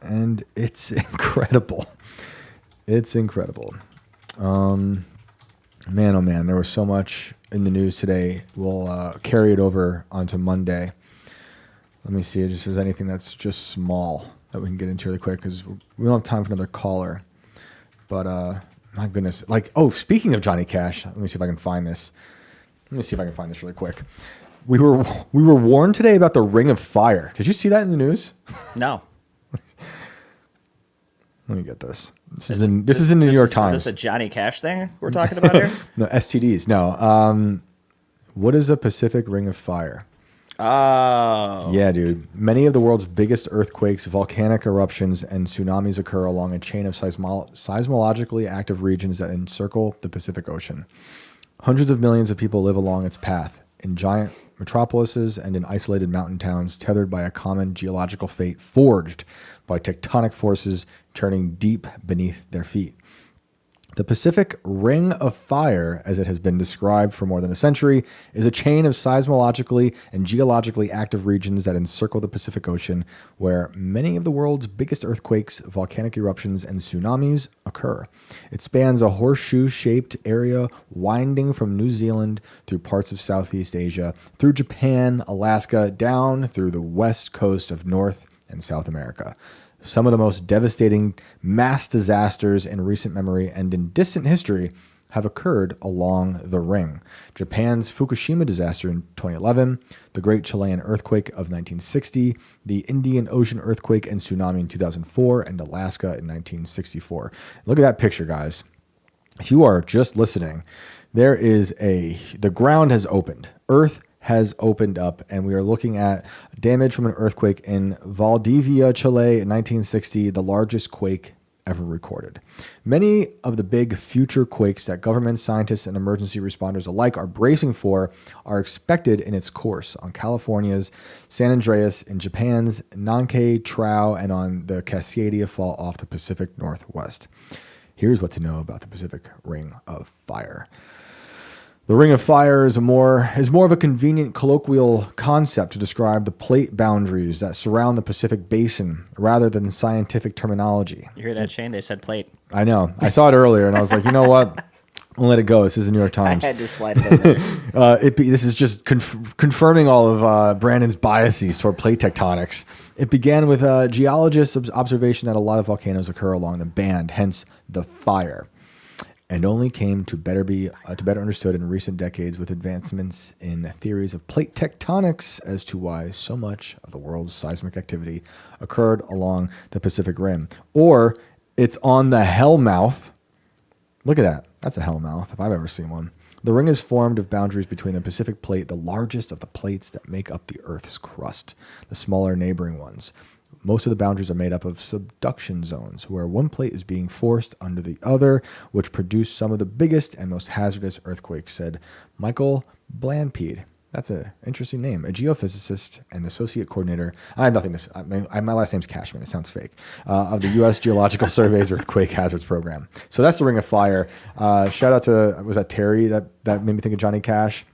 and it's incredible. It's incredible. Man, oh man, there was so much in the news today. We'll carry it over onto Monday. Let me see if there's anything that's just small that we can get into really quick, because we don't have time for another caller. But my goodness, like, oh, speaking of Johnny Cash, let me see if I can find this. Let me see if I can find this really quick. We were warned today about the Ring of Fire. Did you see that in the news? No. Let me get this. This is in the New York Times. Is this a Johnny Cash thing we're talking about here? No, STDs. No. What is a Pacific Ring of Fire? Oh. Yeah, dude. Many of the world's biggest earthquakes, volcanic eruptions, and tsunamis occur along a chain of seismologically active regions that encircle the Pacific Ocean. Hundreds of millions of people live along its path, in giant metropolises and in isolated mountain towns, tethered by a common geological fate forged by tectonic forces turning deep beneath their feet. The Pacific Ring of Fire, as it has been described for more than a century, is a chain of seismologically and geologically active regions that encircle the Pacific Ocean, where many of the world's biggest earthquakes, volcanic eruptions, and tsunamis occur. It spans a horseshoe-shaped area winding from New Zealand through parts of Southeast Asia, through Japan, Alaska, down through the west coast of North and South America. Some of the most devastating mass disasters in recent memory and in distant history have occurred along the ring. Japan's Fukushima disaster in 2011, the Great Chilean Earthquake of 1960, the Indian Ocean earthquake and tsunami in 2004, and Alaska in 1964. Look at that picture, guys. If you are just listening, the ground has opened. Earth has opened up, and we are looking at damage from an earthquake in Valdivia, Chile in 1960, the largest quake ever recorded. Many of the big future quakes that governments, scientists, and emergency responders alike are bracing for are expected in its course on California's San Andreas, in Japan's Nankei Trow, and on the Cascadia Fault off the Pacific Northwest. Here's what to know about the Pacific Ring of Fire. The Ring of Fire is more of a convenient colloquial concept to describe the plate boundaries that surround the Pacific Basin rather than scientific terminology. You hear that, Shane? They said plate. I know. I saw it earlier, and I was like, you know what? I'll let it go. This is the New York Times. I had to slide it in there. This is just confirming all of Brandon's biases toward plate tectonics. It began with a geologist's observation that a lot of volcanoes occur along the band, hence the fire, and only came to better understood in recent decades with advancements in theories of plate tectonics as to why so much of the world's seismic activity occurred along the Pacific Rim. Or it's on the hellmouth. Look at that. That's a hellmouth, if I've ever seen one. The ring is formed of boundaries between the Pacific Plate, the largest of the plates that make up the Earth's crust, the smaller neighboring ones. Most of the boundaries are made up of subduction zones, where one plate is being forced under the other, which produce some of the biggest and most hazardous earthquakes, said Michael Blanpede. That's an interesting name. A geophysicist and associate coordinator. I have nothing to say. My last name's Cashman. It sounds fake. Of the U.S. Geological Survey's Earthquake Hazards Program. So that's the Ring of Fire. Shout out to, was that Terry that made me think of Johnny Cash?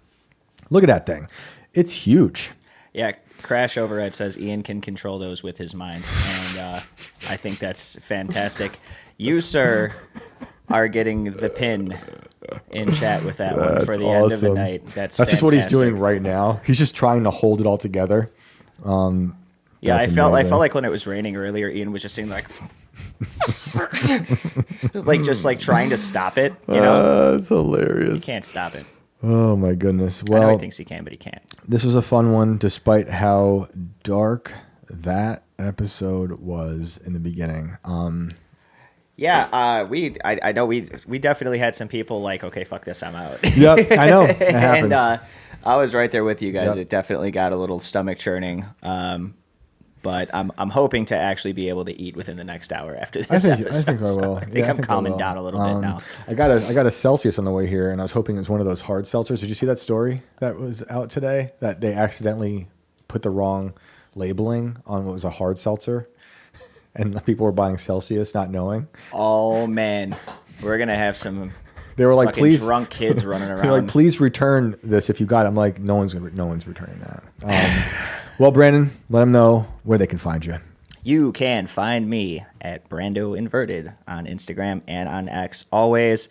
Look at that thing. It's huge. Yeah. Crash Overhead says Ian can control those with his mind, and I think that's fantastic. You, sir, are getting the pin in chat with that one for the awesome. End of the night. That's just what he's doing right now. He's just trying to hold it all together. Yeah, I felt like when it was raining earlier, Ian was just saying like, just trying to stop it. You know, it's hilarious. You can't stop it. Oh my goodness! Well, I know he thinks he can, but he can't. This was a fun one, despite how dark that episode was in the beginning. Yeah, I know we definitely had some people like, okay, fuck this, I'm out. Yep, I know. It happens. And I was right there with you guys. Yep. It definitely got a little stomach churning. But I'm hoping to actually be able to eat within the next hour after this episode. I think I will. I think I'm calming down a little bit now. I got a Celsius on the way here, and I was hoping it was one of those hard seltzers. Did you see that story that was out today? That they accidentally put the wrong labeling on what was a hard seltzer, and people were buying Celsius not knowing. Oh man, we're gonna have some. They were like, please, drunk kids running around. They're like, please return this if you got it. I'm like, no one's returning that. Well, Brandon, let them know where they can find you. You can find me at Brando Inverted on Instagram and on X always.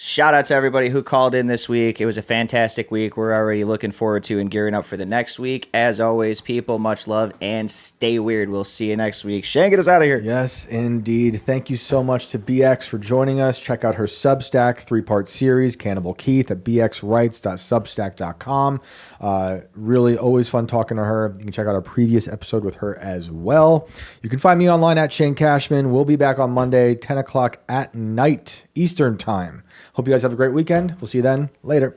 Shout out to everybody who called in this week. It was a fantastic week. We're already looking forward to and gearing up for the next week. As always, people, much love and stay weird. We'll see you next week. Shane, get us out of here. Yes, indeed. Thank you so much to BX for joining us. Check out her Substack 3-part series, Cannibal Keith, at bxwrites.substack.com. Really always fun talking to her. You can check out our previous episode with her as well. You can find me online at Shane Cashman. We'll be back on Monday, 10 o'clock at night, Eastern Time. Hope you guys have a great weekend. We'll see you then. Later.